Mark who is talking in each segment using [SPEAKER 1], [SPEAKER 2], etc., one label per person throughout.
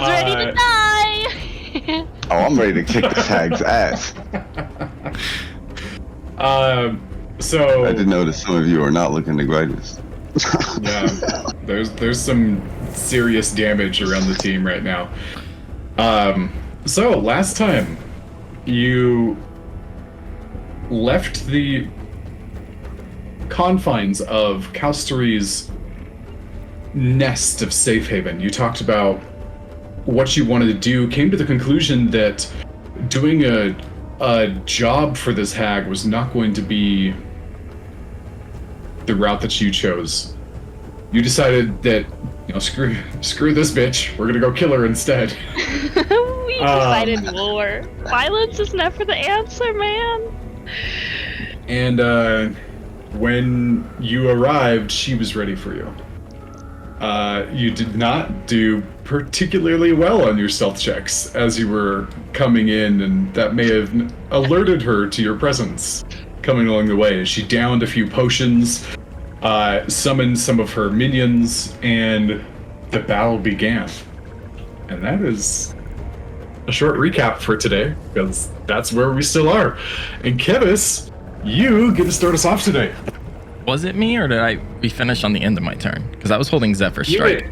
[SPEAKER 1] ready to die.
[SPEAKER 2] Oh, I'm ready to kick this hag's ass.
[SPEAKER 3] So
[SPEAKER 2] I did notice some of you are not looking the greatest.
[SPEAKER 3] yeah, there's some serious damage around the team right now. So last time you left the confines of Kalsteri's nest of safe haven. You talked about what you wanted to do, came to the conclusion that doing a job for this hag was not going to be the route that you chose. You decided that, screw this bitch, we're gonna go kill her instead.
[SPEAKER 1] We decided war. Violence is never the answer, man.
[SPEAKER 3] And when you arrived, she was ready for you. You did not do particularly well on your stealth checks as you were coming in, and that may have alerted her to your presence coming along the way. She downed a few potions, summoned some of her minions, and the battle began. And that is a short recap for today, because that's where we still are. And Kevis, you get to start us off today.
[SPEAKER 4] Was it me, or did we finish on the end of my turn? Because I was holding Zephyr Strike.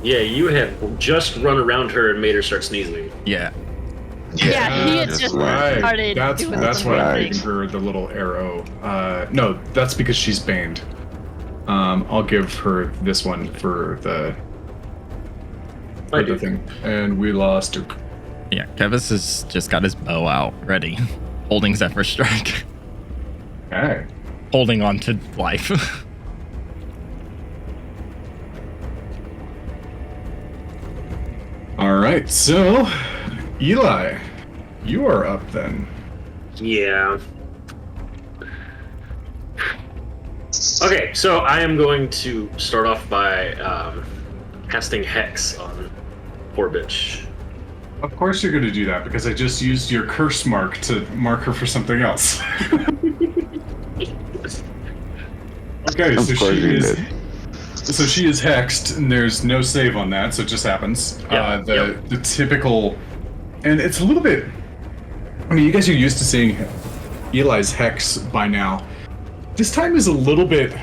[SPEAKER 5] You had just run around her and made her start sneezing.
[SPEAKER 4] Yeah.
[SPEAKER 1] Yeah, he had just started doing
[SPEAKER 3] That's why I
[SPEAKER 1] something.
[SPEAKER 3] gave her the little arrow. No, that's because she's baned. I'll give her this one for the thing. And we lost Duke.
[SPEAKER 4] Yeah, Kevis has just got his bow out, ready, holding Zephyr Strike,
[SPEAKER 3] Okay.
[SPEAKER 4] holding on to life.
[SPEAKER 3] All right, so Eli, you are up then.
[SPEAKER 5] Yeah. Okay, so I am going to start off by casting Hex on poor bitch.
[SPEAKER 3] Of course you're going to do that because I just used your curse mark to mark her for something else. Okay,
[SPEAKER 2] Of course you did.
[SPEAKER 3] so she is hexed, and there's no save on that, so it just happens.
[SPEAKER 5] Yep,
[SPEAKER 3] The typical, and it's a little bit. I mean, you guys are used to seeing Eli's hex by now. This time is a little bit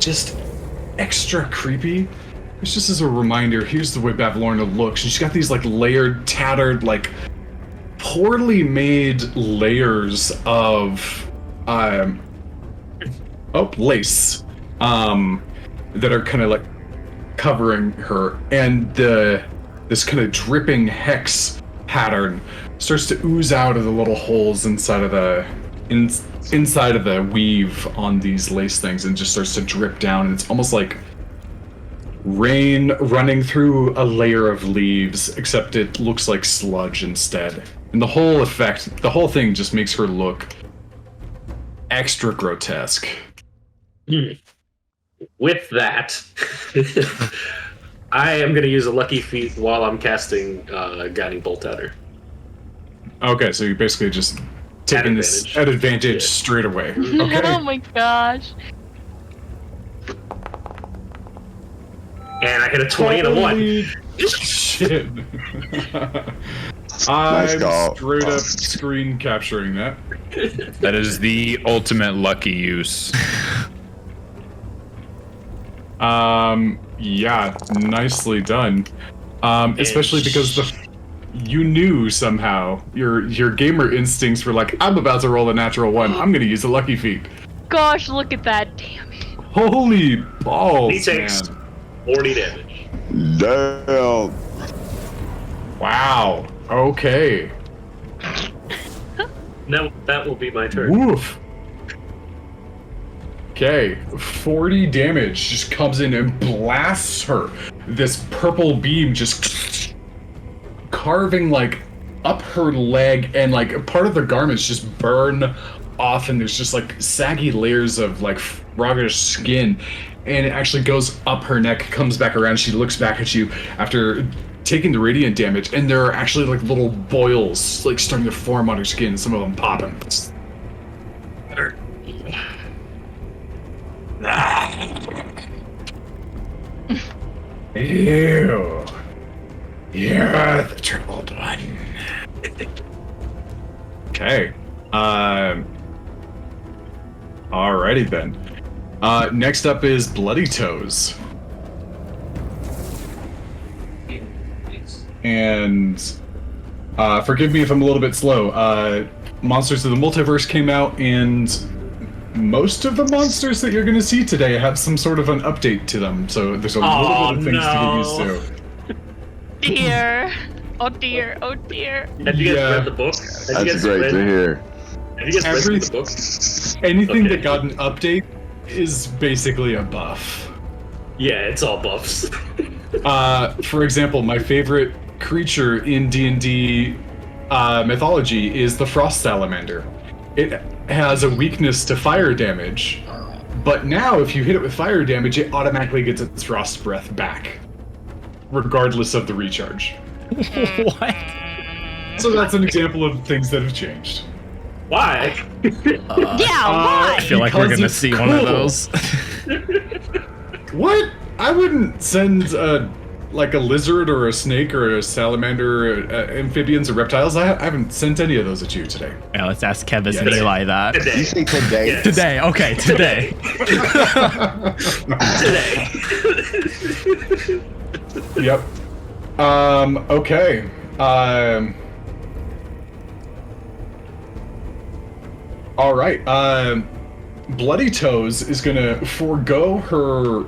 [SPEAKER 3] just extra creepy. It's just as a reminder. Here's the way Bavlornia looks. She's got these like layered, tattered, like poorly made layers of lace that are kind of like covering her, and this kind of dripping hex pattern starts to ooze out of the little holes inside of the inside of the weave on these lace things, and just starts to drip down, and it's almost like rain running through a layer of leaves, except it looks like sludge instead. And the whole thing just makes her look extra grotesque.
[SPEAKER 5] With that, I am going to use a lucky feat while I'm casting Guiding Bolt at her.
[SPEAKER 3] Okay, so you're basically just taking this at advantage straight away. Okay.
[SPEAKER 1] Oh my gosh.
[SPEAKER 5] And I hit a 20 and a 1.
[SPEAKER 3] Holy shit.
[SPEAKER 2] Nice
[SPEAKER 3] I'm
[SPEAKER 2] call.
[SPEAKER 3] straight up screen capturing that.
[SPEAKER 6] That is the ultimate lucky use.
[SPEAKER 3] Yeah, nicely done. Especially because you knew somehow your gamer instincts were like, I'm about to roll a natural 1. I'm gonna use a lucky feat.
[SPEAKER 1] Gosh, look at that. Damn it.
[SPEAKER 3] Holy balls,
[SPEAKER 5] He takes
[SPEAKER 3] man.
[SPEAKER 5] 40 damage.
[SPEAKER 2] Damn.
[SPEAKER 3] Wow. Okay.
[SPEAKER 5] Now that will be my turn.
[SPEAKER 3] Woof. Okay, 40 damage just comes in and blasts her. This purple beam just carving like up her leg, and like part of the garments just burn off, and there's just like saggy layers of like froggish skin, and it actually goes up her neck, comes back around. She looks back at you after taking the radiant damage, and there are actually like little boils like starting to form on her skin, some of them popping. Ew. You're the troubled one. Okay. Alrighty then. Next up is Bloody Toes. And forgive me if I'm a little bit slow. Monsters of the Multiverse came out, and most of the monsters that you're going to see today have some sort of an update to them. So there's a little bit of things to get used to.
[SPEAKER 1] Dear. Oh dear, oh dear.
[SPEAKER 5] Have you guys read the book?
[SPEAKER 2] That's great to hear.
[SPEAKER 5] Have you guys read the book?
[SPEAKER 3] Anything
[SPEAKER 5] Okay.
[SPEAKER 3] that got an update is basically a buff.
[SPEAKER 5] Yeah, it's all buffs.
[SPEAKER 3] For example, my favorite creature in D&D mythology is the Frost Salamander. It has a weakness to fire damage, but now if you hit it with fire damage, it automatically gets its frost breath back, regardless of the recharge.
[SPEAKER 4] What?
[SPEAKER 3] So that's an example of things that have changed.
[SPEAKER 5] Why?
[SPEAKER 1] Why?
[SPEAKER 4] I feel like we're
[SPEAKER 3] Because
[SPEAKER 4] gonna
[SPEAKER 3] it's
[SPEAKER 4] see one of
[SPEAKER 3] cool.
[SPEAKER 4] those.
[SPEAKER 3] What? I wouldn't send like a lizard or a snake or a salamander, amphibians or reptiles. I haven't sent any of those at you today.
[SPEAKER 4] Yeah, let's ask Kevis and
[SPEAKER 3] Yes.
[SPEAKER 4] Eli that.
[SPEAKER 2] You
[SPEAKER 5] Today.
[SPEAKER 2] say today?
[SPEAKER 5] Yes.
[SPEAKER 4] Today, okay, today.
[SPEAKER 5] Today.
[SPEAKER 3] Yep. Okay. All right. Bloody Toes is gonna forego her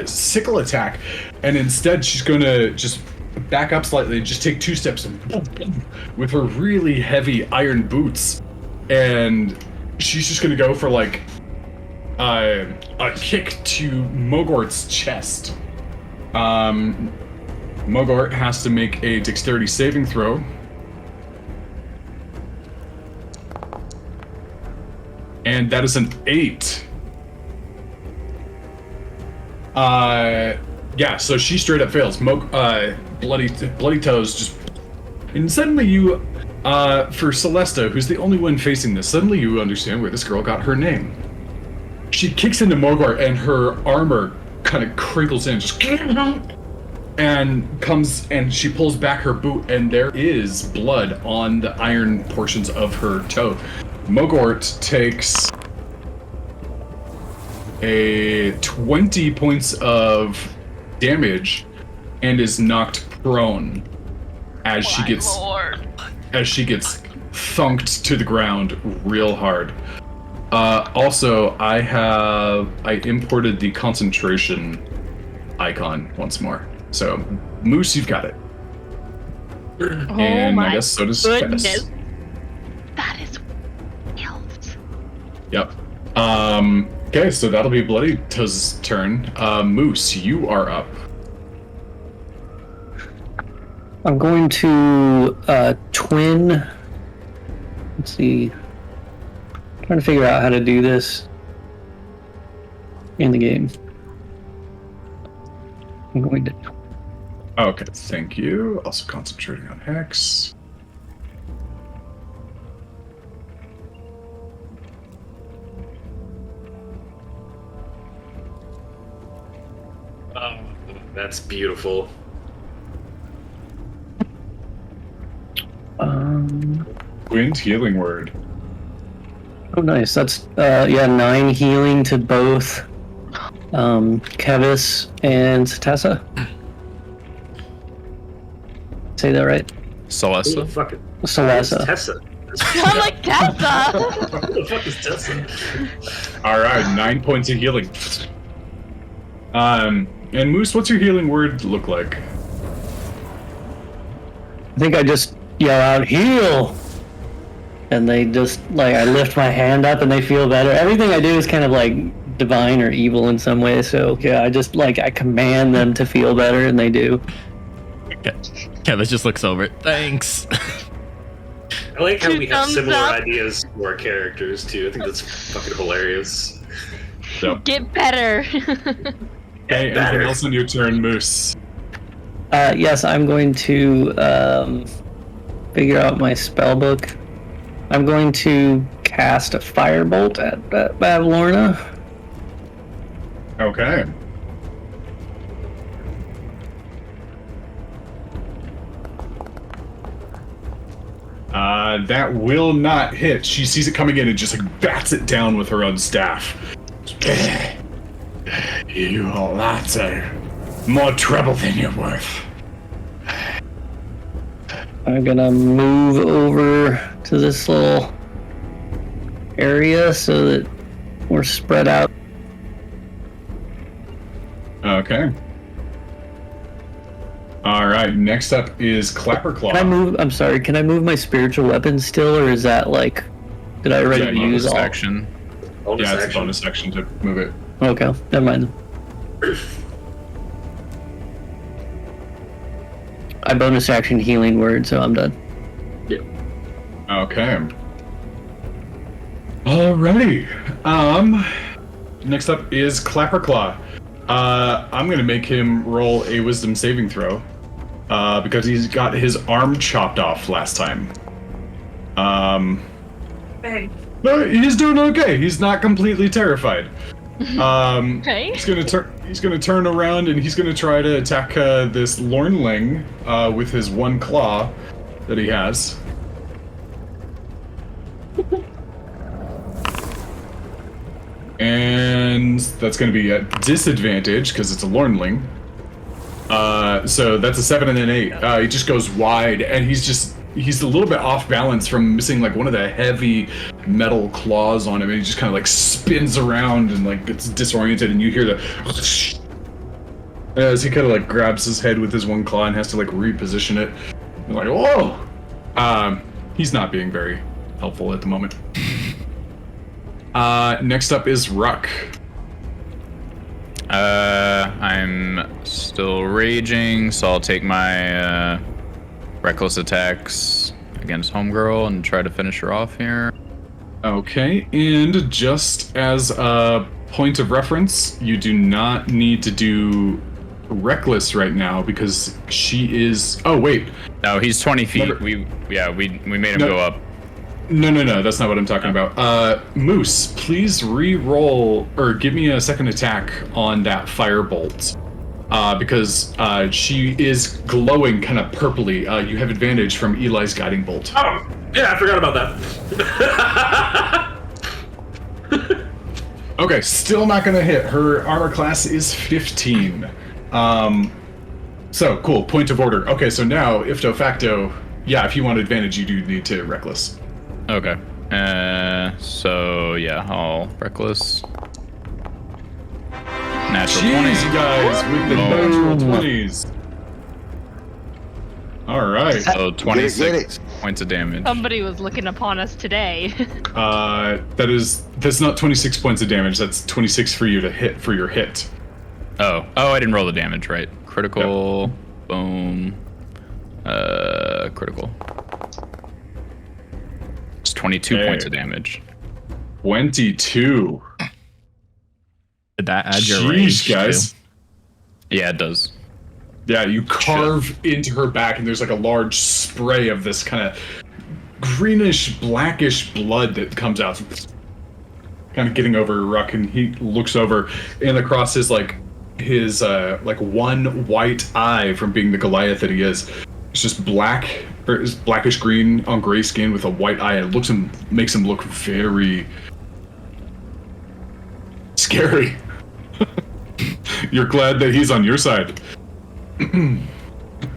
[SPEAKER 3] sickle attack, and instead she's gonna just back up slightly and just take 2 steps and boom, boom, with her really heavy iron boots, and she's just gonna go for like a kick to Mogor's chest. Mogor has to make a dexterity saving throw. And that is an 8. Yeah, so she straight up fails. Bloody Toes just... And suddenly you, for Celesta, who's the only one facing this, suddenly you understand where this girl got her name. She kicks into Mogor and her armor kind of crinkles in, just... And comes and she pulls back her boot, and there is blood on the iron portions of her toe. Mogort takes a 20 points of damage and is knocked prone as she gets thunked to the ground real hard. Also, I imported the concentration icon once more. So, Moose, you've got it. And I guess so does
[SPEAKER 1] goodness.
[SPEAKER 3] Kevis.
[SPEAKER 1] That is wild.
[SPEAKER 3] Yep. Okay, so that'll be Bloody Toes' turn. Moose, you are up.
[SPEAKER 7] I'm going to twin. Let's see. I'm trying to figure out how to do this in the game. I'm going to.
[SPEAKER 3] Okay, thank you. Also concentrating on Hex.
[SPEAKER 5] Oh, that's beautiful.
[SPEAKER 3] Wind Healing Word.
[SPEAKER 7] Oh, nice. That's 9 healing to both Kevis and Tessa. Say that right?
[SPEAKER 5] Who the
[SPEAKER 6] Celesta?
[SPEAKER 5] fuck is
[SPEAKER 7] Celesta.
[SPEAKER 5] Tessa?
[SPEAKER 1] I'm like Tessa.
[SPEAKER 5] Who the fuck is Tessa?
[SPEAKER 3] Alright, 9 points of healing. And Moose, what's your healing word look like?
[SPEAKER 7] I think I just yell out, heal! And they just, like, I lift my hand up and they feel better. Everything I do is kind of like divine or evil in some way. So, yeah, I just, like, I command them to feel better and they do.
[SPEAKER 4] Kevis just looks over it. Thanks.
[SPEAKER 5] I like how we have
[SPEAKER 1] Thumbs
[SPEAKER 5] similar
[SPEAKER 1] up.
[SPEAKER 5] ideas for our characters too. I think that's fucking hilarious.
[SPEAKER 3] So,
[SPEAKER 1] Get better.
[SPEAKER 3] okay, anything else on your turn, Moose?
[SPEAKER 7] Yes, I'm going to figure out my spell book. I'm going to cast a firebolt at Bavlornia.
[SPEAKER 3] Okay. That will not hit. She sees it coming in and just like bats it down with her own staff. You lots are more trouble than you're worth.
[SPEAKER 7] I'm gonna move over to this little area so that we're spread out.
[SPEAKER 3] Okay. All right. Next up is Clapperclaw.
[SPEAKER 7] Can I move? I'm sorry. Can I move my spiritual weapon still, or is that like? Did I already use all?
[SPEAKER 6] Action.
[SPEAKER 3] Yeah, it's a bonus action to move it.
[SPEAKER 7] Okay, never mind. I bonus action healing word, so I'm done.
[SPEAKER 5] Yeah.
[SPEAKER 3] Okay. Alrighty. Next up is Clapperclaw. I'm gonna make him roll a wisdom saving throw. Because he's got his arm chopped off last time.
[SPEAKER 1] Bang.
[SPEAKER 3] No, he's doing okay. He's not completely terrified.
[SPEAKER 1] Okay.
[SPEAKER 3] He's gonna turn around and he's gonna try to attack this Lornling with his one claw that he has. And that's gonna be at disadvantage because it's a Lornling. So that's a 7 and an 8. He just goes wide, and he's a little bit off balance from missing like one of the heavy metal claws on him, and he just kind of like spins around and like gets disoriented, and you hear the as he kind of like grabs his head with his one claw and has to like reposition it. You're like, whoa! He's not being very helpful at the moment. Next up is Ruck.
[SPEAKER 6] I'm still raging, so I'll take my reckless attacks against Homegirl and try to finish her off here.
[SPEAKER 3] Okay, and just as a point of reference, you do not need to do reckless right now because she is. Oh wait.
[SPEAKER 6] No, he's 20 feet.
[SPEAKER 3] Never...
[SPEAKER 6] We made him go up.
[SPEAKER 3] No, that's not what I'm talking about. Moose, please re-roll or give me a second attack on that firebolt. Because she is glowing kind of purpley. You have advantage from Eli's guiding bolt.
[SPEAKER 5] Oh, yeah, I forgot about that.
[SPEAKER 3] Okay, still not gonna hit. Her armor class is 15. So, cool, point of order. Okay, so now, ifto facto, yeah, if you want advantage, you do need to reckless.
[SPEAKER 6] Okay. So yeah, I'll reckless. Natural 20.
[SPEAKER 3] Jeez, you guys, with the natural 20s. All right.
[SPEAKER 6] So 26
[SPEAKER 2] Get it.
[SPEAKER 6] points of damage.
[SPEAKER 1] Somebody was looking upon us today.
[SPEAKER 3] That's not 26 points of damage. That's 26 for you to hit for your hit.
[SPEAKER 6] Oh, I didn't roll the damage, right? Critical,
[SPEAKER 3] Yep.
[SPEAKER 6] Boom, critical. It's 22
[SPEAKER 3] Okay.
[SPEAKER 6] points of damage.
[SPEAKER 3] 22.
[SPEAKER 4] Did that add your
[SPEAKER 3] Jeez,
[SPEAKER 4] rage,
[SPEAKER 3] guys.
[SPEAKER 4] too?
[SPEAKER 6] Yeah, it does.
[SPEAKER 3] Yeah, you carve into her back, and there's like a large spray of this kind of greenish, blackish blood that comes out, kind of getting over Ruck, and he looks over, and across his one white eye from being the Goliath that he is, it's just black, or is blackish green on gray skin with a white eye. It makes him look very scary. You're glad that he's on your side.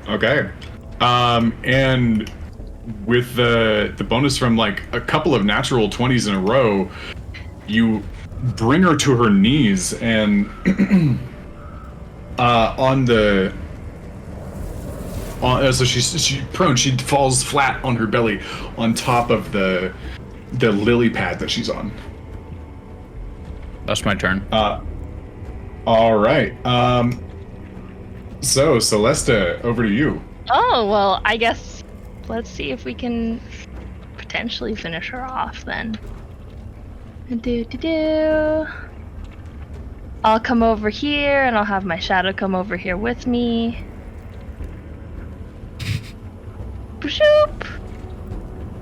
[SPEAKER 3] Okay. And with the bonus from like a couple of natural 20s in a row, you bring her to her knees, and so she's prone. She falls flat on her belly on top of the lily pad that she's on.
[SPEAKER 6] That's my turn.
[SPEAKER 3] All right. So Celesta, over to you.
[SPEAKER 1] Oh, well, I guess let's see if we can potentially finish her off then. I'll come over here and I'll have my shadow come over here with me. Shoop!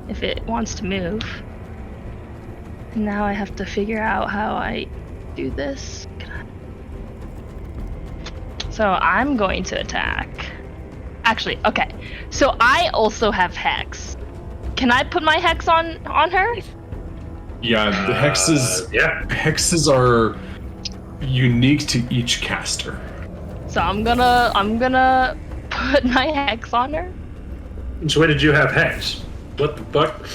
[SPEAKER 1] If it wants to move. Now I have to figure out how I do this. So I'm going to attack. Actually, okay. So I also have Hex. Can I put my hex on her?
[SPEAKER 3] Yeah, the hexes.
[SPEAKER 5] Yeah.
[SPEAKER 3] Hexes are unique to each caster.
[SPEAKER 1] So I'm gonna put my hex on her.
[SPEAKER 5] So when did you have hex? What the fuck?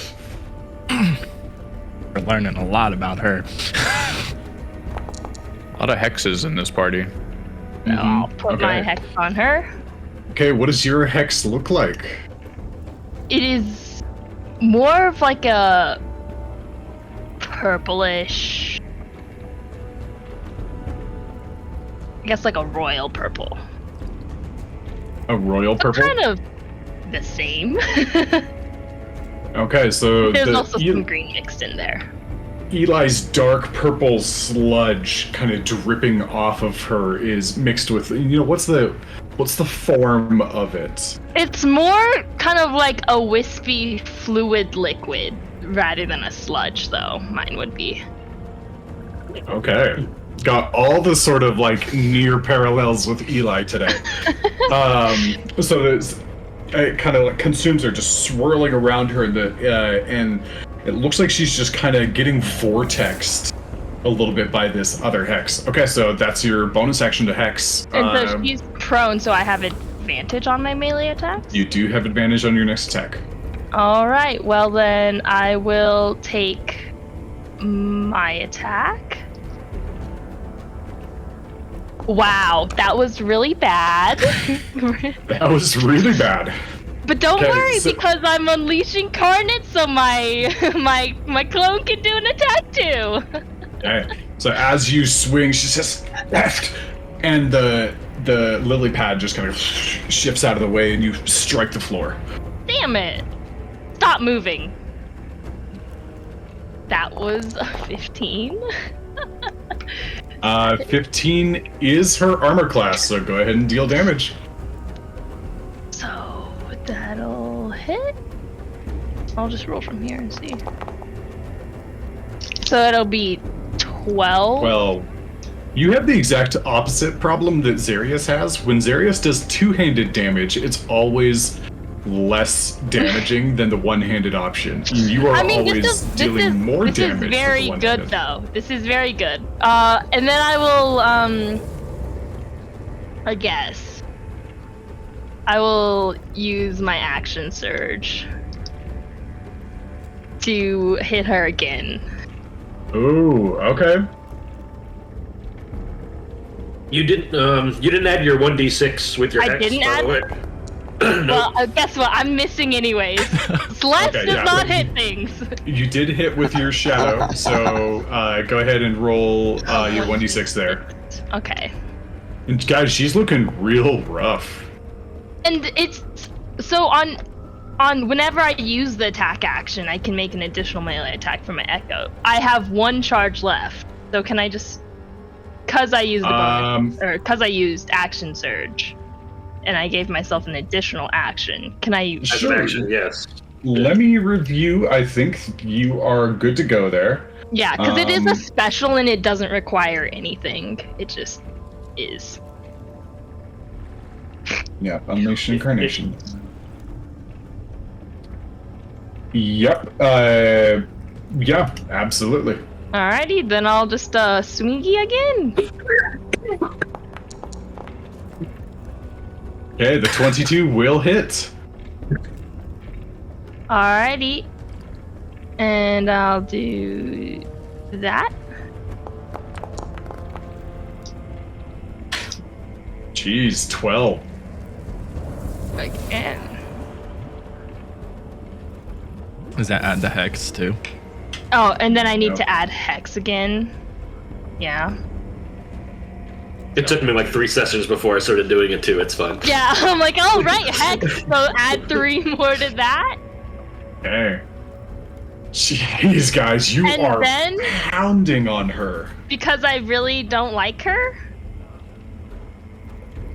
[SPEAKER 4] We're learning a lot about her.
[SPEAKER 6] A lot of hexes in this party.
[SPEAKER 1] I'll put my hex on her.
[SPEAKER 3] Okay, what does your hex look like?
[SPEAKER 1] It is more of like a purplish, I guess like a royal purple.
[SPEAKER 3] A royal purple?
[SPEAKER 1] Kind of the same.
[SPEAKER 3] Okay, so
[SPEAKER 1] There's also some green mixed in there.
[SPEAKER 3] Eli's dark purple sludge kind of dripping off of her is mixed with, what's the form of it?
[SPEAKER 1] It's more kind of like a wispy fluid liquid rather than a sludge, though. Mine would be.
[SPEAKER 3] Okay. Got all the sort of like near parallels with Eli today. So there's it kind of like consumes her, just swirling around her, and it looks like she's just kind of getting vortexed a little bit by this other hex. Okay, so that's your bonus action to hex.
[SPEAKER 1] And so she's prone, so I have advantage on my melee attacks?
[SPEAKER 3] You do have advantage on your next attack.
[SPEAKER 1] Alright, well then I will take my attack. Wow, that was really bad.
[SPEAKER 3] That was really bad.
[SPEAKER 1] But don't
[SPEAKER 3] Okay,
[SPEAKER 1] worry,
[SPEAKER 3] so-
[SPEAKER 1] because I'm unleashing Carnage, so my my clone can do an attack too.
[SPEAKER 3] Okay. So as you swing, she says left, and the lily pad just kind of shifts out of the way, and you strike the floor.
[SPEAKER 1] Damn it! Stop moving. That was a 15.
[SPEAKER 3] 15 is her armor class, so go ahead and deal damage.
[SPEAKER 1] So that'll hit. I'll just roll from here and see. So it'll be 12.
[SPEAKER 3] Well, you have the exact opposite problem that Xarius has. When Xarius does two-handed damage, it's always less damaging than the one-handed option. You are always dealing more damage.
[SPEAKER 1] This is very
[SPEAKER 3] with the
[SPEAKER 1] good,
[SPEAKER 3] one-handed.
[SPEAKER 1] though. This is very good. And then I will, I guess, I will use my action surge to hit her again.
[SPEAKER 3] Ooh, okay.
[SPEAKER 5] You didn't add your 1d6 with your
[SPEAKER 1] I
[SPEAKER 5] hex,
[SPEAKER 1] didn't
[SPEAKER 5] by
[SPEAKER 1] add-
[SPEAKER 5] the way.
[SPEAKER 1] Well, guess what? I'm missing anyways. Celeste
[SPEAKER 3] Okay,
[SPEAKER 1] does
[SPEAKER 3] yeah.
[SPEAKER 1] not hit things.
[SPEAKER 3] You did hit with your shadow, so go ahead and roll your 1d6 there.
[SPEAKER 1] Okay.
[SPEAKER 3] And guys, she's looking real rough.
[SPEAKER 1] And it's so on whenever I use the attack action, I can make an additional melee attack from my echo. I have one charge left, so can I just, cause I used the bonus, or cause I used action surge, and I gave myself an additional action. Can I use?
[SPEAKER 5] As an action, yes.
[SPEAKER 3] Let me review. I think you are good to go there.
[SPEAKER 1] Yeah, because it is a special and it doesn't require anything. It just is.
[SPEAKER 3] Yeah, Unleash Incarnation. Yep. Yeah, absolutely.
[SPEAKER 1] Alrighty, then I'll just swingy again.
[SPEAKER 3] Okay, the 22 will hit.
[SPEAKER 1] Alrighty. And I'll do that.
[SPEAKER 3] Jeez, 12.
[SPEAKER 1] Again.
[SPEAKER 4] Does that add the hex too?
[SPEAKER 1] Oh, and then I need
[SPEAKER 3] Yep.
[SPEAKER 1] to add hex again. Yeah.
[SPEAKER 5] It took me like 3 sessions before I started doing it too. It's fun.
[SPEAKER 1] Yeah, I'm like, oh, right, hex. So add 3 more to that.
[SPEAKER 3] Okay. Jeez, guys, you
[SPEAKER 1] And
[SPEAKER 3] are
[SPEAKER 1] then-
[SPEAKER 3] pounding on her.
[SPEAKER 1] Because I really don't like her.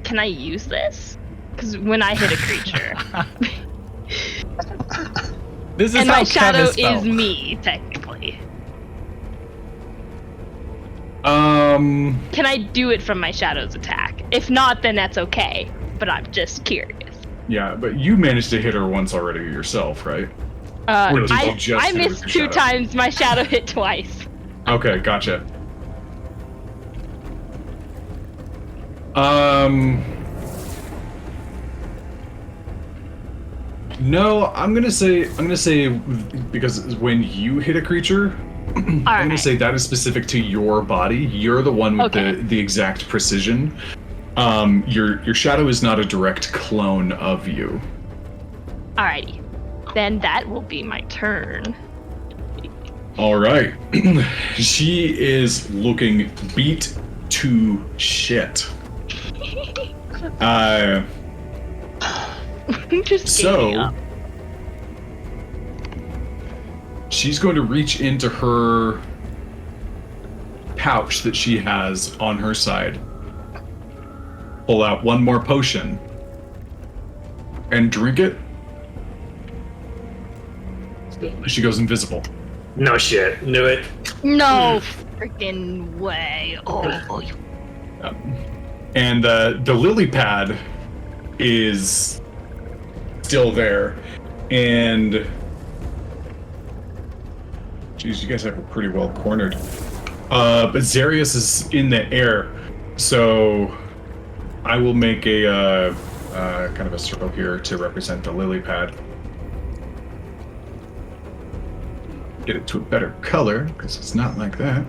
[SPEAKER 1] Can I use this? Because when I hit a creature.
[SPEAKER 4] This is
[SPEAKER 1] And
[SPEAKER 4] how
[SPEAKER 1] my shadow
[SPEAKER 4] Kevin spelled.
[SPEAKER 1] is me, technically. Can I do it from my shadow's attack? If not, then that's okay. But I'm just curious.
[SPEAKER 3] Yeah, but you managed to hit her once already yourself, right? Or did you just
[SPEAKER 1] I
[SPEAKER 3] hit it with
[SPEAKER 1] missed
[SPEAKER 3] your
[SPEAKER 1] 2
[SPEAKER 3] shadow?
[SPEAKER 1] times. My shadow hit twice.
[SPEAKER 3] Okay, gotcha. No, I'm gonna say because when you hit a creature, I'm gonna say that is specific to your body. You're the one with the exact precision. Your shadow is not a direct clone of you.
[SPEAKER 1] Alrighty. Then that will be my turn.
[SPEAKER 3] All right. She is looking beat to shit.
[SPEAKER 1] Just giving up.
[SPEAKER 3] She's going to reach into her pouch that she has on her side, pull out one more potion, and drink it. She goes invisible.
[SPEAKER 5] No shit. Knew it.
[SPEAKER 1] No freaking way. Oh.
[SPEAKER 3] And the lily pad is still there. And geez, you guys have it pretty well cornered. But Zarius is in the air, so I will make a kind of a circle here to represent the lily pad. Get it to a better color, because it's not like that.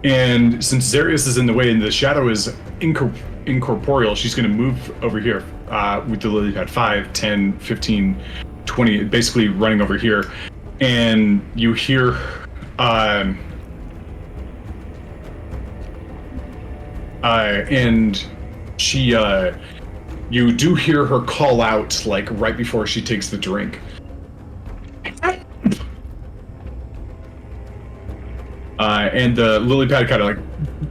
[SPEAKER 3] And since Zarius is in the way and the shadow is incorporeal, she's going to move over here with the lily pad 5, 10, 15, 20, basically running over here. And you hear and she you do hear her call out like right before she takes the drink. And the lily pad kind of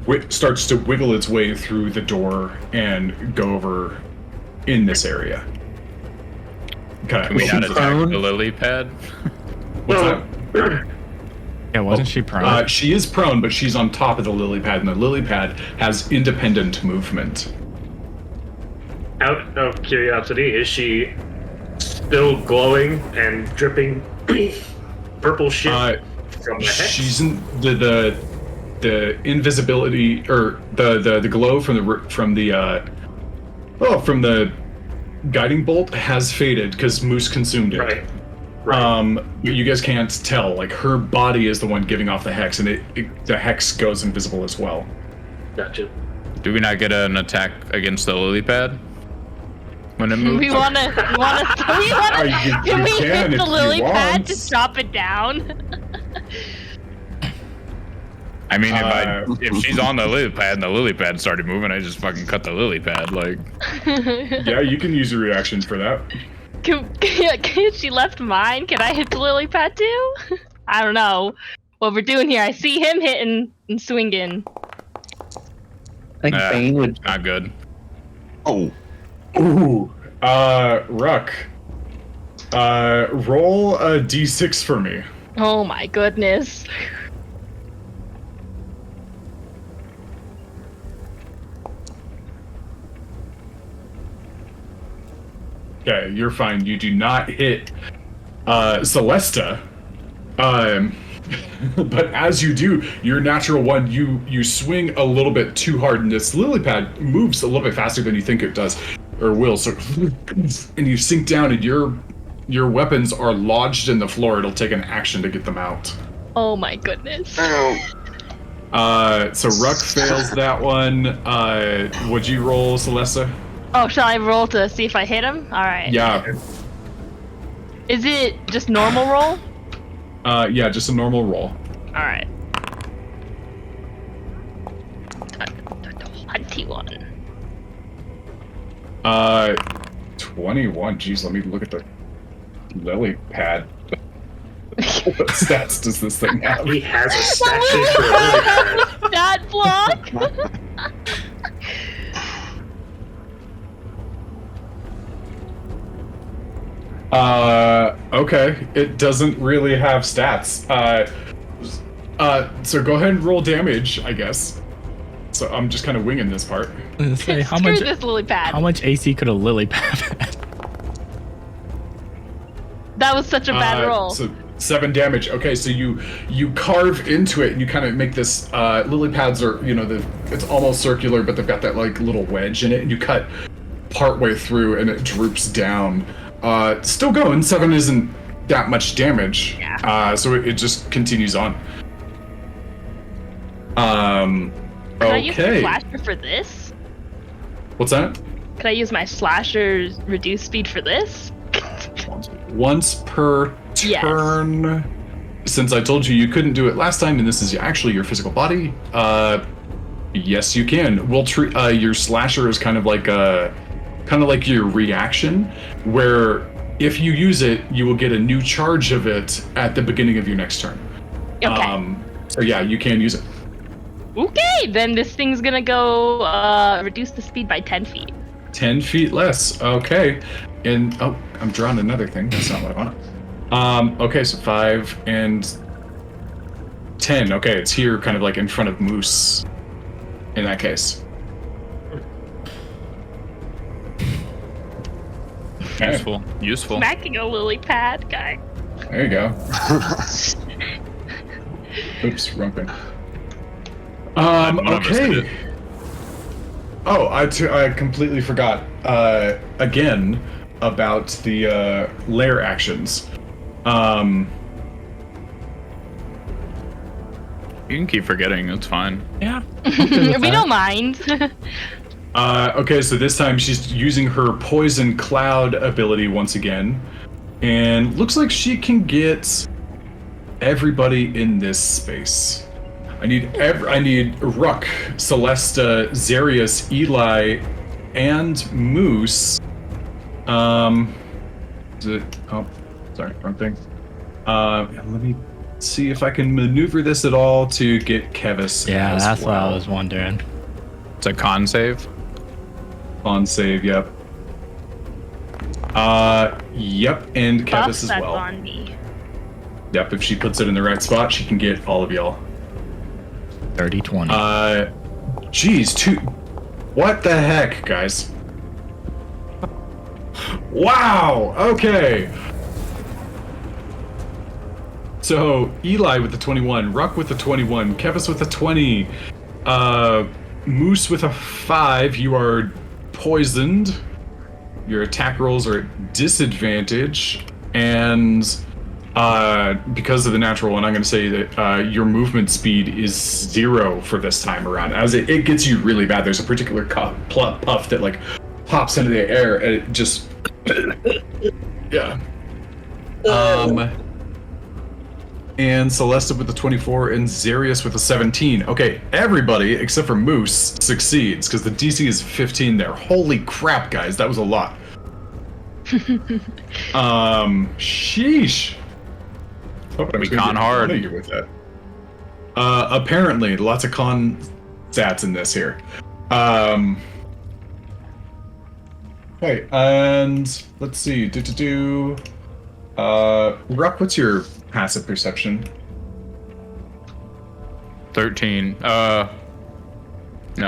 [SPEAKER 3] like starts to wiggle its way through the door and go over in this area.
[SPEAKER 6] Can we not attack the lily pad?
[SPEAKER 3] What's that?
[SPEAKER 4] Yeah, wasn't she prone?
[SPEAKER 3] She is prone, but she's on top of the lily pad, and the lily pad has independent movement.
[SPEAKER 5] Out of curiosity, is she still glowing and dripping purple shit from the hex?
[SPEAKER 3] She's in the invisibility or the glow from the guiding bolt has faded because Moose consumed it.
[SPEAKER 5] Right.
[SPEAKER 3] But you guys can't tell. Like her body is the one giving off the hex, and the hex goes invisible as well.
[SPEAKER 5] Gotcha.
[SPEAKER 6] Do we not get an attack against the lily pad when it moves?
[SPEAKER 1] We wanna can we hit the lily pad to chop it down?
[SPEAKER 6] I mean, if she's on the lily pad and the lily pad started moving, I just fucking cut the lily pad. Like,
[SPEAKER 3] yeah, you can use a reaction for that.
[SPEAKER 1] She left mine. Can I hit the lily pad too? I don't know what we're doing here. I see him hitting and swinging.
[SPEAKER 7] I think Bane would.
[SPEAKER 6] Not good.
[SPEAKER 2] Oh.
[SPEAKER 3] Ooh. Ruck. Roll a d6 for me.
[SPEAKER 1] Oh my goodness.
[SPEAKER 3] Okay, you're fine. You do not hit Celesta. But as you do, your natural one, you swing a little bit too hard, and this lily pad moves a little bit faster than you think it does, or will. So, and you sink down, and your weapons are lodged in the floor. It'll take an action to get them out.
[SPEAKER 1] Oh my goodness.
[SPEAKER 2] Ow.
[SPEAKER 3] So Ruck fails that one. Would you roll, Celesta?
[SPEAKER 1] Oh, shall I roll to see if I hit him? All right.
[SPEAKER 3] Yeah.
[SPEAKER 1] Is it just normal roll?
[SPEAKER 3] Yeah, just a normal roll.
[SPEAKER 1] All right. 21.
[SPEAKER 3] 21. Jeez, let me look at the lily pad. What stats does this thing have?
[SPEAKER 5] He has a stat sheet for a lily pad.
[SPEAKER 1] Stat block.
[SPEAKER 3] Okay. It doesn't really have stats. So go ahead and roll damage, I guess. So I'm just kind of winging this part.
[SPEAKER 4] Say, how
[SPEAKER 1] Screw
[SPEAKER 4] much?
[SPEAKER 1] this lily pad.
[SPEAKER 4] How much AC could a lily pad have?
[SPEAKER 1] That was such a bad roll.
[SPEAKER 3] So 7 damage. Okay, so you carve into it and you kind of make this. Lily pads are, it's almost circular, but they've got that like little wedge in it, and you cut partway through, and it droops down. Still going. 7 isn't that much damage.
[SPEAKER 1] Yeah.
[SPEAKER 3] So it just continues on.
[SPEAKER 1] Could I use my
[SPEAKER 3] Okay.
[SPEAKER 1] slasher for this?
[SPEAKER 3] What's that?
[SPEAKER 1] Could I use my slasher's reduced speed for this?
[SPEAKER 3] Once per
[SPEAKER 1] Yes.
[SPEAKER 3] turn. Since I told you couldn't do it last time, and this is actually your physical body, yes, you can. We'll treat your slasher as kind of like your reaction, where if you use it, you will get a new charge of it at the beginning of your next turn.
[SPEAKER 1] Okay.
[SPEAKER 3] So yeah, you can use it.
[SPEAKER 1] Okay, then this thing's gonna go reduce the speed by 10 feet.
[SPEAKER 3] 10 feet less. Okay. And I'm drawing another thing. That's not what I want. Okay, so 5 and 10. Okay, it's here, kind of like in front of Moose. In that case. Okay,
[SPEAKER 6] Useful.
[SPEAKER 1] Smacking a lily pad, guy.
[SPEAKER 3] there you go. Oops, wrong thing. Okay. Oh, I completely forgot again about the lair actions.
[SPEAKER 6] You can keep forgetting. It's fine.
[SPEAKER 4] Yeah.
[SPEAKER 1] We don't mind.
[SPEAKER 3] Okay, so this time she's using her poison cloud ability once again, and looks like she can get everybody in this space. I need Ruck, Celesta, Zarius, Eli, and Moose. Is it? Oh, sorry, wrong thing. Let me see if I can maneuver this at all to get Kevis.
[SPEAKER 4] Yeah,
[SPEAKER 3] as
[SPEAKER 4] that's what I
[SPEAKER 3] well.
[SPEAKER 4] was wondering.
[SPEAKER 6] It's a con save.
[SPEAKER 3] On save, yep. Yep, and
[SPEAKER 1] Buff
[SPEAKER 3] Kevis as
[SPEAKER 1] that's
[SPEAKER 3] well.
[SPEAKER 1] on me.
[SPEAKER 3] Yep, if she puts it in the right spot, she can get all of y'all.
[SPEAKER 4] 30-20.
[SPEAKER 3] Geez, what the heck, guys? Wow, okay. So, Eli with the 21, Ruck with the 21, Kevis with the 20, Moose with a 5, you are poisoned. Your attack rolls are at disadvantage, and because of the natural one, I'm going to say that your movement speed is 0 for this time around. As it gets you really bad, there's a particular puff that like pops into the air, and it just yeah. And Celesta with the 24 and Zarius with the 17. Okay, everybody except for Moose succeeds because the DC is 15 there. Holy crap, guys, that was a lot. Sheesh. Hoping I was gonna
[SPEAKER 6] con
[SPEAKER 3] get
[SPEAKER 6] hard.
[SPEAKER 3] one of you with that. Apparently, lots of con stats in this here. Okay, and let's see. Ruck, what's your passive perception?
[SPEAKER 6] 13. No,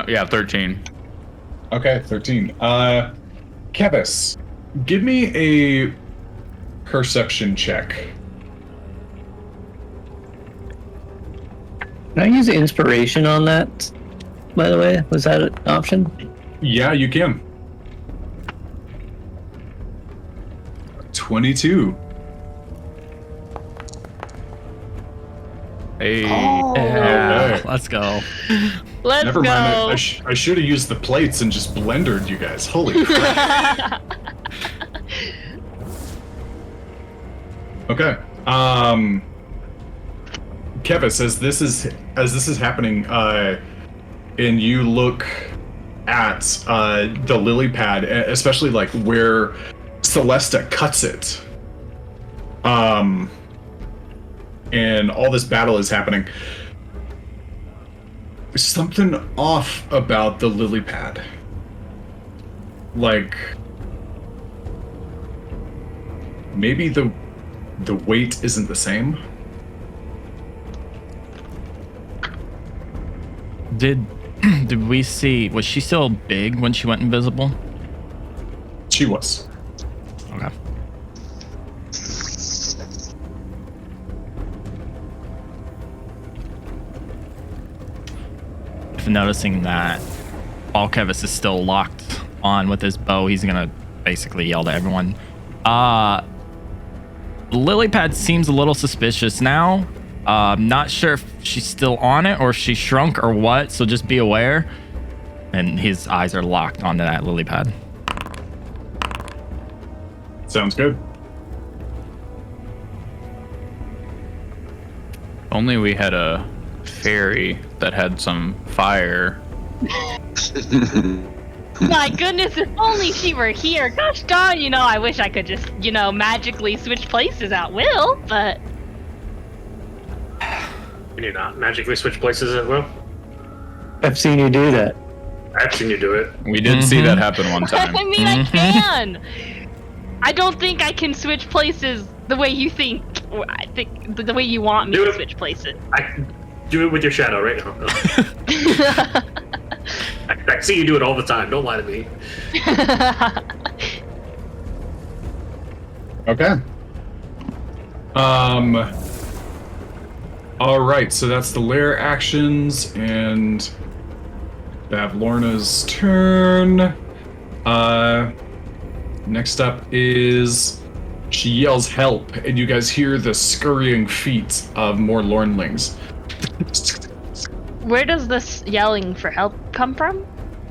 [SPEAKER 6] yeah, 13.
[SPEAKER 3] Okay, 13. Kevis, give me a perception check.
[SPEAKER 7] Can I use inspiration on that? By the way, was that an option?
[SPEAKER 3] Yeah, you can. 22.
[SPEAKER 6] Hey.
[SPEAKER 4] Yeah,
[SPEAKER 3] okay.
[SPEAKER 4] let's go.
[SPEAKER 1] Let's
[SPEAKER 3] Never
[SPEAKER 1] go.
[SPEAKER 3] mind. I should have used the plates and just blendered you guys. Holy crap. Okay. Kevis, as this is happening, and you look at the lily pad, especially like where Celesta cuts it, and all this battle is happening. There's something off about the lily pad. Like, maybe the weight isn't the same.
[SPEAKER 4] Did we see? Was she still big when she went invisible?
[SPEAKER 3] She was.
[SPEAKER 4] Okay. and noticing that Balkevis is still locked on with his bow, he's gonna basically yell to everyone. Lilypad seems a little suspicious now. Not sure if she's still on it or if she shrunk or what, so just be aware. And his eyes are locked onto that Lilypad.
[SPEAKER 3] Sounds good.
[SPEAKER 6] Only we had a fairy that had some fire.
[SPEAKER 1] My goodness, if only she were here. Gosh darn, I wish I could just, magically switch places at will, but...
[SPEAKER 5] Can you not magically switch places at will?
[SPEAKER 7] I've seen you do that.
[SPEAKER 5] I've seen you do it.
[SPEAKER 6] We did see that happen one time.
[SPEAKER 1] I mean, I can! I don't think I can switch places the way you think. I think the way you want me
[SPEAKER 5] Do
[SPEAKER 1] to
[SPEAKER 5] it.
[SPEAKER 1] switch places.
[SPEAKER 5] I can do it with your shadow right now. I see you do it all the time. Don't lie to me.
[SPEAKER 3] Okay. All right, so that's the lair actions and Bavlornia's turn. Next up is she yells help, and you guys hear the scurrying feet of more Lornlings.
[SPEAKER 1] Where does this yelling for help come from?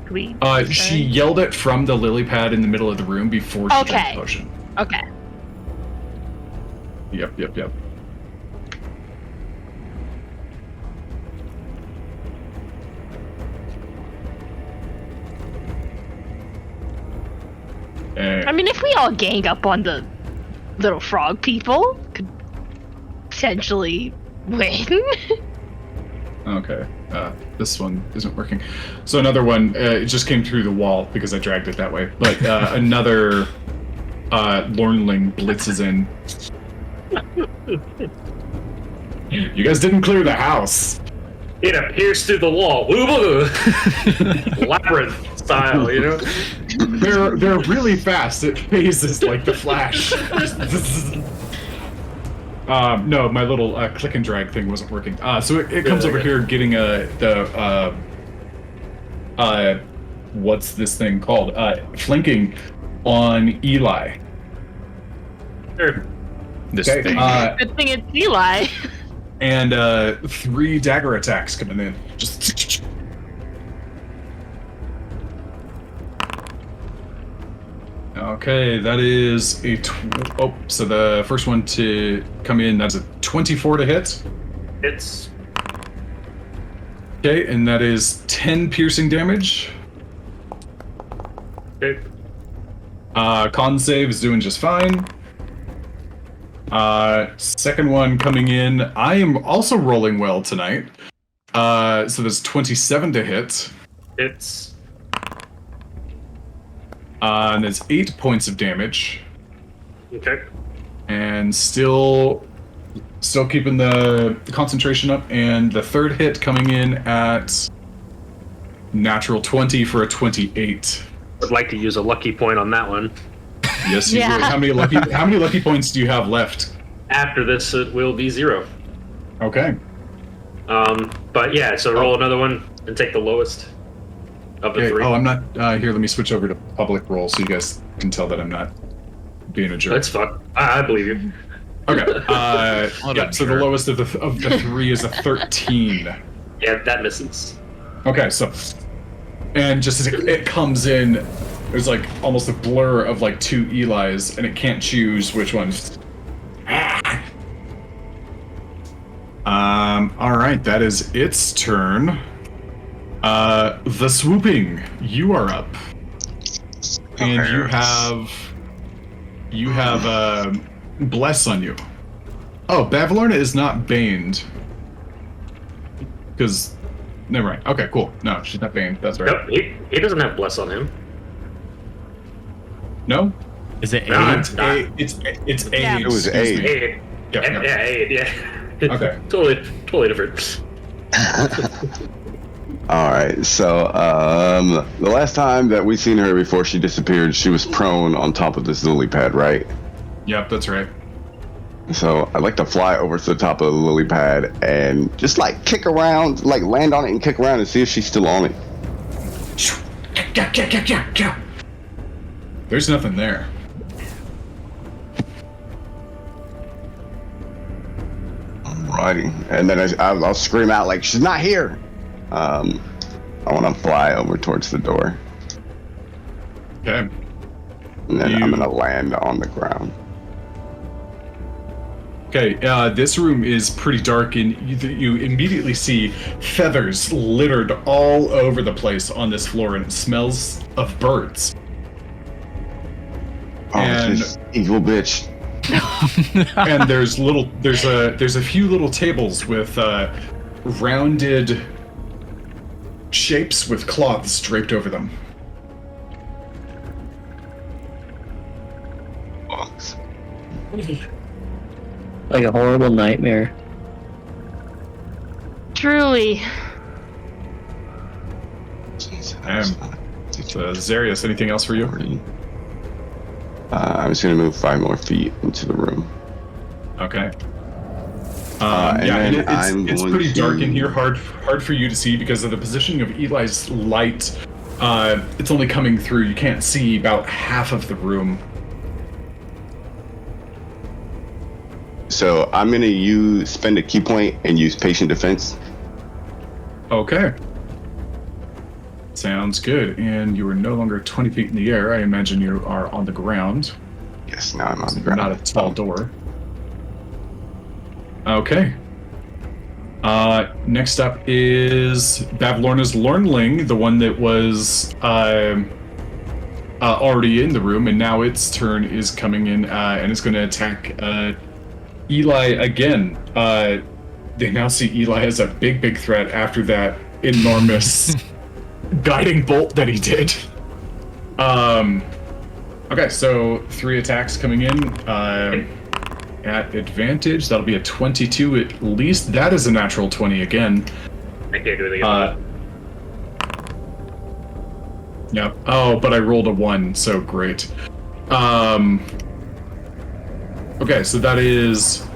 [SPEAKER 1] Could we
[SPEAKER 3] She yelled it from the lily pad in the middle of the room before she drank the potion.
[SPEAKER 1] Okay.
[SPEAKER 3] Yep.
[SPEAKER 1] I mean, if we all gang up on the little frog people, could potentially win.
[SPEAKER 3] Okay, this one isn't working. So another one, it just came through the wall because I dragged it that way. But another Lornling blitzes in. You guys didn't clear the house.
[SPEAKER 5] It appears through the wall. Labyrinth style,
[SPEAKER 3] They're really fast. It phases like the Flash. No, my little click and drag thing wasn't working. So it comes over here getting what's this thing called? Flanking on Eli.
[SPEAKER 5] Sure.
[SPEAKER 6] This
[SPEAKER 3] Okay,
[SPEAKER 6] thing.
[SPEAKER 1] Good thing it's Eli.
[SPEAKER 3] And 3 dagger attacks coming in. Just. Okay, that is a. So the first one to come in, that's a 24 to hit.
[SPEAKER 5] It's
[SPEAKER 3] Okay, and that is 10 piercing damage.
[SPEAKER 5] okay.
[SPEAKER 3] Con save is doing just fine. Second one coming in. I am also rolling well tonight. So there's 27 to hit.
[SPEAKER 5] It's
[SPEAKER 3] And there's 8 points of damage.
[SPEAKER 5] okay.
[SPEAKER 3] And still keeping the concentration up. And the third hit coming in at natural 20 for a 28.
[SPEAKER 5] Would like to use a lucky point on that one.
[SPEAKER 3] Yes, you would. How many lucky points do you have left?
[SPEAKER 5] After this, it will be 0.
[SPEAKER 3] Okay.
[SPEAKER 5] But yeah, so roll another one and take the lowest of the
[SPEAKER 3] Okay.
[SPEAKER 5] 3.
[SPEAKER 3] Oh, I'm not here. Let me switch over to public roll so you guys can tell that I'm not being a jerk.
[SPEAKER 5] That's fuck. I believe you.
[SPEAKER 3] Okay.
[SPEAKER 6] What
[SPEAKER 3] Yeah.
[SPEAKER 6] a
[SPEAKER 3] So the
[SPEAKER 6] jerk.
[SPEAKER 3] lowest of the 3 is a 13.
[SPEAKER 5] Yeah, that misses.
[SPEAKER 3] Okay. So, and just as it comes in, there's like almost a blur of like 2 Elis, and it can't choose which one. All right. That is its turn. The swooping. You are up, and you have bless on you. Oh, Bavlornia is not baned. Because, never mind. Okay, cool. No, she's not baned. That's right.
[SPEAKER 5] Nope, he doesn't have bless on him.
[SPEAKER 3] No?
[SPEAKER 4] Is it
[SPEAKER 5] No,
[SPEAKER 4] aid?
[SPEAKER 5] it's not.
[SPEAKER 3] It's
[SPEAKER 1] Yeah.
[SPEAKER 3] aid.
[SPEAKER 2] It was
[SPEAKER 3] excuse me.
[SPEAKER 2] aid.
[SPEAKER 5] Aid.
[SPEAKER 3] Yeah,
[SPEAKER 5] Yeah, aid, yeah.
[SPEAKER 3] Okay.
[SPEAKER 5] Totally different.
[SPEAKER 2] All right. So the last time that we seen her before she disappeared, she was prone on top of this lily pad, right?
[SPEAKER 3] Yep, that's right.
[SPEAKER 2] So I'd like to fly over to the top of the lily pad and just like kick around, like land on it and kick around and see if she's still on it.
[SPEAKER 3] There's nothing there.
[SPEAKER 2] Alrighty. And then I'll scream out like, she's not here. I want to fly over towards the door.
[SPEAKER 3] Okay.
[SPEAKER 2] And then I'm going to land on the ground.
[SPEAKER 3] Okay, this room is pretty dark, and you immediately see feathers littered all over the place on this floor, and it smells of birds.
[SPEAKER 2] Oh,
[SPEAKER 3] And-
[SPEAKER 2] this evil bitch.
[SPEAKER 3] And there's a few little tables with rounded shapes with cloths draped over them.
[SPEAKER 2] Box.
[SPEAKER 7] Like a horrible nightmare.
[SPEAKER 1] Truly.
[SPEAKER 2] Jesus.
[SPEAKER 3] Zarius, anything else for you?
[SPEAKER 2] I'm just going to move 5 more feet into the room.
[SPEAKER 3] Okay.
[SPEAKER 2] And
[SPEAKER 3] Yeah, and
[SPEAKER 2] then I'm
[SPEAKER 3] it's
[SPEAKER 2] going
[SPEAKER 3] pretty dark in
[SPEAKER 2] to-
[SPEAKER 3] here, hard for you to see because of the positioning of Eli's light. It's only coming through. You can't see about half of the room.
[SPEAKER 2] So I'm going to spend a key point and use patient defense.
[SPEAKER 3] Okay. Sounds good. And you are no longer 20 feet in the air. I imagine you are on the ground.
[SPEAKER 2] Yes, now I'm on the ground.
[SPEAKER 3] Not a tall door. Okay. Next up is Bavlornia's Lornling, the one that was already in the room, and now its turn is coming in, and it's going to attack Eli again. They now see Eli as a big threat after that enormous guiding bolt that he did. Okay, so 3 attacks coming in. At advantage, that'll be a 22 at least. That is a natural 20 again.
[SPEAKER 5] I can't do anything about it.
[SPEAKER 3] Yep. Oh, but I rolled a 1, so great. Okay, so that is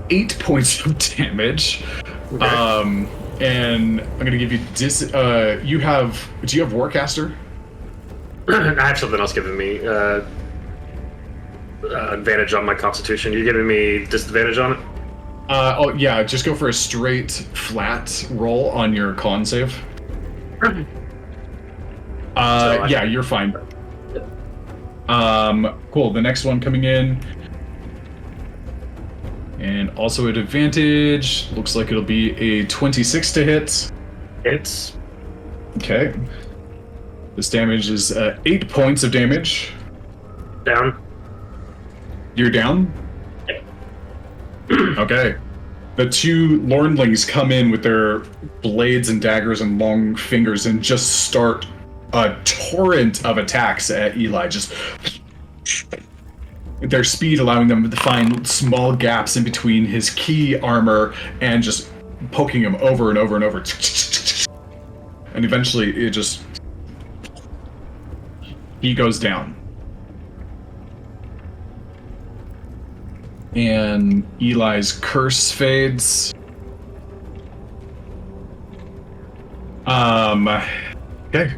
[SPEAKER 3] 8 points of damage.
[SPEAKER 5] Okay.
[SPEAKER 3] And I'm gonna give you do you have Warcaster?
[SPEAKER 5] I have something else giving me advantage on my constitution. You're giving me disadvantage on it?
[SPEAKER 3] Oh yeah, just go for a straight flat roll on your con save. Yeah, you're fine. Cool. The next one coming in, and also at advantage. Looks like it'll be a 26 to hit.
[SPEAKER 5] It's
[SPEAKER 3] Okay. This damage is 8 points of damage.
[SPEAKER 5] down.
[SPEAKER 3] You're down? Okay. The 2 Lornlings come in with their blades and daggers and long fingers and just start a torrent of attacks at Eli. Just their speed allowing them to find small gaps in between his key armor and just poking him over and over and over. And eventually he goes down. And Eli's curse fades. Okay.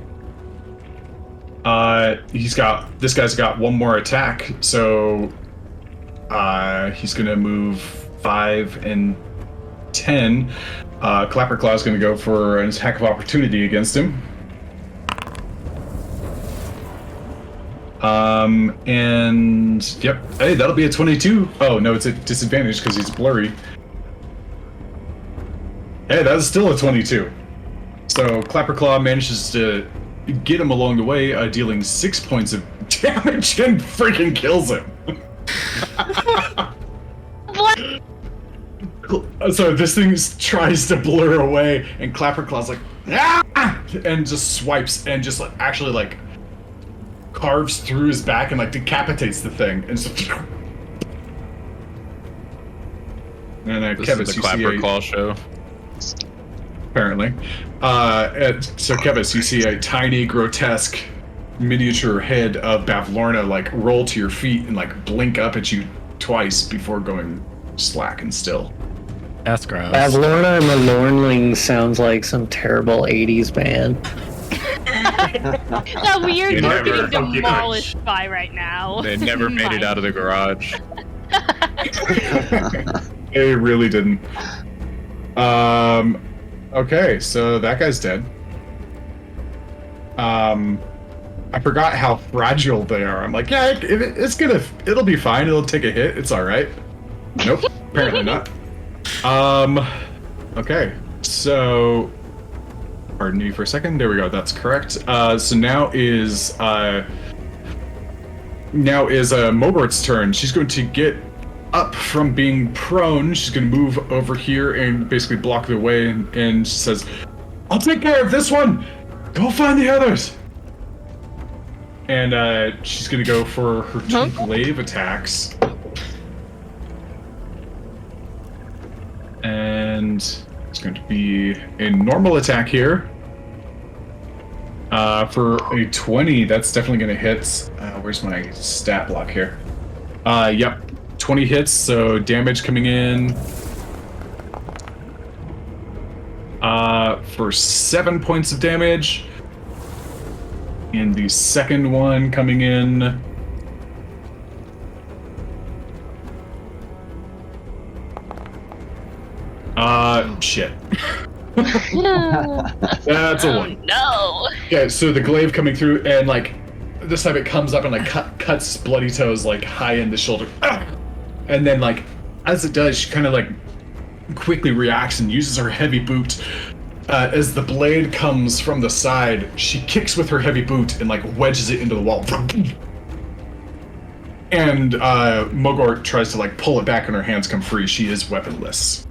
[SPEAKER 3] This guy's got 1 more attack, so he's gonna move 5 and 10. Clapperclaw's gonna go for an attack of opportunity against him. And yep, hey, that'll be a 22. Oh no, it's a disadvantage because he's blurry. Hey, that's still a 22. So Clapperclaw manages to get him along the way, dealing 6 points of damage and freaking kills him.
[SPEAKER 1] What?
[SPEAKER 3] So this thing tries to blur away, and Clapperclaw's like, ah! And just swipes and just actually carves through his back and decapitates the thing. And so, and
[SPEAKER 6] This
[SPEAKER 3] Kevis,
[SPEAKER 6] is the
[SPEAKER 3] you
[SPEAKER 6] Clapper
[SPEAKER 3] see
[SPEAKER 6] Claw show.
[SPEAKER 3] apparently. So Kevis, you see a tiny, grotesque miniature head of Bavlornia roll to your feet and blink up at you twice before going slack and still.
[SPEAKER 4] That's gross.
[SPEAKER 7] Bavlornia and the Lornling sounds like some terrible 80s band.
[SPEAKER 1] That weird
[SPEAKER 5] You
[SPEAKER 1] just
[SPEAKER 5] never
[SPEAKER 1] getting
[SPEAKER 5] funky
[SPEAKER 1] demolished by right now.
[SPEAKER 6] They never made it out of the garage.
[SPEAKER 3] They really didn't. Okay, so that guy's dead. I forgot how fragile they are. I'm like, yeah, it'll be fine. It'll take a hit. It's all right. Nope, apparently not. Okay, so pardon me for a second. There we go. That's correct. So now is Mogort's turn. She's going to get up from being prone. She's going to move over here and basically block the way. And she says, "I'll take care of this one. Go find the others." And she's going to go for her 2 glaive attacks. And it's going to be a normal attack here. For a 20, that's definitely going to hit. Where's my stat block here? Yep, 20 hits, so damage coming in. For 7 points of damage. And the second one coming in. Shit. That's a 1.
[SPEAKER 1] No.
[SPEAKER 3] Okay, so the glaive coming through, and like this time it comes up and like cuts Bloody Toes like high in the shoulder. And then like as it does, she kind of like quickly reacts and uses her heavy boot. As the blade comes from the side, she kicks with her heavy boot and like wedges it into the wall. And Mogor tries to like pull it back and her hands come free. She is weaponless.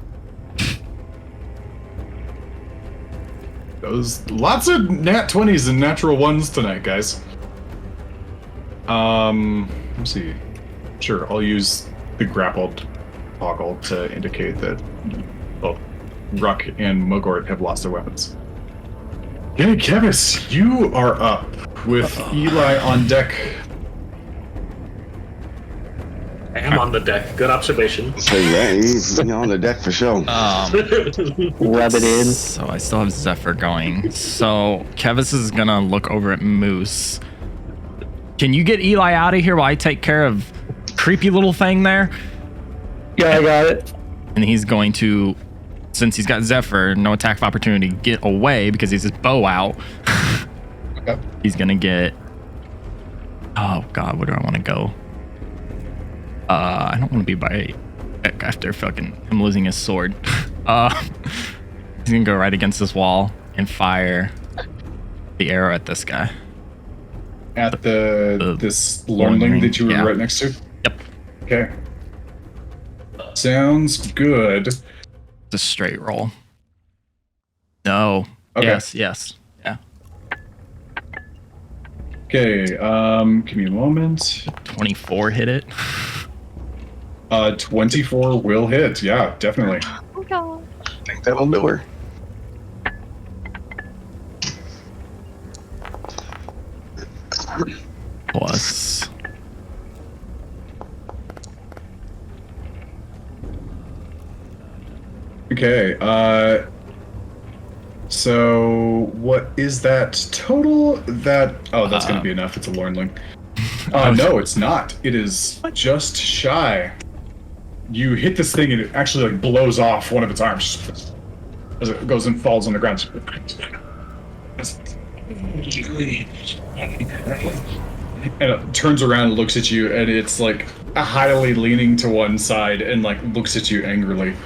[SPEAKER 3] Those lots of nat 20s and natural 1s tonight, guys. Let's see. Sure, I'll use the grappled toggle to indicate that both Ruck and Mogort have lost their weapons. Okay, Kevis, you are up with Eli on deck.
[SPEAKER 5] I am on the deck. Good observation.
[SPEAKER 2] So yeah, he's on the deck for sure.
[SPEAKER 7] Rub it in.
[SPEAKER 4] So I still have Zephyr going. So Kevis is gonna look over at Moose. Can you get Eli out of here while I take care of creepy little thing there?
[SPEAKER 7] Yeah, I got it.
[SPEAKER 4] And he's going to, since he's got Zephyr, no attack of opportunity, get away because he's his bow out.
[SPEAKER 3] Okay.
[SPEAKER 4] He's gonna get. Oh God, where do I want to go? I don't want to be by after fucking him losing his sword. He's gonna go right against this wall and fire the arrow at this guy.
[SPEAKER 3] At this Lornling that you were right next to?
[SPEAKER 4] Yep.
[SPEAKER 3] Okay. Sounds good.
[SPEAKER 4] It's a straight roll. No.
[SPEAKER 3] Okay.
[SPEAKER 4] Yes. Yeah.
[SPEAKER 3] Okay, give me a moment.
[SPEAKER 4] 24 hit it.
[SPEAKER 3] 24 will hit. Yeah, definitely.
[SPEAKER 1] Oh God.
[SPEAKER 2] I think that'll do her.
[SPEAKER 4] Plus.
[SPEAKER 3] Okay, so what is that total? That's gonna be enough. It's a Lornling. No, it's not. It is just shy. You hit this thing and it actually like blows off one of its arms as it goes and falls on the ground. And it turns around and looks at you, and it's like highly leaning to one side and like looks at you angrily.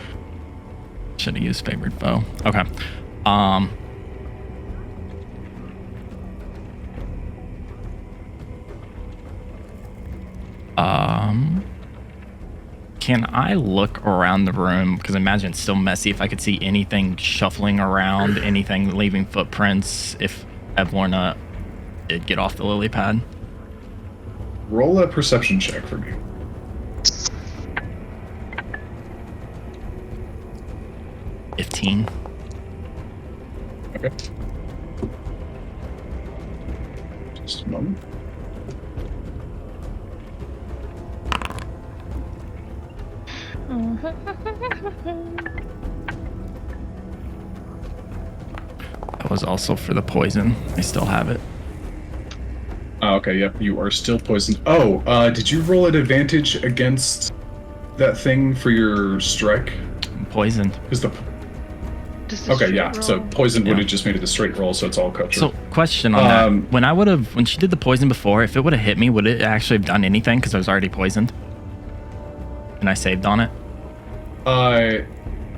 [SPEAKER 4] Should have used favorite bow. Okay. Can I look around the room? Because I imagine it's still messy. If I could see anything shuffling around, anything leaving footprints, if Bavlornia did get off the lily pad.
[SPEAKER 3] Roll a perception check for me.
[SPEAKER 4] $15.
[SPEAKER 3] Okay. Just a moment.
[SPEAKER 4] That was also for the poison. I still have it.
[SPEAKER 3] Oh, okay, yep, you are still poisoned. Oh, did you roll at advantage against that thing for your strike?
[SPEAKER 4] I'm poisoned.
[SPEAKER 3] Okay, yeah.
[SPEAKER 1] Roll.
[SPEAKER 3] So poison would
[SPEAKER 4] Yeah.
[SPEAKER 3] have just made it a straight roll, so it's all cut.
[SPEAKER 4] So, question on that: when she did the poison before, if it would have hit me, would it actually have done anything? Because I was already poisoned, and I saved on it.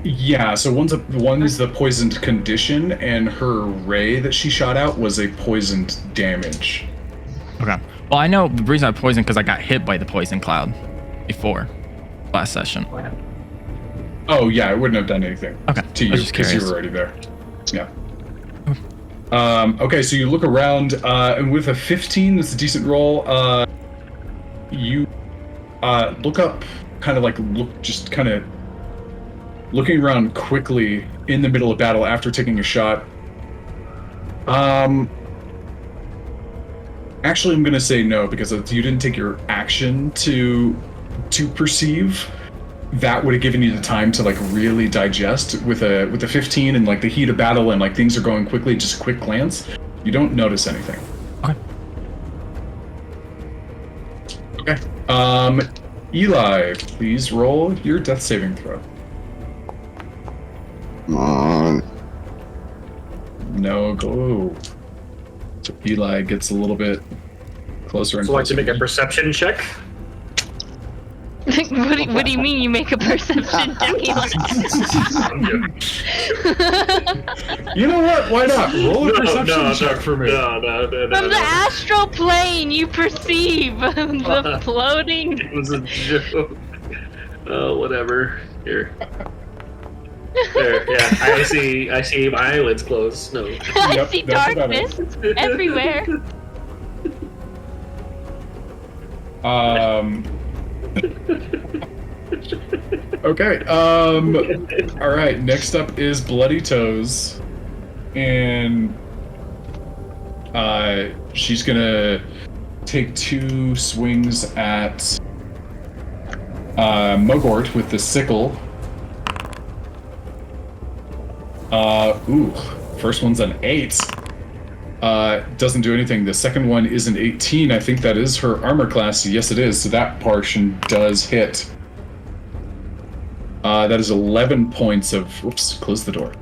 [SPEAKER 3] Yeah. So one is the poisoned condition, and her ray that she shot out was a poisoned damage.
[SPEAKER 4] Okay. Well, I know the reason I poisoned because I got hit by the poison cloud before last session.
[SPEAKER 3] Oh yeah, it wouldn't have done anything.
[SPEAKER 4] Okay.
[SPEAKER 3] To
[SPEAKER 4] I
[SPEAKER 3] you
[SPEAKER 4] was just
[SPEAKER 3] because you
[SPEAKER 4] curious.
[SPEAKER 3] were already there. Yeah. Okay, so you look around, and with a 15, that's a decent roll. You look up, looking around quickly in the middle of battle after taking a shot. Actually, I'm gonna say no because you didn't take your action to perceive. That would have given you the time to like really digest with a 15 and like the heat of battle and like things are going quickly. Just a quick glance, you don't notice anything. Okay. Eli, please roll your death saving throw.
[SPEAKER 2] Come on.
[SPEAKER 3] No go. So Eli gets a little bit closer and
[SPEAKER 5] So like to
[SPEAKER 3] closer.
[SPEAKER 5] make a perception check.
[SPEAKER 1] What do you mean you make a perception check?
[SPEAKER 5] I'm joking.
[SPEAKER 3] You know what? Why not? Roll a perception check for me.
[SPEAKER 5] No.
[SPEAKER 1] From the astral plane, you perceive the floating.
[SPEAKER 5] It was a joke. Oh, whatever. Here. There, yeah. I see my eyelids closed. No.
[SPEAKER 1] I
[SPEAKER 3] Yep,
[SPEAKER 1] see
[SPEAKER 3] that's about
[SPEAKER 1] darkness everywhere.
[SPEAKER 3] Okay. All right. Next up is Bloody Toes, and she's gonna take 2 swings at Mogor with the sickle. Ooh. First one's an 8. Doesn't do anything. The second one is an 18. I think that is her armor class. Yes, it is. So that portion does hit. That is 11 points of... Whoops, close the door.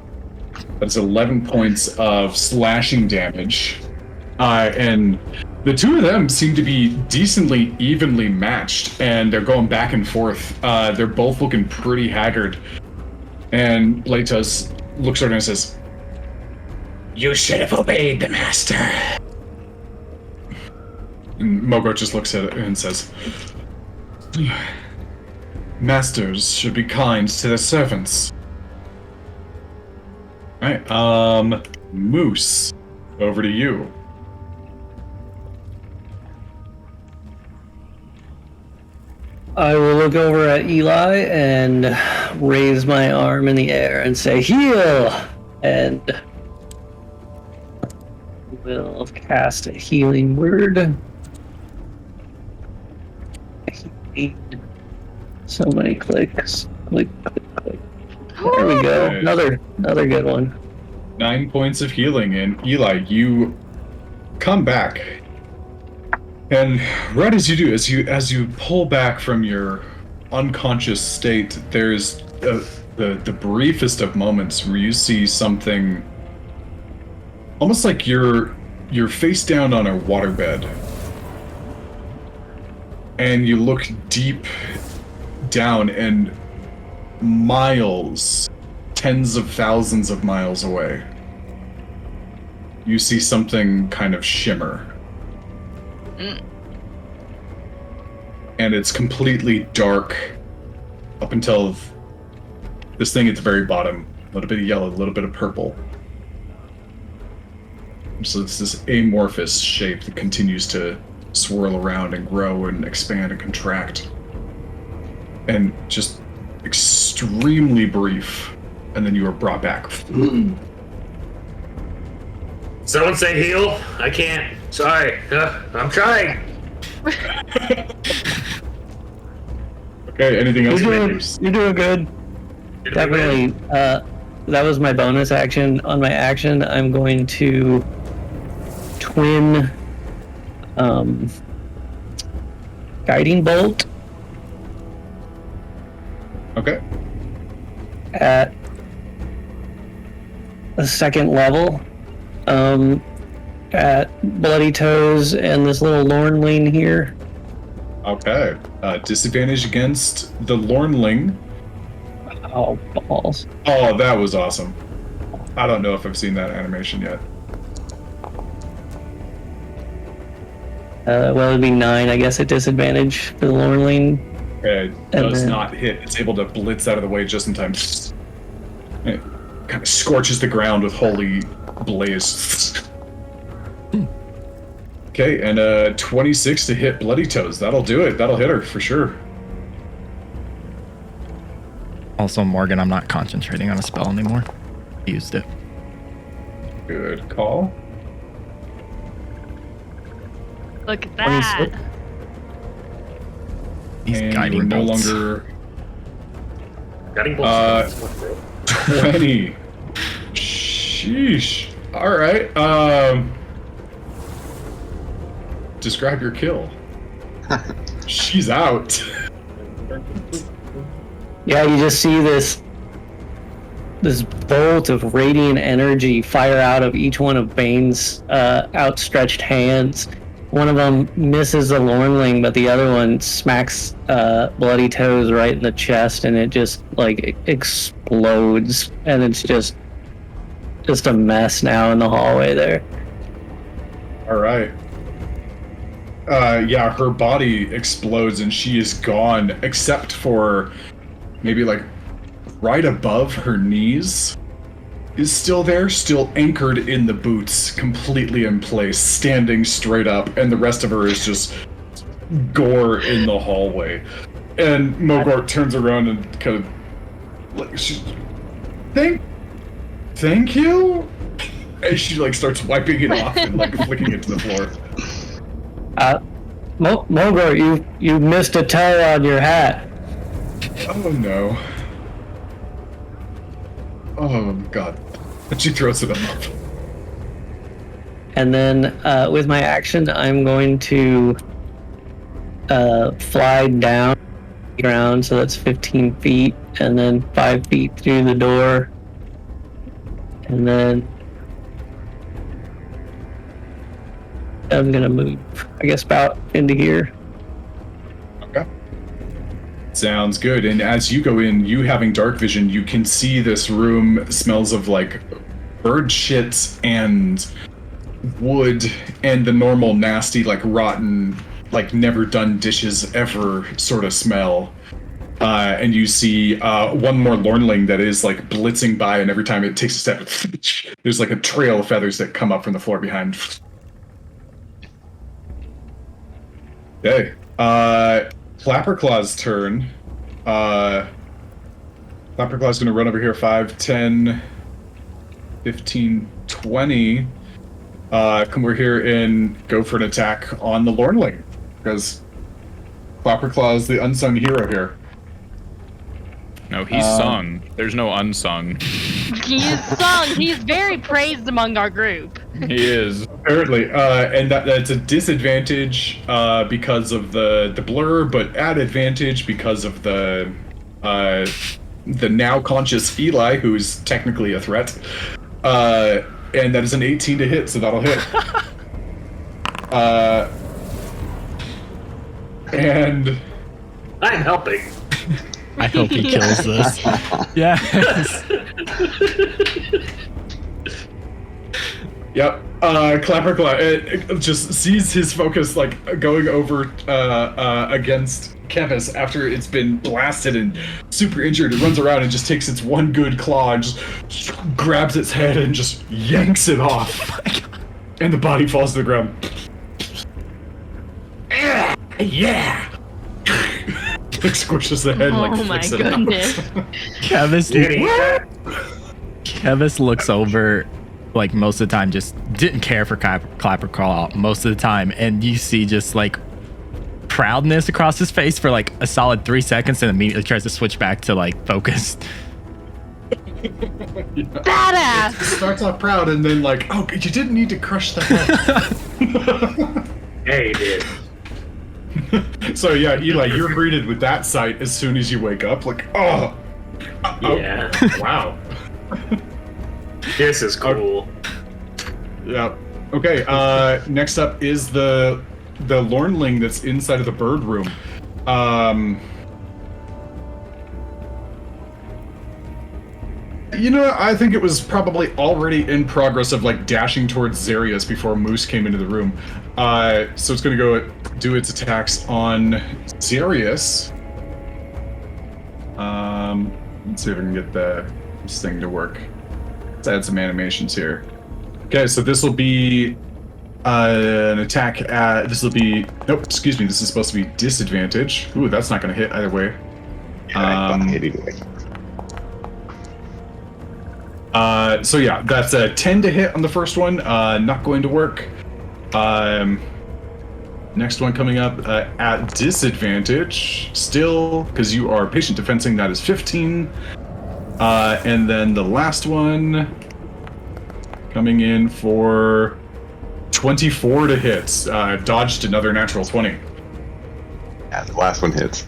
[SPEAKER 3] That is 11 points of slashing damage. And the two of them seem to be decently evenly matched, and they're going back and forth. They're both looking pretty haggard. And Leitos looks at her and says, "You should have obeyed the master." And Mogor just looks at it and says, "Masters should be kind to their servants." Alright, Moose, over to you.
[SPEAKER 7] I will look over at Eli and raise my arm in the air and say, "Heal!" And will cast a healing word. So many clicks. Click, click, click. There we go.
[SPEAKER 3] Okay.
[SPEAKER 7] Another good one.
[SPEAKER 3] 9 points of healing, and Eli, you come back. And right as you do, as you pull back from your unconscious state, there's the briefest of moments where you see something almost like you're face down on a waterbed, and you look deep down, and miles, tens of thousands of miles away, you see something kind of shimmer. And it's completely dark up until this thing at the very bottom. A little bit of yellow, a little bit of purple. So it's this amorphous shape that continues to swirl around and grow and expand and contract. And just extremely brief. And then you are brought back.
[SPEAKER 5] Someone say heal. I can't. Sorry. I'm trying.
[SPEAKER 3] Okay, anything else?
[SPEAKER 7] You're doing good. Definitely. That was my bonus action. On my action, I'm going to twin guiding bolt
[SPEAKER 3] Okay.
[SPEAKER 7] at the second level at Bloody Toes and this little Lornling here.
[SPEAKER 3] Okay. Disadvantage against the Lornling.
[SPEAKER 7] Oh, balls.
[SPEAKER 3] Oh, that was awesome. I don't know if I've seen that animation yet.
[SPEAKER 7] Well, it'd be 9, I guess, at disadvantage for the Lornling.
[SPEAKER 3] It
[SPEAKER 7] And
[SPEAKER 3] does
[SPEAKER 7] then-
[SPEAKER 3] not hit. It's able to blitz out of the way just in time. It kind of scorches the ground with holy blaze. Okay, and 26 to hit Bloody Toes. That'll do it. That'll hit her for sure.
[SPEAKER 4] Also, Morgan, I'm not concentrating on a spell anymore. I used it.
[SPEAKER 3] Good call.
[SPEAKER 1] Look at that.
[SPEAKER 4] These
[SPEAKER 3] And
[SPEAKER 4] guiding
[SPEAKER 3] we're no
[SPEAKER 4] bolts.
[SPEAKER 3] longer
[SPEAKER 5] Guiding bolts. Bro.
[SPEAKER 3] 20. Sheesh. All right. Describe your kill. She's out.
[SPEAKER 7] Yeah, you just see this bolt of radiant energy fire out of each one of Bane's outstretched hands. One of them misses the Lornling, but the other one smacks Bloody Toes right in the chest, and it just like explodes, and it's just a mess now in the hallway there.
[SPEAKER 3] All right. Yeah, her body explodes and she is gone, except for maybe like right above her knees is still there, still anchored in the boots, completely in place, standing straight up, and the rest of her is just gore in the hallway. And Mogor turns around and kind of like she's thank you? And she like starts wiping it off and like flicking it to the floor.
[SPEAKER 7] Mogor, you missed a toe on your hat.
[SPEAKER 3] Oh no. Oh god. And she throws it up.
[SPEAKER 7] And then with my action, I'm going to fly down the ground, so that's 15 feet, and then 5 feet through the door. And then I'm going to move, I guess, about into here.
[SPEAKER 3] Okay. Sounds good. And as you go in, you having dark vision, you can see this room smells of like bird shit and wood and the normal nasty, like rotten, like never done dishes ever sort of smell. And you see one more Lornling that is like blitzing by, and every time it takes a step, there's like a trail of feathers that come up from the floor behind. Okay. Clapperclaw's turn. Clapperclaw's gonna run over here 5, 10, 15, 20. Come over here and go for an attack on the Lornling. Because Clapperclaw is the unsung hero here.
[SPEAKER 6] No, he's sung. There's no unsung.
[SPEAKER 1] He is sung. He's very praised among our group.
[SPEAKER 6] He is.
[SPEAKER 3] Apparently, and that's a disadvantage because of the blur, but at advantage because of the now conscious Eli, who's technically a threat. And that is an 18 to hit, so that'll hit. And
[SPEAKER 5] I'm helping.
[SPEAKER 4] I hope he kills this. Yes.
[SPEAKER 3] yep, Clapperclaw it just sees his focus like going over against Kevis after it's been blasted and super injured. It runs around and just takes its one good claw and just grabs its head and just yanks it off. And the body falls to the ground. Yeah. Like squishes the head and like
[SPEAKER 1] Oh my
[SPEAKER 3] flicks it
[SPEAKER 1] goodness.
[SPEAKER 4] Kevis looks over, like most of the time, just didn't care for Clapperclaw most of the time, and you see just like proudness across his face for like a solid 3 seconds and immediately tries to switch back to like focused.
[SPEAKER 1] Badass.
[SPEAKER 3] Starts off proud and then like, oh, you didn't need to crush the head.
[SPEAKER 5] Hey, he did.
[SPEAKER 3] So yeah, Eli, you're greeted with that sight as soon as you wake up. Like, oh,
[SPEAKER 5] Yeah.
[SPEAKER 3] wow.
[SPEAKER 5] This is cool.
[SPEAKER 3] Yeah. Okay. Next up is the Lornling that's inside of the bird room. You know, I think it was probably already in progress of like dashing towards Zarius before Moose came into the room. So it's gonna go do its attacks on Zarius. Let's see if I can get this thing to work. Let's add some animations here. Okay, so this will be an attack at. This will be. Nope, excuse me. This is supposed to be disadvantage. Ooh, that's not gonna hit either way.
[SPEAKER 2] Yeah, I hit anyway.
[SPEAKER 3] So yeah, that's a 10 to hit on the first one. Not going to work. Next one coming up at disadvantage, still, because you are patient defensing, that is 15. And then the last one coming in for 24 to hit. Dodged another natural 20.
[SPEAKER 2] Yeah, the last one hits.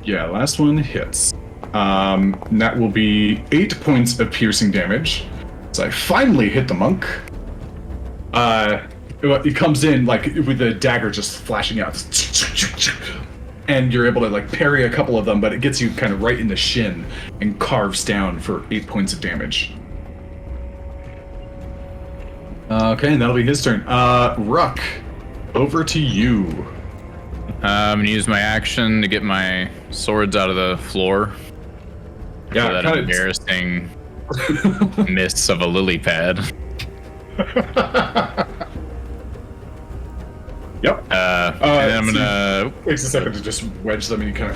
[SPEAKER 3] Yeah, last one hits. And that will be 8 points of piercing damage. So I finally hit the monk. It comes in like with the dagger just flashing out, and you're able to like parry a couple of them, but it gets you kind of right in the shin and carves down for 8 points of damage. Okay, and that'll be his turn. Ruck, over to you.
[SPEAKER 6] I'm gonna use my action to get my swords out of the floor.
[SPEAKER 3] Yeah,
[SPEAKER 6] For that
[SPEAKER 3] kinda-
[SPEAKER 6] embarrassing miss of a lily pad.
[SPEAKER 3] Yep.
[SPEAKER 6] And then I'm
[SPEAKER 3] so
[SPEAKER 6] gonna.
[SPEAKER 3] takes a second to just wedge them, and you kind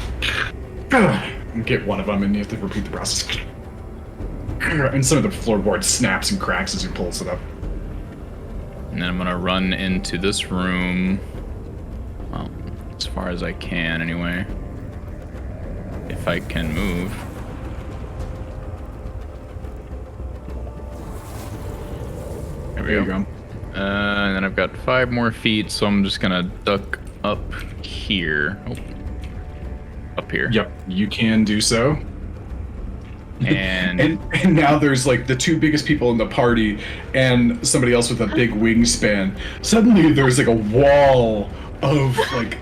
[SPEAKER 3] of get one of them, and you have to repeat the process. And some of the floorboard snaps and cracks as you pulls it up.
[SPEAKER 6] And then I'm gonna run into this room. Well, as far as I can, anyway. If I can move.
[SPEAKER 3] There you go.
[SPEAKER 6] And then I've got 5 more feet, so I'm just gonna duck up here. Oh. Up here.
[SPEAKER 3] Yep, you can do so.
[SPEAKER 6] And,
[SPEAKER 3] And now there's like the 2 biggest people in the party and somebody else with a big wingspan. Suddenly there's like a wall of like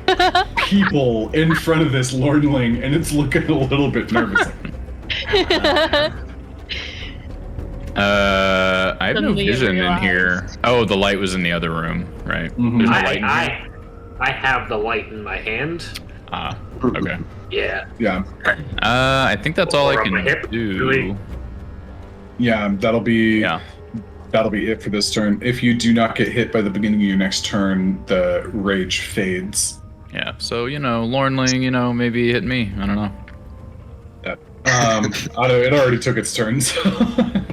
[SPEAKER 3] people in front of this Lornling, and it's looking a little bit nervous.
[SPEAKER 6] I have no
[SPEAKER 1] Suddenly you
[SPEAKER 6] vision in
[SPEAKER 1] realize.
[SPEAKER 6] here. Oh, the light was in the other room, right?
[SPEAKER 3] Mhm.
[SPEAKER 6] There's no light in here?
[SPEAKER 5] I have the light in my hand.
[SPEAKER 6] Ah, okay.
[SPEAKER 5] Yeah.
[SPEAKER 3] Yeah,
[SPEAKER 6] I think that's all I
[SPEAKER 5] Or on my
[SPEAKER 6] can
[SPEAKER 5] hip,
[SPEAKER 6] do.
[SPEAKER 5] really.
[SPEAKER 3] yeah, that'll be
[SPEAKER 6] Yeah.
[SPEAKER 3] it for this turn. If you do not get hit by the beginning of your next turn, the rage fades.
[SPEAKER 6] Yeah. So, Lornling, maybe hit me. I don't know.
[SPEAKER 3] It already took its turn. So.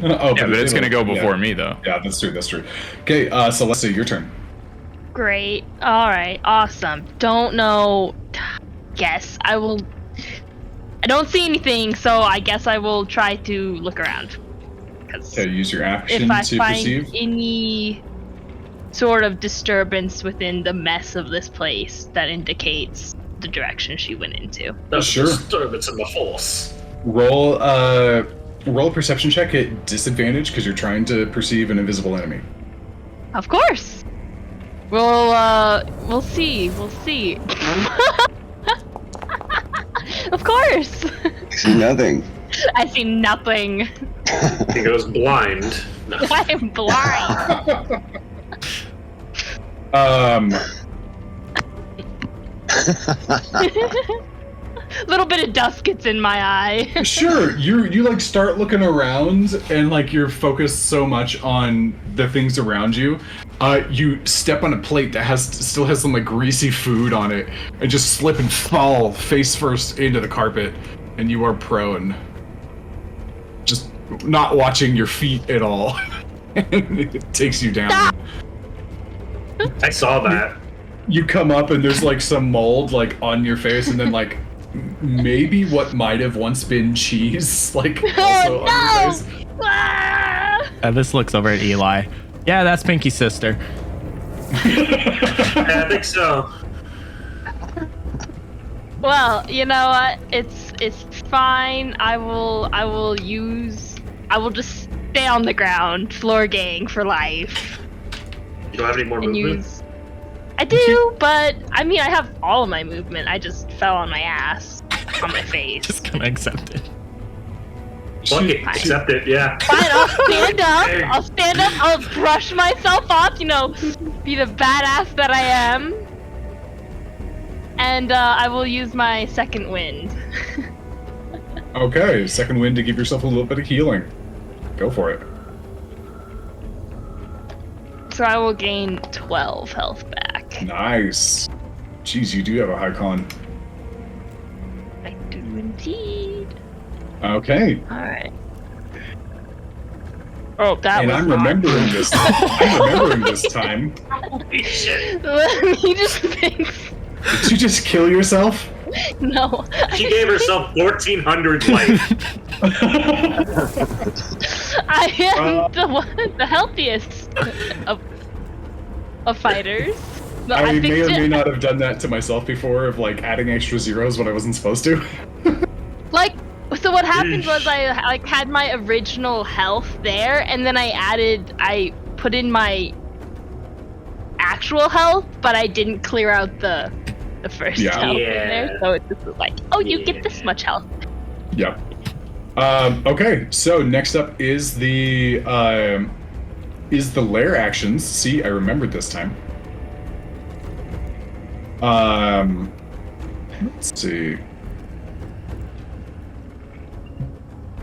[SPEAKER 3] Oh,
[SPEAKER 6] Yeah, but it's gonna go
[SPEAKER 3] yeah.
[SPEAKER 6] before me though.
[SPEAKER 3] Yeah, that's true. That's true. Okay, Celeste, your turn.
[SPEAKER 1] Great. All right. Awesome. Don't know. Guess I will. I don't see anything, so I guess I will try to look around. 'Cause
[SPEAKER 3] Okay, use your action
[SPEAKER 1] if I
[SPEAKER 3] to
[SPEAKER 1] find
[SPEAKER 3] perceive.
[SPEAKER 1] any sort of disturbance within the mess of this place, that indicates the direction she went into.
[SPEAKER 5] That's
[SPEAKER 3] Sure.
[SPEAKER 5] disturbance in the force.
[SPEAKER 3] Roll a perception check at disadvantage because you're trying to perceive an invisible enemy.
[SPEAKER 1] Of course. We'll see. We'll see. Of course.
[SPEAKER 2] I see nothing.
[SPEAKER 1] I see nothing.
[SPEAKER 5] He goes blind. No.
[SPEAKER 1] I'm blind. Little bit of dust gets in my eye.
[SPEAKER 3] Sure, you like start looking around and like you're focused so much on the things around you. You step on a plate that still has some like greasy food on it and just slip and fall face first into the carpet, and you are prone. Just not watching your feet at all. And it takes you down.
[SPEAKER 1] Stop.
[SPEAKER 5] I saw that.
[SPEAKER 3] you come up and there's like some mold like on your face, and then like maybe what might have once been cheese like also on your face.
[SPEAKER 1] Ah!
[SPEAKER 4] This looks over at Eli. Yeah, that's Pinky's sister.
[SPEAKER 5] I think so.
[SPEAKER 1] Well, you know what? It's fine. I will just stay on the ground, floor gang for life.
[SPEAKER 5] You don't have any more
[SPEAKER 1] And
[SPEAKER 5] movement?
[SPEAKER 1] I do, but I mean I have all of my movement. I just fell on my ass. On my face.
[SPEAKER 4] Just gonna accept it.
[SPEAKER 5] Fuck it, accept it, yeah.
[SPEAKER 1] Fine, I'll stand up. I'll stand up. I'll brush myself off, be the badass that I am. And I will use my second wind.
[SPEAKER 3] Okay, second wind to give yourself a little bit of healing. Go for it.
[SPEAKER 1] So I will gain 12 health back.
[SPEAKER 3] Nice. Jeez, you do have a high con.
[SPEAKER 1] I do indeed.
[SPEAKER 3] Okay.
[SPEAKER 1] Alright. Oh, that
[SPEAKER 3] And
[SPEAKER 1] was
[SPEAKER 3] I'm
[SPEAKER 1] not-
[SPEAKER 3] remembering this. I'm remembering this time.
[SPEAKER 5] Holy shit.
[SPEAKER 1] Let me just fix.
[SPEAKER 3] Did you just kill yourself?
[SPEAKER 1] No.
[SPEAKER 5] She gave herself 1,400 life.
[SPEAKER 1] I am the healthiest of fighters. But
[SPEAKER 3] I may
[SPEAKER 1] fixed
[SPEAKER 3] or may
[SPEAKER 1] it.
[SPEAKER 3] not have done that to myself before of like adding extra zeros when I wasn't supposed to.
[SPEAKER 1] Like, so what happened was
[SPEAKER 5] Eesh.
[SPEAKER 1] I like had my original health there, and then I put in my actual health, but I didn't clear out the first
[SPEAKER 3] Yeah.
[SPEAKER 1] health in
[SPEAKER 5] Yeah.
[SPEAKER 1] there, so it just was like, oh, you get this much health.
[SPEAKER 3] Yep. Okay, so next up is the lair actions. See, I remembered this time. Let's see.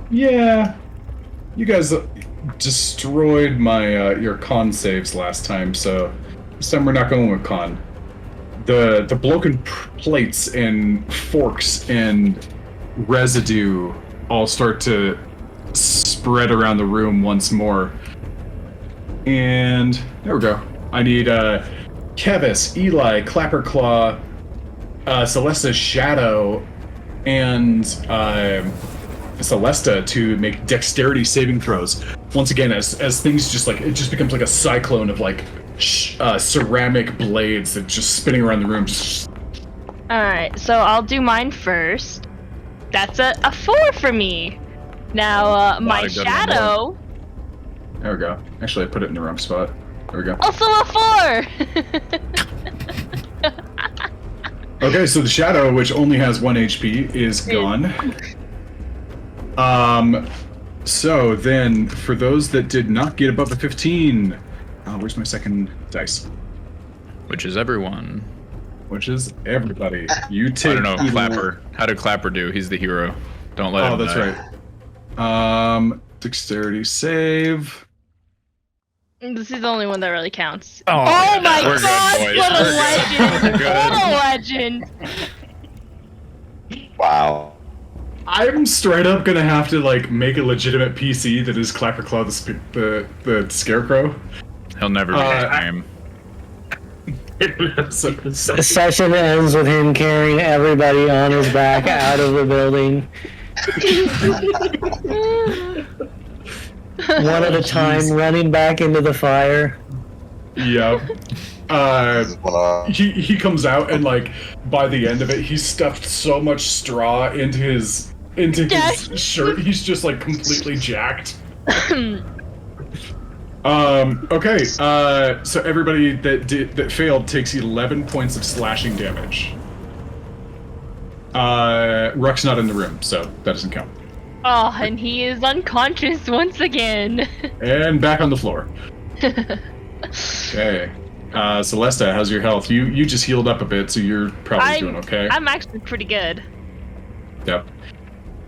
[SPEAKER 3] Yeah, you guys destroyed my your con saves last time, so this time we're not going with con. The broken plates and forks and residue all start to spread around the room once more. And there we go. I need Kevis, Eli, Clapperclaw, Celesta's Shadow, and Celesta to make dexterity saving throws. Once again, as things just like, it just becomes like a cyclone of like ceramic blades that just spinning around the room. Just
[SPEAKER 1] Alright, so I'll do mine first. That's a 4 for me. Now, my
[SPEAKER 6] of good
[SPEAKER 1] shadow,
[SPEAKER 3] there we go. Actually, I put it in the wrong spot. There we go.
[SPEAKER 1] also a 4!
[SPEAKER 3] Okay, so the shadow, which only has 1 HP, is gone. So then, for those that did not get above a 15, where's my second dice?
[SPEAKER 6] Which is everyone.
[SPEAKER 3] Which is everybody. You
[SPEAKER 6] I
[SPEAKER 3] take.
[SPEAKER 6] don't know,
[SPEAKER 3] either-
[SPEAKER 6] Clapper. How did Clapper do? He's the hero. Don't let him
[SPEAKER 3] Oh, that's
[SPEAKER 6] die.
[SPEAKER 3] right. Dexterity save.
[SPEAKER 1] This is the only one that really counts.
[SPEAKER 4] Oh,
[SPEAKER 1] Oh my
[SPEAKER 6] We're good,
[SPEAKER 1] god,
[SPEAKER 6] boys.
[SPEAKER 1] what a
[SPEAKER 6] We're good.
[SPEAKER 1] legend!
[SPEAKER 6] We're good.
[SPEAKER 1] What a legend!
[SPEAKER 2] Wow.
[SPEAKER 3] I'm straight up gonna have to like make a legitimate PC that is Clapperclaw the Scarecrow.
[SPEAKER 6] He'll never be the same.
[SPEAKER 7] The session ends with him carrying everybody on his back out of the building. One at a time, running back into the fire.
[SPEAKER 3] Yep. He comes out and like by the end of it, he's stuffed so much straw into his shirt. He's just like completely jacked. Okay. So everybody that failed takes 11 points of slashing damage. Ruck's not in the room, so that doesn't count.
[SPEAKER 1] Oh, and he is unconscious once again.
[SPEAKER 3] And back on the floor. Okay. Celesta, how's your health? You just healed up a bit, so you're probably doing okay.
[SPEAKER 1] I'm actually pretty good.
[SPEAKER 3] Yep.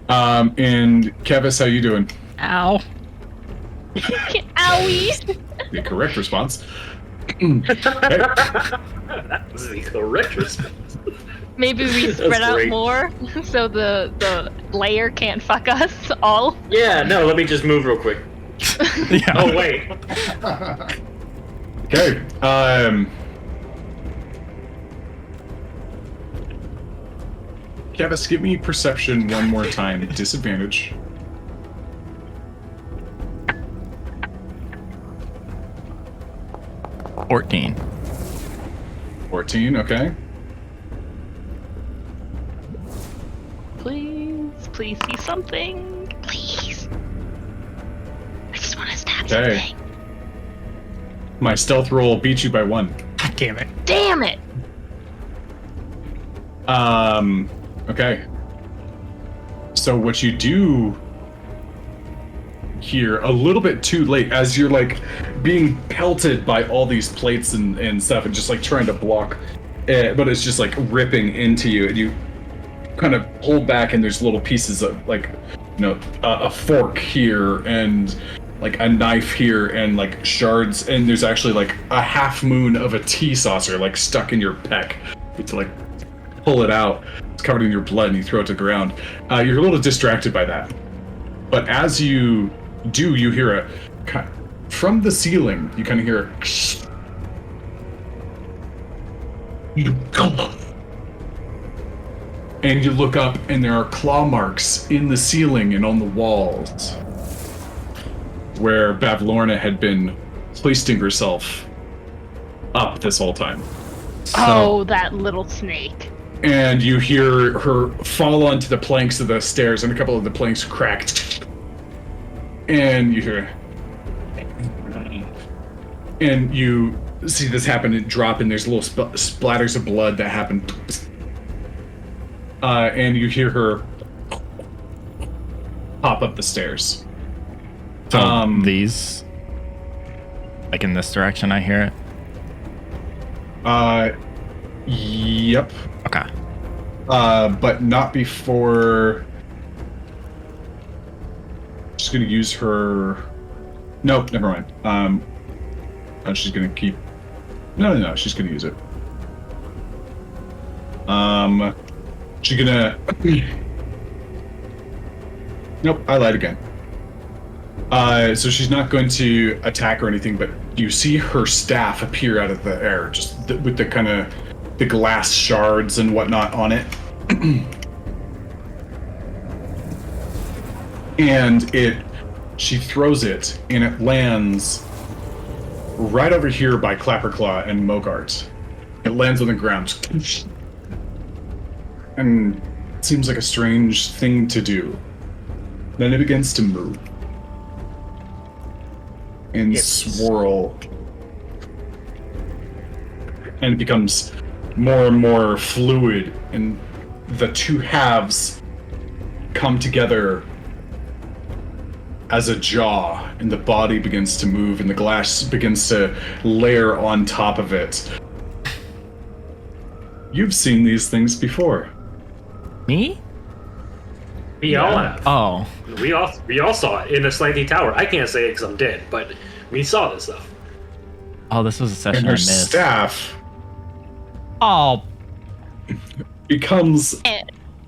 [SPEAKER 3] And Kevis, how you doing?
[SPEAKER 4] Ow.
[SPEAKER 1] Owie!
[SPEAKER 3] The correct response.
[SPEAKER 5] That was the correct response.
[SPEAKER 1] Maybe we
[SPEAKER 5] That's
[SPEAKER 1] spread out
[SPEAKER 5] great.
[SPEAKER 1] more so the layer can't fuck us all.
[SPEAKER 5] Yeah, no, let me just move real quick.
[SPEAKER 4] Yeah.
[SPEAKER 5] Oh, wait.
[SPEAKER 3] Okay. Kevis, give me perception one more time. Disadvantage.
[SPEAKER 4] 14.
[SPEAKER 3] 14, okay.
[SPEAKER 1] Please see something. Please. I just want to stab
[SPEAKER 3] Okay.
[SPEAKER 1] something.
[SPEAKER 3] My stealth roll beat you by 1.
[SPEAKER 4] God damn it.
[SPEAKER 1] Damn it!
[SPEAKER 3] Okay. So what you do here, a little bit too late, as you're like being pelted by all these plates and stuff, and just like trying to block it, but it's just like ripping into you, and you kind of pull back, and there's little pieces of like, you know, a fork here, and like a knife here, and like shards, and there's actually like a half moon of a tea saucer like stuck in your pec. You have to like pull it out. It's covered in your blood, and you throw it to the ground. You're a little distracted by that, but as you do, you hear from the ceiling. You kind of hear and you look up, and there are claw marks in the ceiling and on the walls where Bavlornia had been hoisting herself up this whole time.
[SPEAKER 1] Oh, that little snake.
[SPEAKER 3] And you hear her fall onto the planks of the stairs, and a couple of the planks cracked. And you hear, and you see this happen and drop, and there's little splatters of blood that happen. And you hear her pop up the stairs.
[SPEAKER 4] So these, like in this direction, I hear it.
[SPEAKER 3] Yep.
[SPEAKER 4] Okay.
[SPEAKER 3] But not before. She's gonna use her. Nope, never mind. She's gonna keep. No, she's gonna use it. She's gonna. Nope, I lied again. So she's not going to attack or anything, but you see her staff appear out of the air, just with the kind of the glass shards and whatnot on it. And she throws it, and it lands right over here by Clapperclaw and Mogart. It lands on the ground. And it seems like a strange thing to do. Then it begins to move. And swirl. And it becomes more and more fluid, and the two halves come together as a jaw, and the body begins to move, and the glass begins to layer on top of it. You've seen these things before.
[SPEAKER 4] Me?
[SPEAKER 5] We all have.
[SPEAKER 4] Oh.
[SPEAKER 5] We all saw it in the Slanty Tower. I can't say it because I'm dead, but we saw this stuff.
[SPEAKER 4] Oh, this was a session
[SPEAKER 3] And
[SPEAKER 4] I
[SPEAKER 3] her
[SPEAKER 4] missed.
[SPEAKER 3] staff
[SPEAKER 4] Oh.
[SPEAKER 3] becomes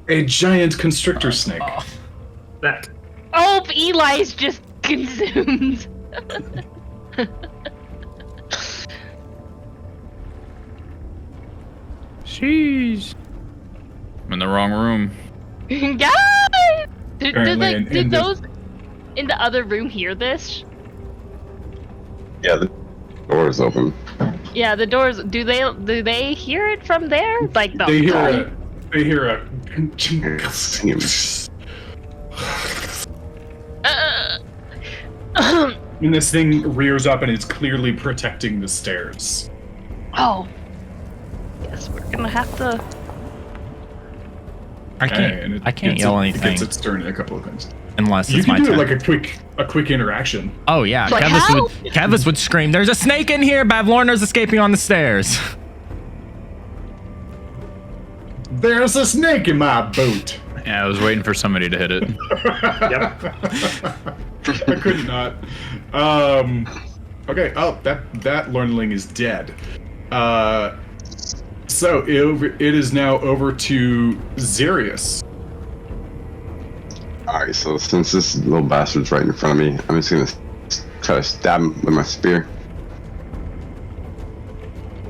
[SPEAKER 3] a giant constrictor snake.
[SPEAKER 5] That.
[SPEAKER 1] Oh, Eli's just consumed.
[SPEAKER 6] Jeez. I'm in the wrong room.
[SPEAKER 1] Guys!
[SPEAKER 3] Apparently,
[SPEAKER 1] Did those in the other room hear this?
[SPEAKER 2] Yeah, the door is open.
[SPEAKER 1] Yeah, the doors. Do they hear it from there? Like the.
[SPEAKER 3] They hear a and this thing rears up, and it's clearly protecting the stairs.
[SPEAKER 1] Oh. Guess we're gonna have to.
[SPEAKER 4] I can't yell
[SPEAKER 3] It
[SPEAKER 4] anything
[SPEAKER 3] gets its turn in a couple of things.
[SPEAKER 4] unless
[SPEAKER 3] You
[SPEAKER 4] it's
[SPEAKER 3] can
[SPEAKER 4] my
[SPEAKER 3] do
[SPEAKER 4] turn.
[SPEAKER 3] like a quick interaction.
[SPEAKER 4] Oh yeah,
[SPEAKER 1] Like,
[SPEAKER 4] Kevis would scream, "There's a snake in here! Bavlornia's escaping on the stairs."
[SPEAKER 3] There's a snake in my boot.
[SPEAKER 6] Yeah, I was waiting for somebody to hit it.
[SPEAKER 5] Yep.
[SPEAKER 3] I could not. Okay. Oh, that Lornling is dead. So it is now over to Xerius.
[SPEAKER 2] Alright, so since this little bastard's right in front of me, I'm just gonna try to stab him with my spear.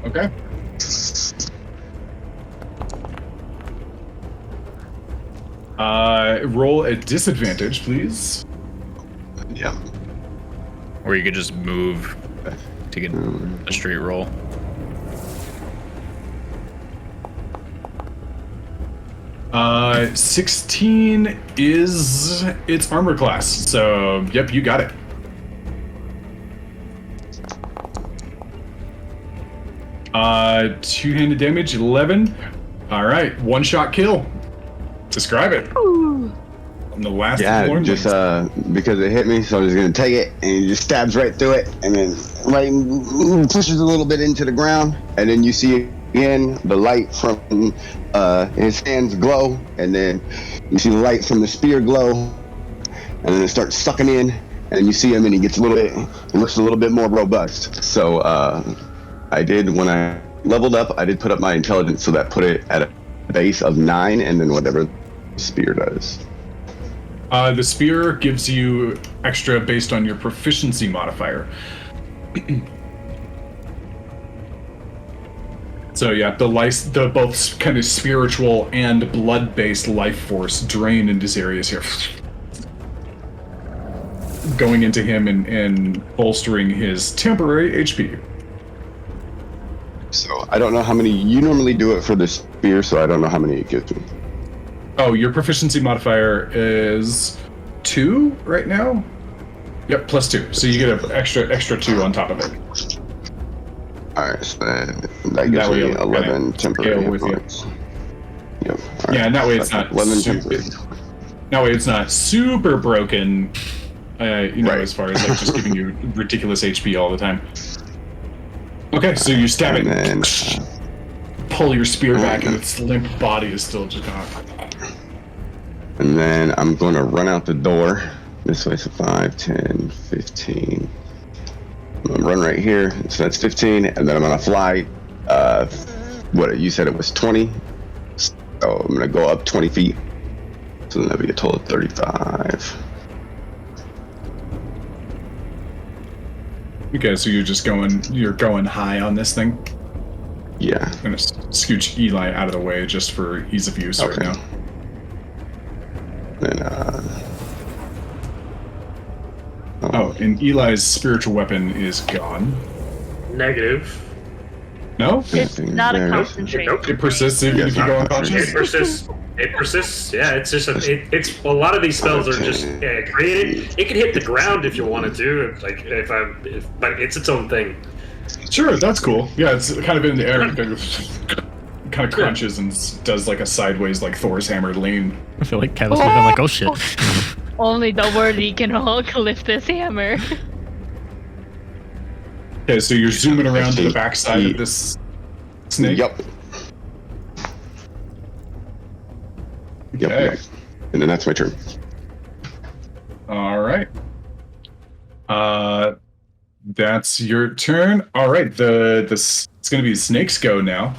[SPEAKER 3] Okay. Roll at disadvantage, please.
[SPEAKER 2] Yeah.
[SPEAKER 6] Or you could just move to get a straight roll.
[SPEAKER 3] Uh, 16 is its armor class, so yep, you got it. Two-handed damage, 11. All right, one-shot kill. Describe it.
[SPEAKER 1] Ooh.
[SPEAKER 3] On the last
[SPEAKER 2] Yeah, just because it hit me, so I'm just gonna take it, and he just stabs right through it, and then pushes a little bit into the ground, and then you see again the light from his hands glow, and then you see the light from the spear glow, and then it starts sucking in, and you see him, and he gets looks a little bit more robust. So I did, when I leveled up, I did put up my intelligence, so that put it at a base of 9, and then whatever the spear does.
[SPEAKER 3] The spear gives you extra based on your proficiency modifier. So yeah, the both kind of spiritual and blood-based life force drain into these areas here, going into him and bolstering his temporary HP.
[SPEAKER 2] So I don't know how many, you normally do it for the spear, so I don't know how many it gives me.
[SPEAKER 3] Oh, your proficiency modifier is 2 right now? Yep, plus 2. So you get an extra 2 on top of it.
[SPEAKER 2] Alright, so that gives me 11 temporary hit points. Yep. Right.
[SPEAKER 3] Yeah, and that way it's not
[SPEAKER 2] 11 temporary.
[SPEAKER 3] That way it's not super broken,
[SPEAKER 2] Right.
[SPEAKER 3] as far as like just giving you ridiculous HP all the time. Okay, so you stab it,
[SPEAKER 2] And then,
[SPEAKER 3] pull your spear back, and its limp body is still just gone.
[SPEAKER 2] and then I'm going to run out the door. This way, so 5, 10, 15. I'm going to run right here, so that's 15, and then I'm going to fly, what, you said it was 20? So I'm going to go up 20 feet. So then that'll be a total of 35.
[SPEAKER 3] Okay, so you're going high on this thing?
[SPEAKER 2] Yeah.
[SPEAKER 3] I'm gonna scooch Eli out of the way just for ease of use right now.
[SPEAKER 2] Then,
[SPEAKER 3] Oh, and Eli's spiritual weapon is gone.
[SPEAKER 5] Negative.
[SPEAKER 3] No?
[SPEAKER 1] It's not a
[SPEAKER 2] there.
[SPEAKER 1] concentration.
[SPEAKER 5] Nope.
[SPEAKER 3] It persists even if you go unconscious?
[SPEAKER 5] It persists. It persists. Yeah, it's just it's a lot of these spells are just created. It can hit the ground if you wanted to, like but it's its own thing.
[SPEAKER 3] Sure, that's cool. Yeah, it's kind of in the air. Kind of crunches and does like a sideways, like Thor's hammer lean.
[SPEAKER 4] I feel like Kevin's looking like, oh shit.
[SPEAKER 1] Only the worthy can Hulk lift this hammer.
[SPEAKER 3] Okay, so you're zooming around to the backside of this snake.
[SPEAKER 2] Yep.
[SPEAKER 3] Okay.
[SPEAKER 2] Yep. And then that's my turn.
[SPEAKER 3] All right. That's your turn. All right. It's going to be Snake's go now.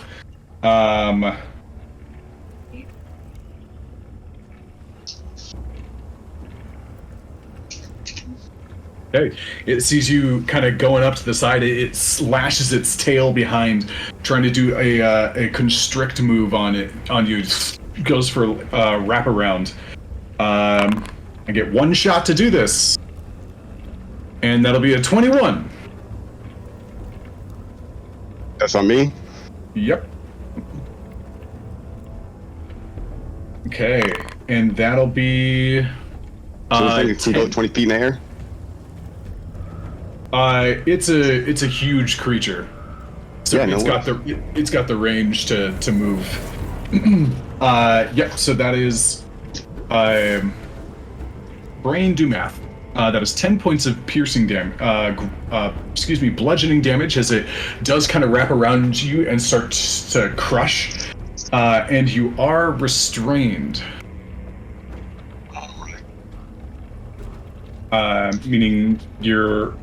[SPEAKER 3] Okay. It sees you kind of going up to the side. It slashes its tail behind, trying to do a constrict move on you. Goes for wraparound. I get one shot to do this, and that'll be a 21.
[SPEAKER 2] That's on me?
[SPEAKER 3] Yep. Okay, and that'll be.
[SPEAKER 2] So it can go 20 feet in the air?
[SPEAKER 3] It's a huge creature, so
[SPEAKER 2] Yeah,
[SPEAKER 3] it's got the range to move. Yep. So that is, brain do math. That is 10 points of piercing bludgeoning damage as it does kind of wrap around you and start to crush, and you are restrained. Meaning your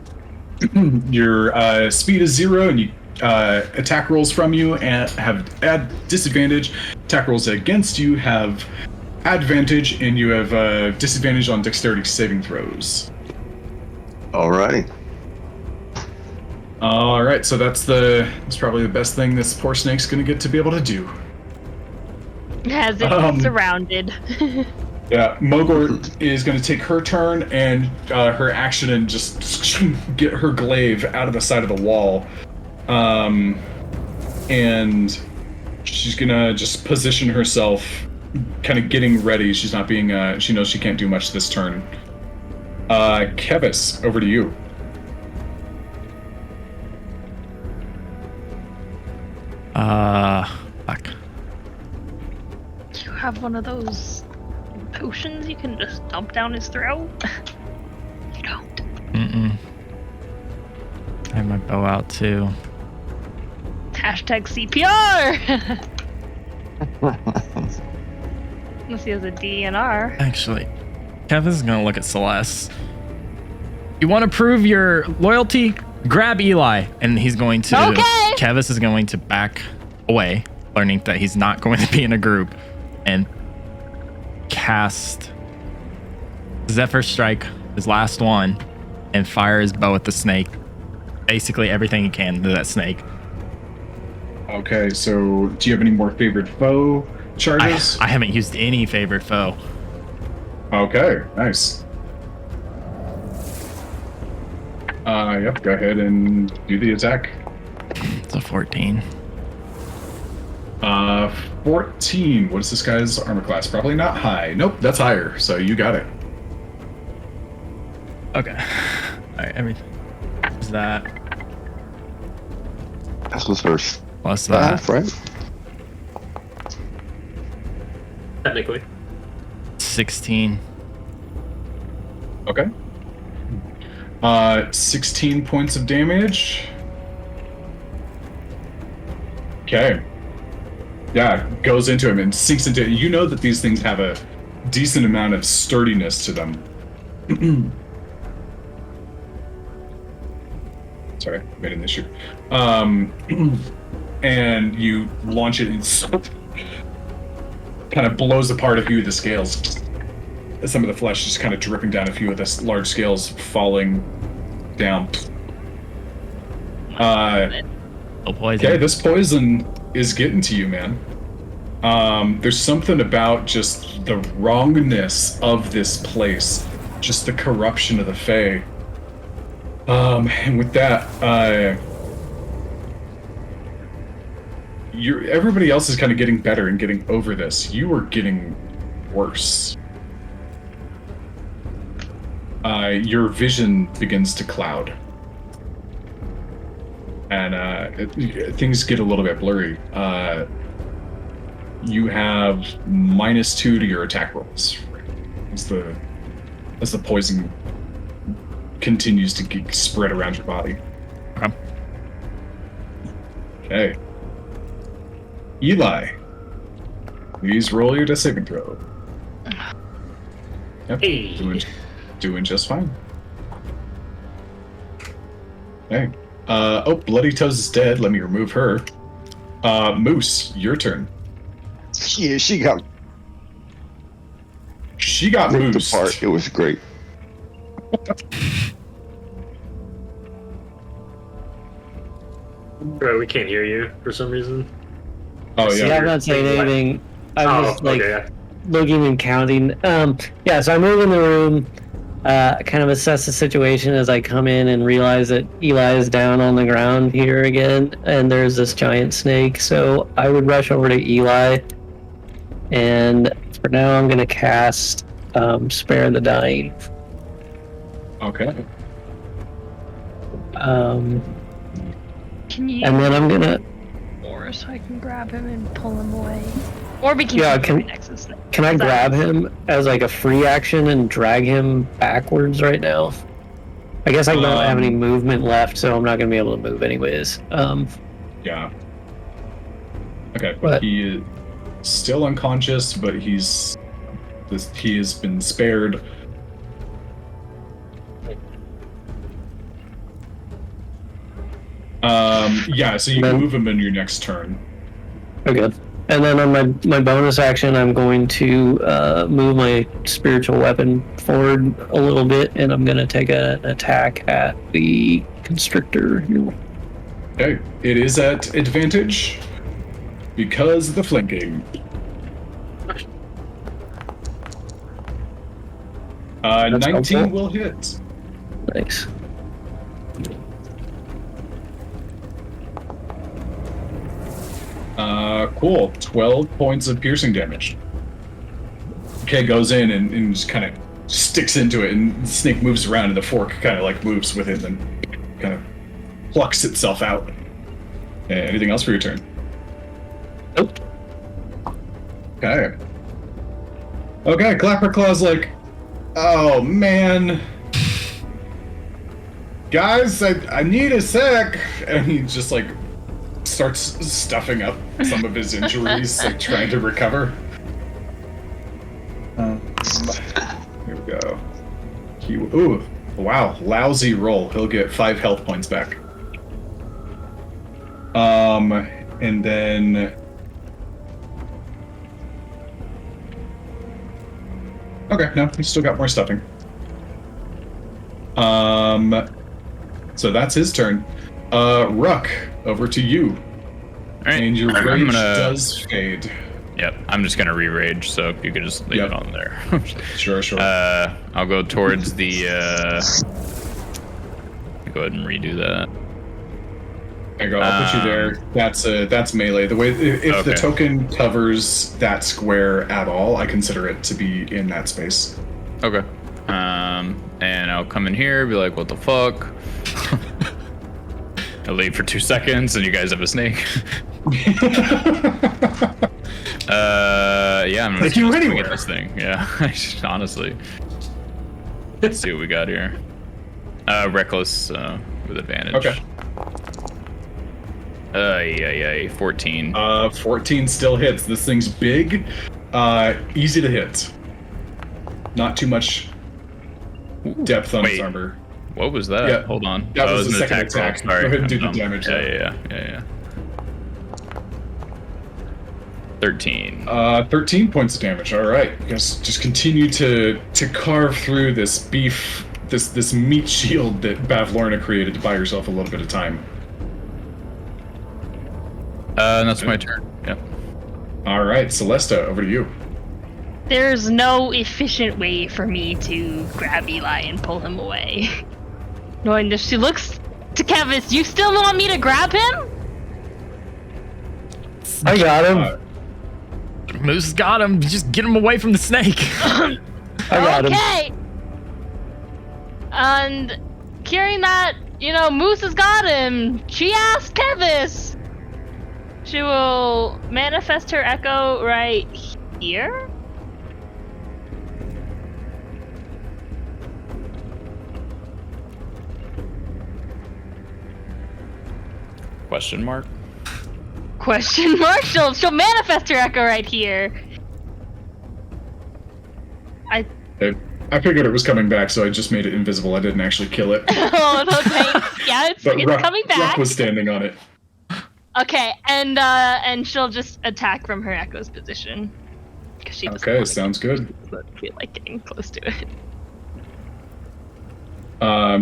[SPEAKER 3] speed is 0 and you attack rolls from you and add disadvantage. Attack rolls against you have advantage, and you have disadvantage on dexterity saving throws.
[SPEAKER 2] Alrighty.
[SPEAKER 3] All right, so that's probably the best thing this poor snake's gonna get to be able to do.
[SPEAKER 1] As it's surrounded.
[SPEAKER 3] Yeah, Mogor is going to take her turn and her action and just get her glaive out of the side of the wall. And she's going to just position herself, kind of getting ready. She's not being, she knows she can't do much this turn. Kevis, over to you.
[SPEAKER 4] Fuck.
[SPEAKER 1] Do you have one of those potions you can just dump down his throat? You don't.
[SPEAKER 4] Mm-mm. I have my bow out too.
[SPEAKER 1] Hashtag CPR! Unless he has a DNR.
[SPEAKER 4] Actually, Kevin's gonna look at Celeste. You want to prove your loyalty? Grab Eli, and he's going to.
[SPEAKER 1] Okay.
[SPEAKER 4] Kevis is going to back away, learning that he's not going to be in a group, and cast Zephyr Strike, his last one, and fire his bow at the snake. Basically, everything he can to that snake.
[SPEAKER 3] Okay, so do you have any more favorite foe charges?
[SPEAKER 4] I haven't used any favorite foe.
[SPEAKER 3] Okay, nice. Yep, go ahead and do the attack.
[SPEAKER 4] It's a 14.
[SPEAKER 3] 14. What is this guy's armor class? Probably not high. Nope, that's higher, so you got it.
[SPEAKER 4] Okay. Alright, everything. Is that
[SPEAKER 2] That's what's first.
[SPEAKER 4] plus that?
[SPEAKER 2] Right?
[SPEAKER 5] Technically.
[SPEAKER 4] 16.
[SPEAKER 3] Okay. 16 points of damage. Okay. Yeah, goes into him and sinks into it. You know that these things have a decent amount of sturdiness to them. Sorry, made an issue. And you launch it and kind of blows apart a few of the scales. Some of the flesh just kind of dripping down, a few of the large scales falling down.
[SPEAKER 4] Oh, poison.
[SPEAKER 3] Okay, this poison is getting to you, man. There's something about just the wrongness of this place, just the corruption of the Fae. And with that, everybody else is kind of getting better and getting over this. You are getting worse. Your vision begins to cloud. And things get a little bit blurry. You have -2 to your attack rolls as the poison continues to get spread around your body. Okay. Eli, please roll your death saving throw. Yep,
[SPEAKER 5] Hey.
[SPEAKER 3] doing just fine. Okay. Bloody Toes is dead. Let me remove her. Moose, your turn.
[SPEAKER 2] Yeah, she got ripped
[SPEAKER 3] moosed.
[SPEAKER 2] apart. It was great.
[SPEAKER 5] Bro, we can't hear you for some reason.
[SPEAKER 3] Oh
[SPEAKER 7] See,
[SPEAKER 3] yeah.
[SPEAKER 7] I'm not saying anything. I'm just like
[SPEAKER 5] okay.
[SPEAKER 7] looking and counting. Yeah, so I move in the room, kind of assess the situation as I come in and realize that Eli is down on the ground here again, and there's this giant snake. So I would rush over to Eli, and for now I'm going to cast Spare the Dying.
[SPEAKER 3] Okay.
[SPEAKER 1] Can you
[SPEAKER 7] And then I'm going to...
[SPEAKER 1] more so I can grab him and pull him away? Or we can
[SPEAKER 7] Yeah,
[SPEAKER 1] keep
[SPEAKER 7] can-
[SPEAKER 1] him next to the snake.
[SPEAKER 7] Can I
[SPEAKER 1] Is that-
[SPEAKER 7] grab him as like a free action and drag him backwards right now? I guess I don't have any movement left, so I'm not going to be able to move anyways.
[SPEAKER 3] Yeah. Okay, but
[SPEAKER 7] But-
[SPEAKER 3] he is still unconscious, but he has been spared. Yeah, so you can
[SPEAKER 7] Then-
[SPEAKER 3] move him in your next turn.
[SPEAKER 7] Okay. And then on my bonus action, I'm going to move my spiritual weapon forward a little bit, and I'm going to take an attack at the constrictor.
[SPEAKER 3] Okay, it is at advantage because of the flanking.
[SPEAKER 7] That's
[SPEAKER 3] 19
[SPEAKER 7] helpful.
[SPEAKER 3] will hit.
[SPEAKER 7] Thanks.
[SPEAKER 3] Cool. 12 points of piercing damage. Okay, goes in and just kind of sticks into it, and the snake moves around, and the fork kind of like moves with it and kind of plucks itself out. Anything else for your turn?
[SPEAKER 7] Nope.
[SPEAKER 3] Okay. Okay, Clapperclaw's like, oh man. Guys, I need a sec. And he just like starts stuffing up some of his injuries, like trying to recover. Here we go. Ooh, wow, lousy roll. He'll get 5 health points back. And then... Okay, no, he's still got more stuffing. So that's his turn. Ruck, over to you.
[SPEAKER 6] All right.
[SPEAKER 3] And your
[SPEAKER 6] I'm
[SPEAKER 3] rage
[SPEAKER 6] gonna-
[SPEAKER 3] does fade.
[SPEAKER 6] Yep, I'm just gonna re-rage, so if you could just leave
[SPEAKER 3] Yep.
[SPEAKER 6] it on there.
[SPEAKER 3] Sure.
[SPEAKER 6] I'll go towards the, go ahead and redo that.
[SPEAKER 3] There you go, I'll put you there. That's melee. The way if the
[SPEAKER 6] Okay.
[SPEAKER 3] token covers that square at all, I consider it to be in that space.
[SPEAKER 6] Okay. And I'll come in here, be like, what the fuck? I'll leave for 2 seconds, and you guys have a snake. Yeah, I'm gonna
[SPEAKER 3] Take you
[SPEAKER 6] just swing
[SPEAKER 3] anywhere.
[SPEAKER 6] at this thing. Yeah, honestly. Let's see what we got here. Reckless with advantage.
[SPEAKER 3] Okay.
[SPEAKER 6] Yeah, 14.
[SPEAKER 3] 14 still hits. This thing's big, easy to hit. Not too much depth on its
[SPEAKER 6] Wait.
[SPEAKER 3] armor.
[SPEAKER 6] What was that?
[SPEAKER 3] Yeah,
[SPEAKER 6] Hold on.
[SPEAKER 3] that was
[SPEAKER 6] it
[SPEAKER 3] the
[SPEAKER 6] an
[SPEAKER 3] second
[SPEAKER 6] roll.
[SPEAKER 3] attack.
[SPEAKER 6] Sorry.
[SPEAKER 3] Go ahead and do
[SPEAKER 6] I'm
[SPEAKER 3] the
[SPEAKER 6] dumb.
[SPEAKER 3] damage.
[SPEAKER 6] Yeah. 13.
[SPEAKER 3] 13 points of damage. All right, you guys just continue to carve through this beef, this meat shield that Bavlornia created to buy yourself a little bit of time.
[SPEAKER 6] And that's my turn. Yep.
[SPEAKER 3] All right, Celesta, over to you.
[SPEAKER 1] There's no efficient way for me to grab Eli and pull him away. Knowing that she looks to Kevis, you still want me to grab him?
[SPEAKER 7] I got him.
[SPEAKER 4] Moose has got him. Just get him away from the snake.
[SPEAKER 7] I got him.
[SPEAKER 1] Okay. And hearing that, Moose has got him, she asked Kevis. She will manifest her echo right here.
[SPEAKER 6] Question mark?
[SPEAKER 1] Question mark? She'll manifest her echo right here.
[SPEAKER 3] I figured it was coming back, so I just made it invisible. I didn't actually kill it.
[SPEAKER 1] Oh, no thanks. Yeah, it's
[SPEAKER 3] Ruck,
[SPEAKER 1] coming back.
[SPEAKER 3] Ruck was standing on it.
[SPEAKER 1] Okay, and she'll just attack from her echo's position. 'Cause she doesn't
[SPEAKER 3] Okay,
[SPEAKER 1] wanna
[SPEAKER 3] sounds good.
[SPEAKER 1] feel like getting close to it.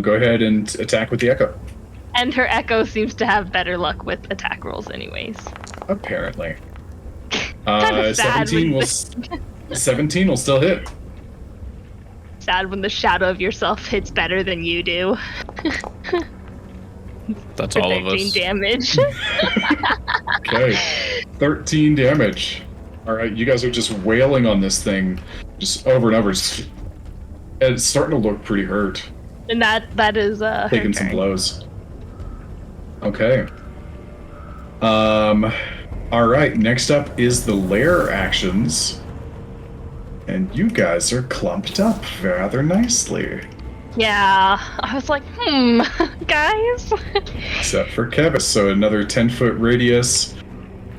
[SPEAKER 3] Go ahead and attack with the echo.
[SPEAKER 1] And her echo seems to have better luck with attack rolls anyways.
[SPEAKER 3] Apparently.
[SPEAKER 1] Kinda sad
[SPEAKER 3] 17
[SPEAKER 1] when
[SPEAKER 3] will 17 will still hit.
[SPEAKER 1] Sad when the shadow of yourself hits better than you do.
[SPEAKER 6] That's
[SPEAKER 1] For
[SPEAKER 6] all of
[SPEAKER 1] 13
[SPEAKER 6] us.
[SPEAKER 1] damage.
[SPEAKER 3] Okay. 13 damage. Alright, you guys are just wailing on this thing just over and over. It's starting to look pretty hurt.
[SPEAKER 1] And that is her
[SPEAKER 3] Taking some
[SPEAKER 1] turn.
[SPEAKER 3] blows. Okay. Alright, next up is the lair actions. And you guys are clumped up rather nicely.
[SPEAKER 1] Yeah, I was like, guys.
[SPEAKER 3] Except for Kevis, so another 10-foot radius.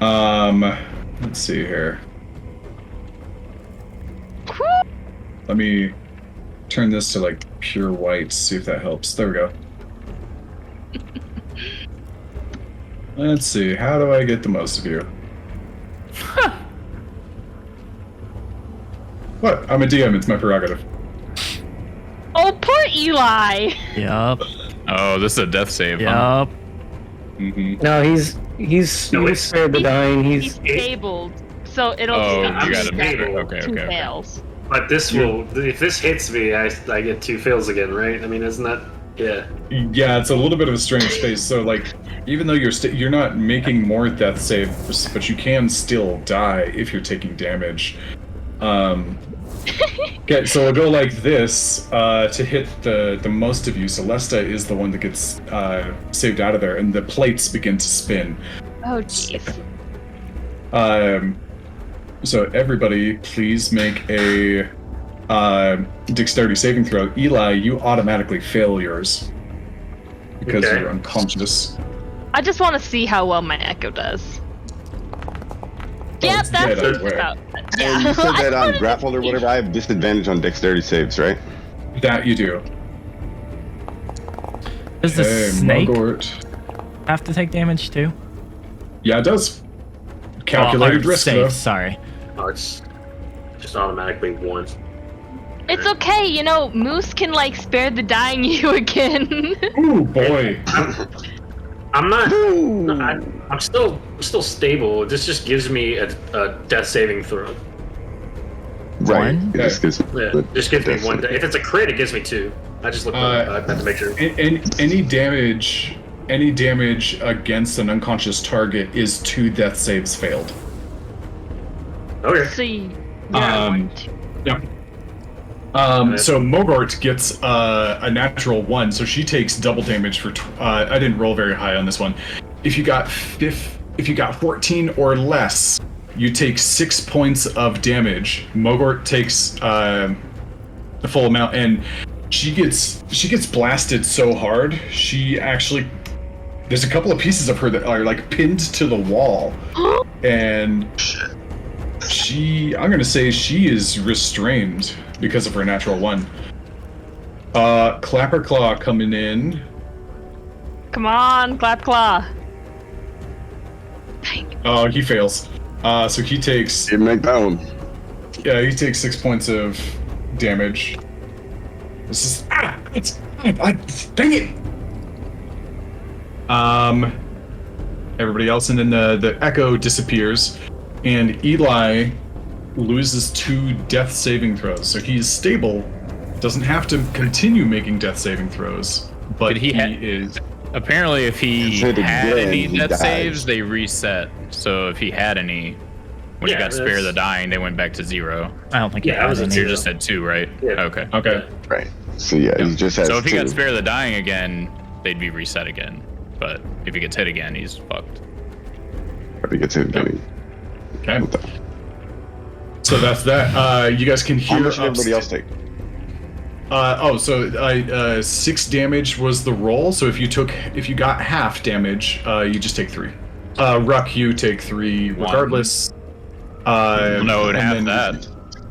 [SPEAKER 3] Let's see here. Let me turn this to like pure white, see if that helps. There we go. Let's see, how do I get the most of you? What? I'm a DM, it's my prerogative.
[SPEAKER 1] Oh, poor Eli.
[SPEAKER 4] Yup.
[SPEAKER 6] Oh, this is a death save, huh?
[SPEAKER 4] Yup.
[SPEAKER 3] Mm-hmm.
[SPEAKER 7] No, he's
[SPEAKER 5] No, it's-
[SPEAKER 7] spared the dying.
[SPEAKER 1] He's
[SPEAKER 7] He's
[SPEAKER 1] stabled, so it'll
[SPEAKER 6] Oh,
[SPEAKER 1] just
[SPEAKER 5] you
[SPEAKER 1] be
[SPEAKER 5] got
[SPEAKER 1] two
[SPEAKER 5] him.
[SPEAKER 1] fails.
[SPEAKER 6] Okay,
[SPEAKER 1] Two
[SPEAKER 6] okay, okay.
[SPEAKER 1] fails.
[SPEAKER 5] But this will, if this hits me, I get 2 fails again, right? I mean, isn't that, yeah.
[SPEAKER 3] Yeah, it's a little bit of a strange space. So, like, even though you're not making more death saves, but you can still die if you're taking damage. Okay, so we'll go like this to hit the most of you. Celesta is the one that gets saved out of there, and the plates begin to spin.
[SPEAKER 1] Oh, jeez.
[SPEAKER 3] So everybody, please make a dexterity saving throw. Eli, you automatically fail yours because
[SPEAKER 5] Okay.
[SPEAKER 3] you're unconscious.
[SPEAKER 1] I just want to see how well my echo does. Yep,
[SPEAKER 3] it's
[SPEAKER 1] that's
[SPEAKER 3] dead, I
[SPEAKER 1] just
[SPEAKER 3] swear.
[SPEAKER 1] about.
[SPEAKER 2] And
[SPEAKER 1] Yeah.
[SPEAKER 2] you said
[SPEAKER 1] I
[SPEAKER 2] that I'm
[SPEAKER 1] wanted to
[SPEAKER 2] grappled or
[SPEAKER 1] see.
[SPEAKER 2] whatever. I have disadvantage on dexterity saves, right?
[SPEAKER 3] That you do.
[SPEAKER 4] Does the
[SPEAKER 3] Okay,
[SPEAKER 4] snake
[SPEAKER 3] Mogort.
[SPEAKER 4] have to take damage too?
[SPEAKER 3] Yeah, it does. Calculated
[SPEAKER 4] Or
[SPEAKER 3] risk,
[SPEAKER 4] safe,
[SPEAKER 3] though.
[SPEAKER 4] sorry.
[SPEAKER 5] Oh, it's just automatically 1.
[SPEAKER 1] It's okay, you know, Moose can like spare the dying you again.
[SPEAKER 3] Ooh, boy.
[SPEAKER 5] I'm not.
[SPEAKER 2] Ooh.
[SPEAKER 5] I'm still stable. This just gives me a death saving throw.
[SPEAKER 2] Right.
[SPEAKER 4] One?
[SPEAKER 2] It just gives
[SPEAKER 5] Yeah, just gives me 1. If it's a crit, it gives me 2. I just looked at it. I had to make sure.
[SPEAKER 3] Any damage against an unconscious target is 2 death saves failed.
[SPEAKER 5] Okay.
[SPEAKER 1] So you're at 1, 2.
[SPEAKER 3] Yeah. So Mogort gets a natural 1, so she takes double damage for. I didn't roll very high on this one. If you got 14 or less, you take 6 points of damage. Mogort takes the full amount, and she gets blasted so hard. She actually, there's a couple of pieces of her that are like pinned to the wall, and I'm gonna say she is restrained because of her natural 1. Clapper Claw coming in.
[SPEAKER 1] Come on, Clap Claw.
[SPEAKER 3] Oh, he fails. So he takes,
[SPEAKER 2] Didn't make that one.
[SPEAKER 3] yeah, he takes 6 points of damage. This is, dang it. Everybody else, and then the echo disappears, and Eli loses 2 death saving throws. So he's stable, doesn't have to continue making death saving throws, but
[SPEAKER 6] Did he ha-
[SPEAKER 3] is.
[SPEAKER 6] Apparently, if he
[SPEAKER 2] Hit
[SPEAKER 6] had
[SPEAKER 2] again,
[SPEAKER 6] any
[SPEAKER 2] he
[SPEAKER 6] death
[SPEAKER 2] dies.
[SPEAKER 6] saves, they reset. So if he had any, when
[SPEAKER 5] Yeah,
[SPEAKER 6] he got spare
[SPEAKER 5] that's-
[SPEAKER 6] the dying, they went back to 0.
[SPEAKER 4] I don't think
[SPEAKER 5] Yeah,
[SPEAKER 4] he
[SPEAKER 5] I
[SPEAKER 4] had
[SPEAKER 5] was at
[SPEAKER 4] any.
[SPEAKER 6] You
[SPEAKER 5] 0.
[SPEAKER 6] just said 2, right?
[SPEAKER 5] Yeah.
[SPEAKER 6] Okay.
[SPEAKER 3] Okay.
[SPEAKER 2] Right. So yeah, he just has
[SPEAKER 6] So if he got
[SPEAKER 2] 2.
[SPEAKER 6] spare the dying again, they'd be reset again. But if he gets hit again, he's fucked.
[SPEAKER 2] If he gets hit again.
[SPEAKER 3] Okay. So that's that. You guys can
[SPEAKER 2] How
[SPEAKER 3] hear.
[SPEAKER 2] much did everybody else take?
[SPEAKER 3] 6 damage was the roll. So if you got half damage, you just take 3. Ruck, you take 3
[SPEAKER 6] One.
[SPEAKER 3] regardless.
[SPEAKER 6] No, it would
[SPEAKER 3] and
[SPEAKER 6] have
[SPEAKER 3] then-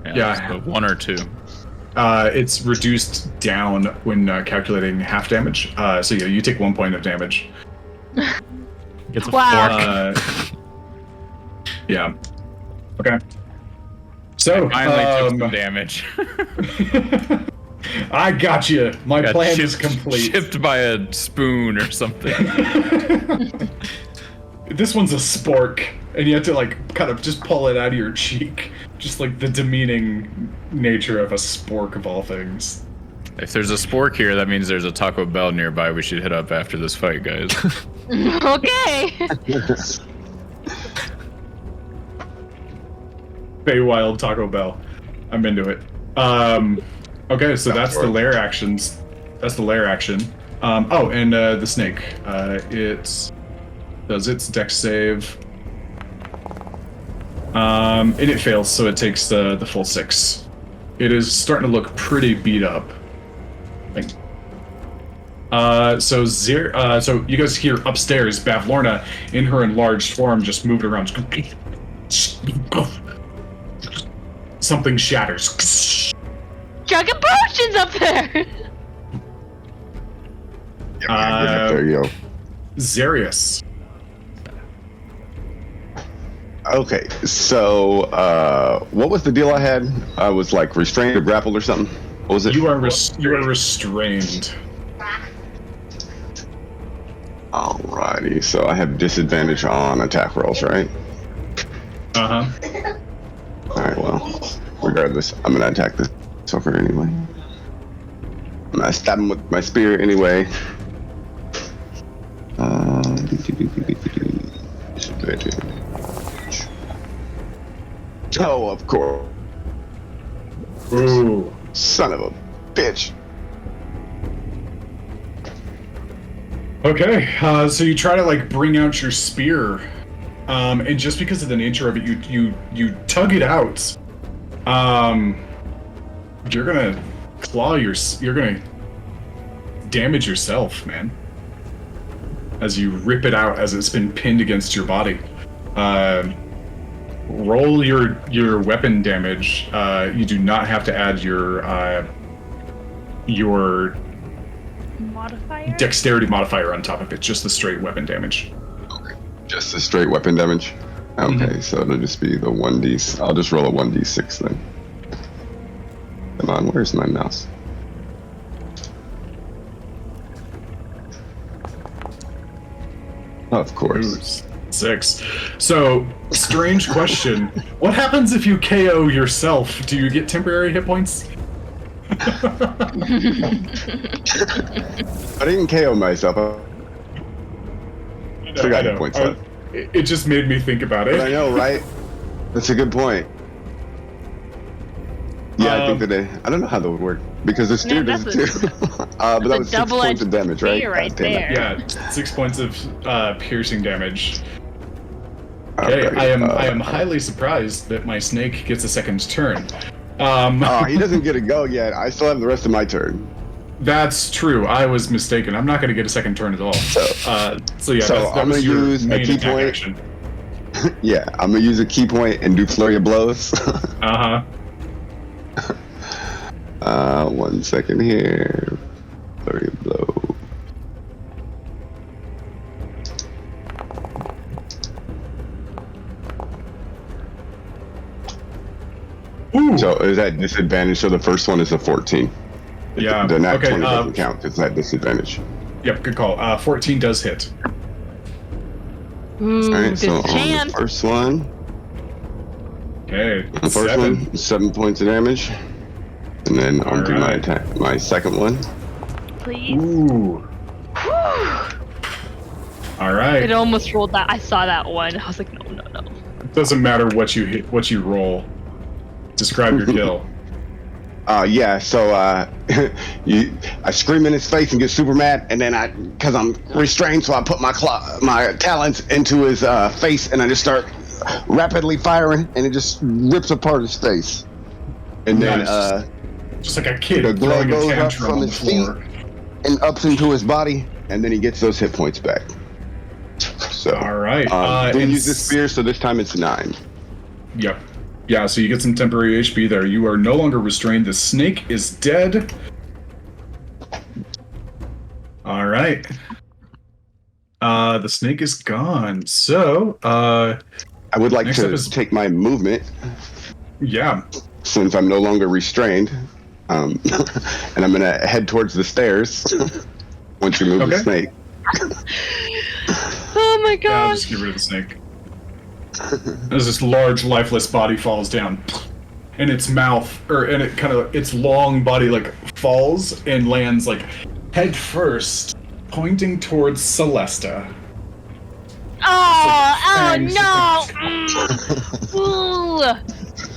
[SPEAKER 6] that.
[SPEAKER 3] Yeah.
[SPEAKER 6] So 1 or 2.
[SPEAKER 3] It's reduced down when calculating half damage. So yeah, you take 1 point of damage.
[SPEAKER 4] Gets a
[SPEAKER 1] Wow.
[SPEAKER 4] fork.
[SPEAKER 3] Yeah. Okay. So
[SPEAKER 6] Finally took some damage.
[SPEAKER 3] I got you. My
[SPEAKER 6] Got
[SPEAKER 3] plan is complete.
[SPEAKER 6] Chipped by a spoon or something.
[SPEAKER 3] This one's a spork, and you have to like kind of just pull it out of your cheek. Just like the demeaning nature of a spork of all things.
[SPEAKER 6] If there's a spork here, that means there's a Taco Bell nearby. We should hit up after this fight, guys.
[SPEAKER 1] Okay.
[SPEAKER 3] Feywild Taco Bell. I'm into it. Okay, so that's the lair actions. That's the lair action. Oh, and the snake. It does its dex save. And it fails, so it takes the full 6. It is starting to look pretty beat up. So you guys hear upstairs, Bavlornia in her enlarged form just moved around. Something shatters.
[SPEAKER 1] Chugging potions up there.
[SPEAKER 2] There you go.
[SPEAKER 3] Zarius.
[SPEAKER 2] Okay, so what was the deal I had? I was like restrained or grappled or something. What was it?
[SPEAKER 3] You are restrained.
[SPEAKER 2] Alrighty, so I have disadvantage on attack rolls, right?
[SPEAKER 3] Uh-huh.
[SPEAKER 2] Alright, well, we're regardless, I'm gonna attack this sucker anyway. I'm gonna stab him with my spear anyway. Oh, of course.
[SPEAKER 3] Ooh.
[SPEAKER 2] Son of a bitch.
[SPEAKER 3] Okay, so you try to like bring out your spear, and just because of the nature of it, you tug it out. You're gonna you're gonna damage yourself, man. As you rip it out as it's been pinned against your body. Roll your weapon damage. You do not have to add your
[SPEAKER 1] Modifier?
[SPEAKER 3] dexterity modifier on top of it, just the straight weapon damage.
[SPEAKER 2] Okay. Just the straight weapon damage? Okay, so it'll just be the 1d. I'll just roll a 1d6 then. Come on, where's my mouse? Of course.
[SPEAKER 3] Ooh, 6. So, strange question. What happens if you KO yourself? Do you get temporary hit points?
[SPEAKER 2] I didn't KO myself. I still got hit points left.
[SPEAKER 3] It just made me think about it.
[SPEAKER 2] But I know, right? That's a good point. Yeah, I think that I don't know how that would work because the spear does it too. But that was 6 points of damage, right?
[SPEAKER 1] Right
[SPEAKER 2] God damn it.
[SPEAKER 1] there.
[SPEAKER 3] Yeah, 6 points of piercing damage. Okay, I am highly surprised that my snake gets a second turn.
[SPEAKER 2] Oh, he doesn't get a go yet. I still have the rest of my turn.
[SPEAKER 3] That's true. I was mistaken. I'm not going to get a second turn at all. So yeah, that
[SPEAKER 2] I'm
[SPEAKER 3] was
[SPEAKER 2] gonna
[SPEAKER 3] your
[SPEAKER 2] use a
[SPEAKER 3] main
[SPEAKER 2] key
[SPEAKER 3] attack
[SPEAKER 2] point.
[SPEAKER 3] action.
[SPEAKER 2] Yeah, I'm gonna use a key point and do flurry of blows. 1 second here. Flurry of blow.
[SPEAKER 3] Ooh.
[SPEAKER 2] So is that disadvantage? So the first one is a 14.
[SPEAKER 3] Yeah.
[SPEAKER 2] The nat
[SPEAKER 3] Okay.
[SPEAKER 2] 20 doesn't count. It's that disadvantage.
[SPEAKER 3] Yep. Good call. 14 does hit.
[SPEAKER 1] Ooh,
[SPEAKER 2] All right.
[SPEAKER 1] good
[SPEAKER 2] So on
[SPEAKER 1] chance.
[SPEAKER 2] the first one,
[SPEAKER 3] Okay.
[SPEAKER 2] the first
[SPEAKER 3] 7.
[SPEAKER 2] one, 7 points of damage, and then onto my
[SPEAKER 3] Alright.
[SPEAKER 2] attack. My second one.
[SPEAKER 1] Please.
[SPEAKER 3] Ooh. All right.
[SPEAKER 1] It almost rolled that. I saw that one. I was like, no.
[SPEAKER 3] It doesn't matter what you hit, what you roll. Describe your kill.
[SPEAKER 2] Yeah, so I scream in his face and get super mad, and then because I'm restrained, so I put my talons into his face, and I just start rapidly firing, and it just rips apart his face. And then
[SPEAKER 3] Nice. Just like a kid
[SPEAKER 2] the glow
[SPEAKER 3] throwing a
[SPEAKER 2] goes up
[SPEAKER 3] tantrum
[SPEAKER 2] from
[SPEAKER 3] on the
[SPEAKER 2] his feet
[SPEAKER 3] floor.
[SPEAKER 2] and ups into his body, and then he gets those hit points back. So
[SPEAKER 3] All right.
[SPEAKER 2] didn't
[SPEAKER 3] and
[SPEAKER 2] use the spear, so this time it's 9.
[SPEAKER 3] Yep. Yeah, so you get some temporary HP there. You are no longer restrained. The snake is dead. All right. The snake is gone. So,
[SPEAKER 2] I would like
[SPEAKER 3] Next up
[SPEAKER 2] to
[SPEAKER 3] is-
[SPEAKER 2] take my movement
[SPEAKER 3] yeah.
[SPEAKER 2] since I'm no longer restrained, and I'm gonna head towards the stairs once you move the
[SPEAKER 3] Okay.
[SPEAKER 2] snake.
[SPEAKER 1] Oh my
[SPEAKER 3] Yeah, I'll
[SPEAKER 1] gosh.
[SPEAKER 3] just get rid of the snake. As this large, lifeless body falls down, and its its long body like falls and lands like head first, pointing towards Celesta.
[SPEAKER 1] Oh
[SPEAKER 3] Fangs.
[SPEAKER 1] no! Ooh.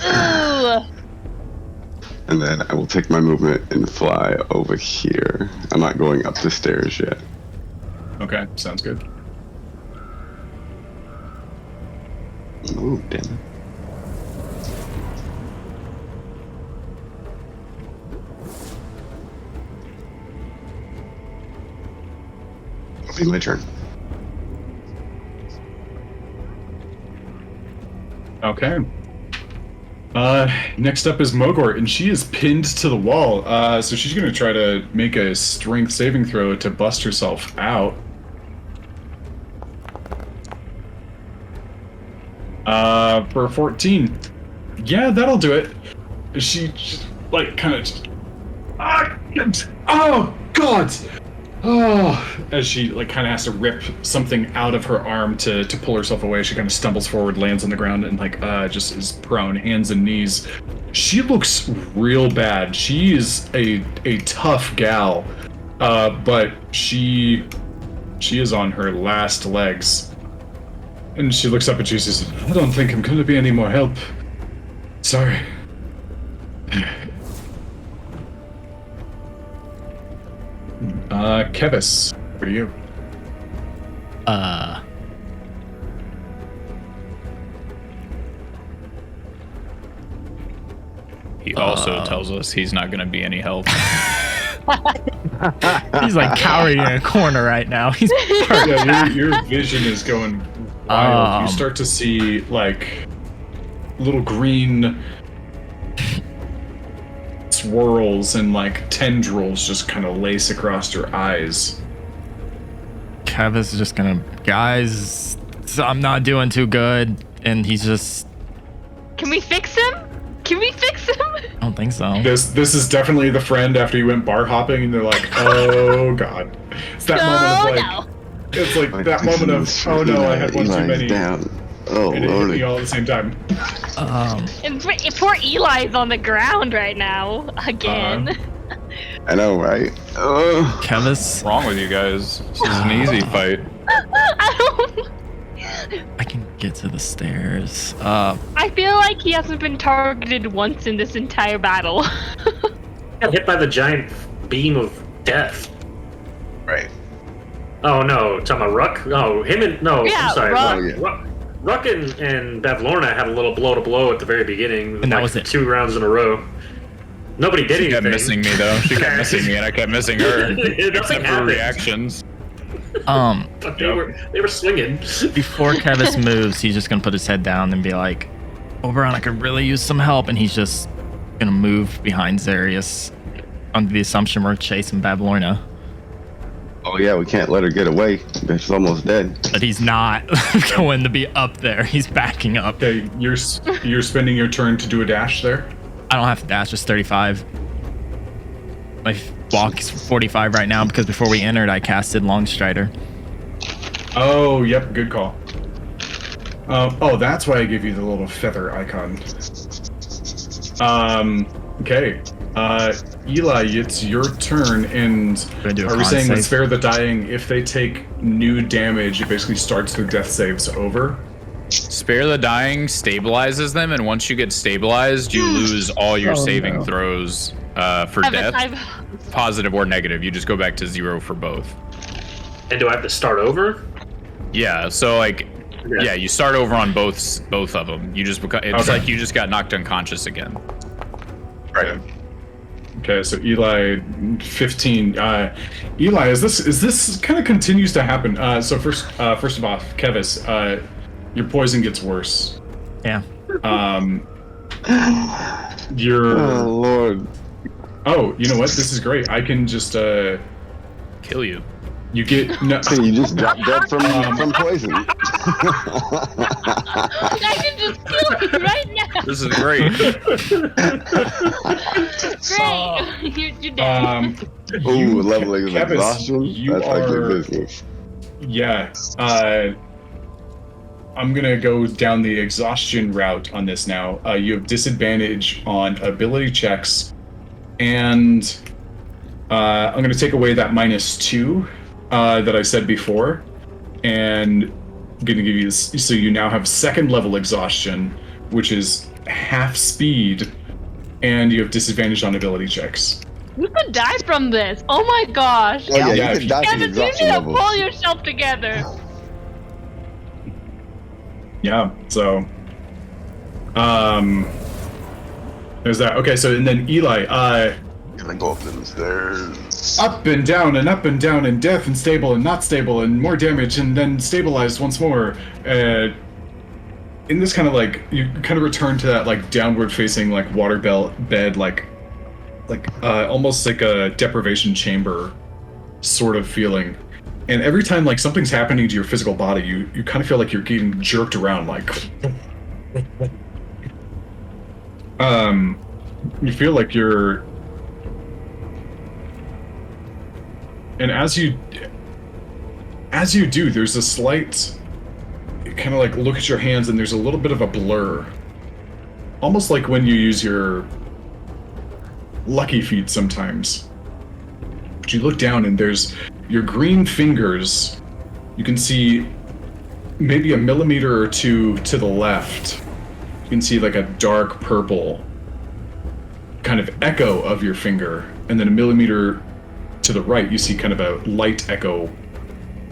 [SPEAKER 1] Ooh.
[SPEAKER 2] And then I will take my movement and fly over here. I'm not going up the stairs yet.
[SPEAKER 3] Okay, sounds good.
[SPEAKER 2] Oh, damn it. It'll be my turn.
[SPEAKER 3] Okay. Next up is Mogor, and she is pinned to the wall. So she's gonna try to make a strength saving throw to bust herself out. For 14. Yeah, that'll do it. She just, like, kind of just... oh, God! as she like kind of has to rip something out of her arm to pull herself away. She kind of stumbles forward, lands on the ground, and like just is prone, hands and knees. She looks real bad. She is a tough gal, but she is on her last legs. And she looks up at you and says, "I don't think I'm gonna be any more help. Sorry." Kevis, what are you?
[SPEAKER 6] He also tells us he's not going to be any help.
[SPEAKER 4] He's like cowering in a corner right now. He's
[SPEAKER 3] Yeah, your vision is going wild. You start to see like little green swirls and like tendrils just kind of lace across your eyes.
[SPEAKER 4] Kevis is just gonna, guys, I'm not doing too good, and he's just.
[SPEAKER 1] Can we fix him?
[SPEAKER 4] I don't think so.
[SPEAKER 3] This is definitely the friend after you went bar hopping and they're like, oh god. It's that moment of like, it's like that moment of, oh no, I had one too many.
[SPEAKER 2] Down. Oh
[SPEAKER 3] And it hit
[SPEAKER 2] lordy.
[SPEAKER 3] me all at the same time.
[SPEAKER 1] And poor Eli's on the ground right now again.
[SPEAKER 2] I know, right?
[SPEAKER 4] Kevis,
[SPEAKER 6] What's wrong with you guys? This is an easy fight.
[SPEAKER 1] I don't.
[SPEAKER 4] I can get to the stairs.
[SPEAKER 1] I feel like he hasn't been targeted once in this entire battle.
[SPEAKER 5] Got hit by the giant beam of death.
[SPEAKER 2] Right.
[SPEAKER 5] Oh no, talking about Ruck? No, him and no.
[SPEAKER 1] Yeah,
[SPEAKER 5] I'm sorry,
[SPEAKER 1] Ruck.
[SPEAKER 2] Oh, yeah.
[SPEAKER 5] Ruck and Bavlornia had a little blow to blow at the very beginning.
[SPEAKER 4] And that
[SPEAKER 5] like
[SPEAKER 4] was it.
[SPEAKER 5] 2 rounds in a row. Nobody did
[SPEAKER 6] She kept
[SPEAKER 5] anything.
[SPEAKER 6] missing me though. She kept missing me and I kept missing her.
[SPEAKER 5] Nothing
[SPEAKER 6] Except for
[SPEAKER 5] happened.
[SPEAKER 6] reactions.
[SPEAKER 5] But they were swinging.
[SPEAKER 4] Before Kevis moves, he's just gonna put his head down and be like, Oberon, I could really use some help, and he's just gonna move behind Zarius under the assumption we're chasing Bavlornia.
[SPEAKER 2] Oh yeah, we can't let her get away. She's almost dead.
[SPEAKER 4] But he's not going to be up there. He's backing up.
[SPEAKER 3] Okay, you're spending your turn to do a dash there.
[SPEAKER 4] I don't have to dash, just 35. My walk is 45 right now because before we entered, I casted Longstrider.
[SPEAKER 3] Oh, yep, good call. Oh, that's why I give you the little feather icon. Okay. Eli, it's your turn, and
[SPEAKER 4] Gonna do a
[SPEAKER 3] are we
[SPEAKER 4] con
[SPEAKER 3] saying that
[SPEAKER 4] save.
[SPEAKER 3] spare the dying, if they take new damage, it basically starts their death saves over?
[SPEAKER 6] Spare the Dying stabilizes them, and once you get stabilized, you lose all your saving throws for death, positive or negative. You just go back to 0 for both.
[SPEAKER 5] And do I have to start over?
[SPEAKER 6] Yeah, so like,
[SPEAKER 5] Okay.
[SPEAKER 6] yeah, you start over on both of them. You just it's
[SPEAKER 3] Okay.
[SPEAKER 6] like you just got knocked unconscious again.
[SPEAKER 3] Right. Okay, so Eli, 15. Eli, is this kind of continues to happen? So first of all, Kevis, your poison gets worse.
[SPEAKER 4] Yeah.
[SPEAKER 3] Your
[SPEAKER 2] Oh lord.
[SPEAKER 3] oh, you know what? This is great. I can just
[SPEAKER 6] Kill you.
[SPEAKER 3] you get no.
[SPEAKER 2] Hey, you just dropped dead from poison.
[SPEAKER 1] I can just kill you right now.
[SPEAKER 6] This is great.
[SPEAKER 1] Great. You're dead.
[SPEAKER 2] Ooh, leveling of
[SPEAKER 3] Kevis,
[SPEAKER 2] exhaustion.
[SPEAKER 3] you
[SPEAKER 2] That's like your
[SPEAKER 3] are-
[SPEAKER 2] business.
[SPEAKER 3] Yeah. I'm gonna go down the exhaustion route on this now. You have disadvantage on ability checks, and I'm gonna take away that -2 that I said before, and I'm gonna give you this. So you now have 2nd level exhaustion, which is half speed, and you have disadvantage on ability checks.
[SPEAKER 1] You could die from this. Oh my gosh.
[SPEAKER 2] Oh yeah,
[SPEAKER 3] Yeah,
[SPEAKER 2] you could die from
[SPEAKER 1] Kevin, you
[SPEAKER 2] exhaustion
[SPEAKER 1] need to
[SPEAKER 2] levels.
[SPEAKER 1] pull yourself together.
[SPEAKER 3] Yeah, so there's that. Okay, so and then Eli,
[SPEAKER 2] Gonna go up them stairs.
[SPEAKER 3] up and down and death and stable and not stable and more damage and then stabilized once more. In this kind of like you kind of return to that like downward facing like water bed like almost like a deprivation chamber sort of feeling. And every time like something's happening to your physical body, you kind of feel like you're getting jerked around like you feel like you're And as you do, there's a slight kind of like look at your hands, and there's a little bit of a blur, almost like when you use your lucky feet sometimes. But you look down, and there's your green fingers. You can see maybe a millimeter or two to the left. You can see like a dark purple kind of echo of your finger, and then a millimeter to the right, you see kind of a light echo,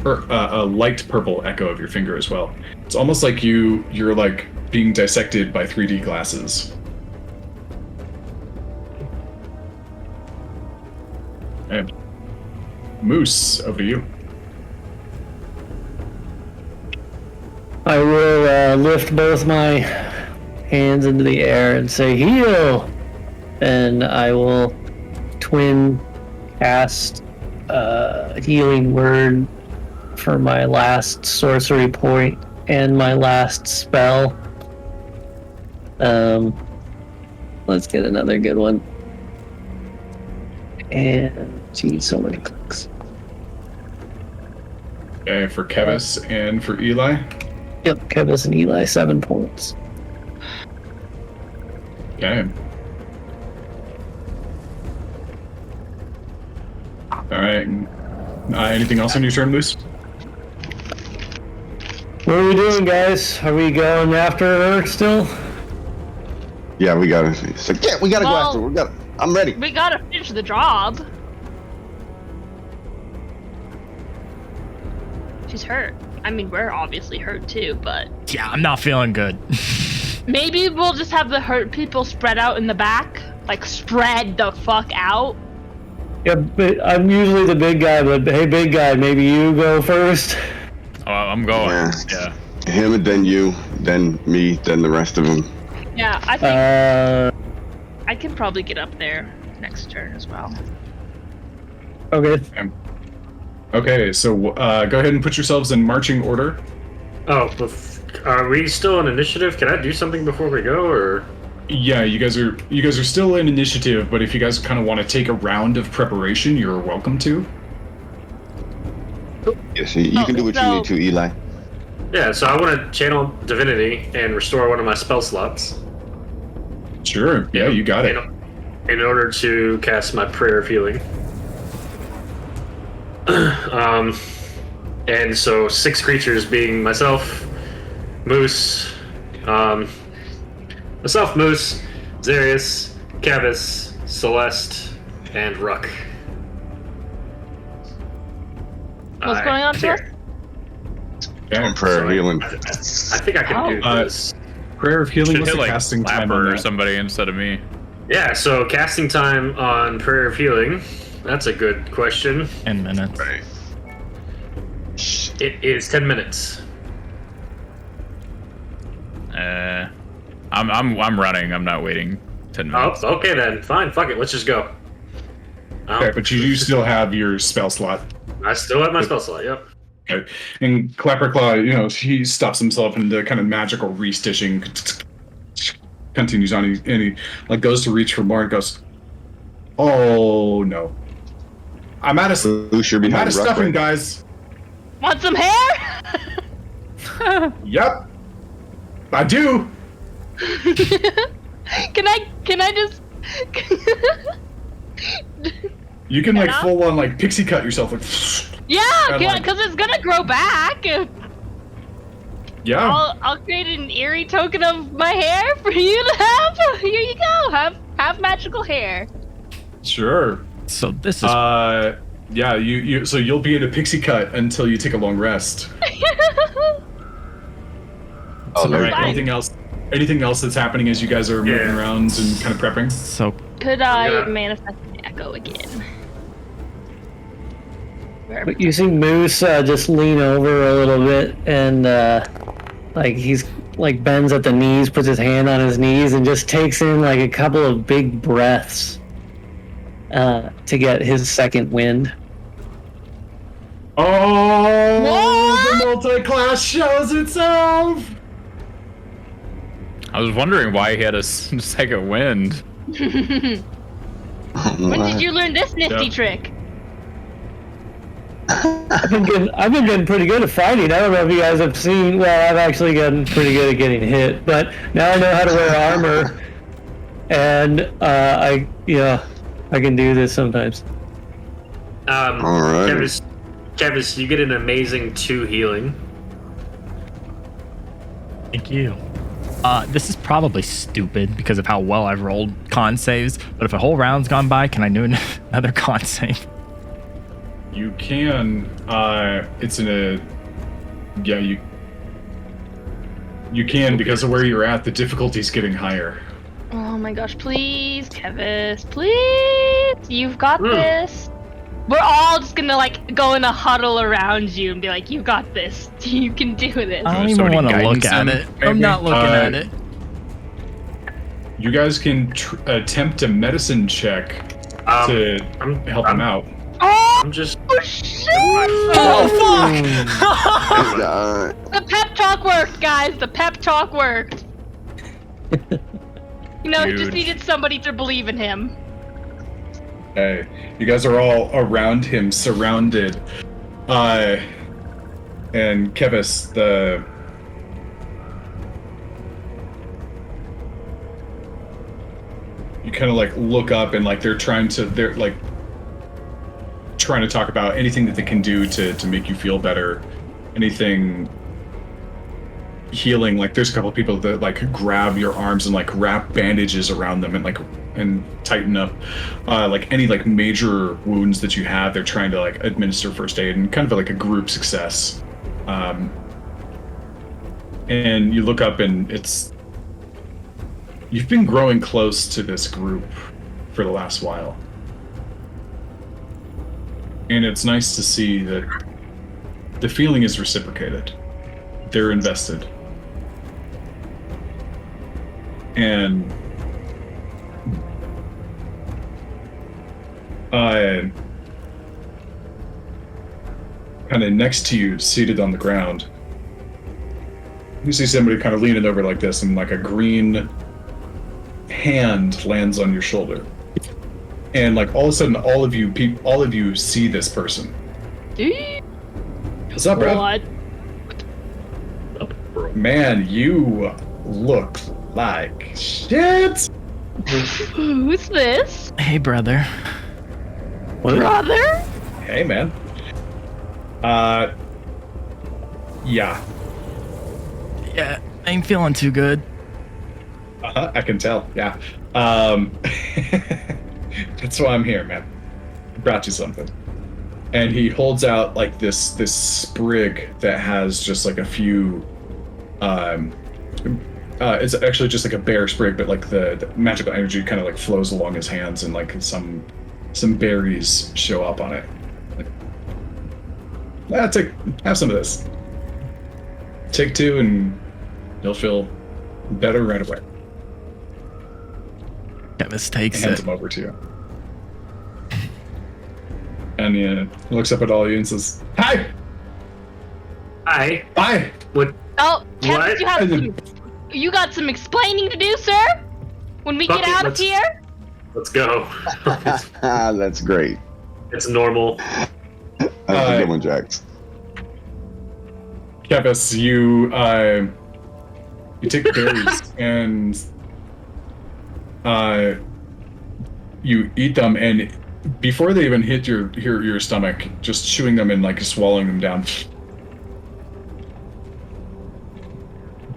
[SPEAKER 3] or a light purple echo of your finger as well. It's almost like you're like being dissected by 3D glasses. And Moose, over to you.
[SPEAKER 7] I will lift both my hands into the air and say, heal! And I will twin cast healing word for my last sorcery point and my last spell. Let's get another good one. And geez, so many clicks.
[SPEAKER 3] Okay, for Kevis and for Eli.
[SPEAKER 7] Yep, Kevis and Eli, 7 points.
[SPEAKER 3] Okay. Alright. Anything else on your turn, Moose?
[SPEAKER 7] What are we doing, guys? Are we going after her still?
[SPEAKER 2] Yeah, we gotta. It's like, yeah, we gotta go after. I'm ready.
[SPEAKER 1] We gotta finish the job. She's hurt. I mean, we're obviously hurt too, but...
[SPEAKER 4] Yeah, I'm not feeling good.
[SPEAKER 1] Maybe we'll just have the hurt people spread out in the back. Like, spread the fuck out.
[SPEAKER 7] Yeah, but I'm usually the big guy, but hey, big guy, maybe you go first?
[SPEAKER 6] Oh, I'm going.
[SPEAKER 2] Yeah. Him, and then you, then me, then the rest of them.
[SPEAKER 1] Yeah, I think I can probably get up there next turn as well.
[SPEAKER 7] Okay.
[SPEAKER 3] Okay, so go ahead and put yourselves in marching order.
[SPEAKER 5] Oh, are we still on initiative? Can I do something before we go, or?
[SPEAKER 3] Yeah, you guys are still in initiative, but if you guys kind of want to take a round of preparation, you're welcome to.
[SPEAKER 2] Yes, you can do what you need to, Eli.
[SPEAKER 5] Yeah, so I want to channel divinity and restore one of my spell slots.
[SPEAKER 3] Sure. Yeah, you got it.
[SPEAKER 5] In order to cast my prayer of healing. And so 6 creatures, being myself, Moose, Zarius, Kevis, Celeste, and Ruck.
[SPEAKER 1] What's going on, sir?
[SPEAKER 2] Yeah, prayer of healing.
[SPEAKER 5] I think I can do this.
[SPEAKER 3] Prayer of healing. What's the
[SPEAKER 6] like
[SPEAKER 3] casting time
[SPEAKER 6] Clapper
[SPEAKER 3] on
[SPEAKER 6] or
[SPEAKER 3] that?
[SPEAKER 6] somebody instead of me.
[SPEAKER 5] Yeah, so casting time on prayer of healing. That's a good question.
[SPEAKER 4] 10 minutes.
[SPEAKER 2] Right.
[SPEAKER 5] It is 10 minutes.
[SPEAKER 6] I'm running. I'm not waiting 10 minutes.
[SPEAKER 5] Oh, okay then. Fine. Fuck it. Let's just go.
[SPEAKER 3] Okay, but you do still have your spell slot.
[SPEAKER 5] I still have my spell slot. Yep.
[SPEAKER 3] Okay. And Clapperclaw, he stops himself into kind of magical restitching. Continues on, and he like goes to reach for more and goes, "Oh no, I'm out of stuffing, guys.
[SPEAKER 1] Want some hair?
[SPEAKER 3] Yep, I do.
[SPEAKER 1] Can I just?
[SPEAKER 3] You can like full on like pixie cut yourself, like.
[SPEAKER 1] Yeah, because it's gonna grow back.
[SPEAKER 3] Yeah.
[SPEAKER 1] I'll create an eerie token of my hair for you to have. Here you go. Have magical hair.
[SPEAKER 3] Sure.
[SPEAKER 4] So this is.
[SPEAKER 3] Yeah. You. So you'll be in a pixie cut until you take a long rest. All right. Anything else? Anything else that's happening as you guys are moving around and kind of prepping?
[SPEAKER 4] So.
[SPEAKER 1] Could I manifest an echo again?
[SPEAKER 7] But you see Moose just lean over a little bit and like he's like bends at the knees, puts his hand on his knees and just takes in like a couple of big breaths to get his second wind.
[SPEAKER 3] Oh,
[SPEAKER 1] what?
[SPEAKER 3] The multi-class shows itself.
[SPEAKER 6] I was wondering why he had a second wind.
[SPEAKER 1] When did you learn this nifty trick?
[SPEAKER 7] I've been getting pretty good at fighting. I don't know if you guys have seen. Well, I've actually gotten pretty good at getting hit, but now I know how to wear armor, and I can do this sometimes.
[SPEAKER 2] All right.
[SPEAKER 5] Kevis, you get an amazing 2 healing.
[SPEAKER 4] Thank you. This is probably stupid because of how well I've rolled con saves, but if a whole round's gone by, can I do another con save?
[SPEAKER 3] You can. It's in a. Yeah, you can because of where you're at. The difficulty's getting higher.
[SPEAKER 1] Oh my gosh, please, Kevis, please. You've got this. We're all just gonna like go in a huddle around you and be like, you got this. You can do this.
[SPEAKER 4] I don't even want to look at it. I'm not looking at it.
[SPEAKER 3] You guys can attempt a medicine check to help him out.
[SPEAKER 1] Oh,
[SPEAKER 5] I'm just.
[SPEAKER 1] oh shit!
[SPEAKER 4] Oh fuck!
[SPEAKER 1] The pep talk worked, guys. The pep talk worked. You know, he just needed somebody to believe in him.
[SPEAKER 3] Hey, you guys are all around him, surrounded. And Kevis, you kind of like look up and like they're trying to talk about anything that they can do to make you feel better, anything healing. Like there's a couple of people that like grab your arms and like wrap bandages around them and tighten up like any like major wounds that you have. They're trying to like administer first aid and kind of like a group success. And you look up and you've been growing close to this group for the last while. And it's nice to see that the feeling is reciprocated. They're invested. And kind of next to you, seated on the ground, you see somebody kind of leaning over like this, and like a green hand lands on your shoulder. And like all of a sudden, all of you see this person. What's up, bro?
[SPEAKER 1] What?
[SPEAKER 3] Man, you look like shit.
[SPEAKER 1] Who's this?
[SPEAKER 4] Hey, brother.
[SPEAKER 1] Brother?
[SPEAKER 3] Hey, man. Yeah.
[SPEAKER 4] Yeah, I ain't feeling too good.
[SPEAKER 3] I can tell. Yeah. That's why I'm here, man. I brought you something. And he holds out like this sprig that has just like a few. It's actually just like a bare sprig, but like the magical energy kind of like flows along his hands, and like some berries show up on it. Like, have some of this. Take 2 and you'll feel better right away.
[SPEAKER 4] Kevis takes
[SPEAKER 3] Hands
[SPEAKER 4] it.
[SPEAKER 3] them over to you. And he looks up at all of you and says, "Hi!
[SPEAKER 5] Hi.
[SPEAKER 3] Hi!
[SPEAKER 5] What?
[SPEAKER 1] Oh,
[SPEAKER 5] What?
[SPEAKER 1] Kevis, you got some explaining to do, sir? When we get out of here?
[SPEAKER 5] Let's go.
[SPEAKER 2] That's great.
[SPEAKER 5] It's normal.
[SPEAKER 2] That's a good one, Jax.
[SPEAKER 3] Kevis, you take the berries and you eat them, and before they even hit your stomach, just chewing them and like swallowing them down.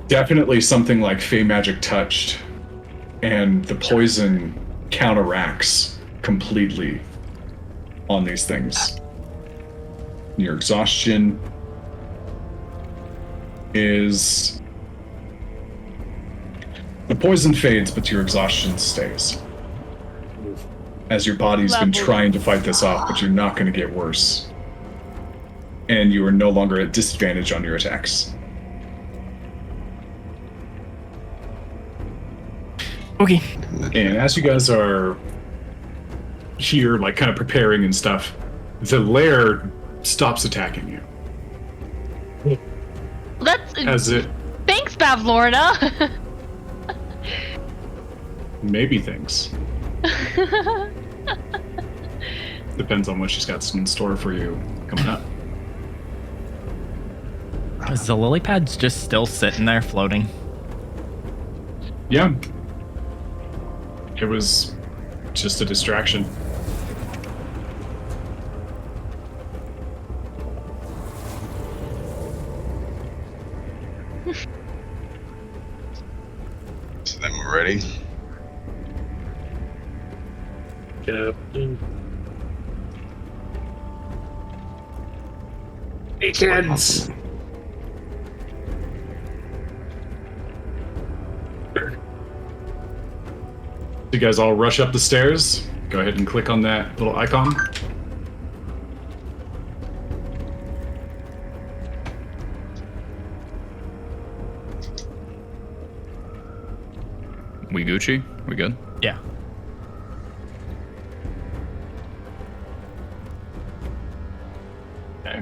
[SPEAKER 3] Definitely something like Fey magic touched, and the poison counteracts completely on these things. Your exhaustion is... The poison fades, but your exhaustion stays. As your body's been trying to fight this off, but you're not going to get worse. And you are no longer at disadvantage on your attacks.
[SPEAKER 4] Okay.
[SPEAKER 3] And as you guys are here, like kind of preparing and stuff, the lair stops attacking you.
[SPEAKER 1] That's
[SPEAKER 3] As it
[SPEAKER 1] thanks, Bavlornia.
[SPEAKER 3] maybe thinks. Depends on what she's got in store for you coming up.
[SPEAKER 4] Is the lily pads just still sitting there floating?
[SPEAKER 3] Yeah. It was just a distraction.
[SPEAKER 2] So then we're ready.
[SPEAKER 5] Captain. Hey, kids.
[SPEAKER 3] You guys all rush up the stairs. Go ahead and click on that little icon.
[SPEAKER 6] We Gucci? We good?
[SPEAKER 4] Yeah.
[SPEAKER 3] Okay.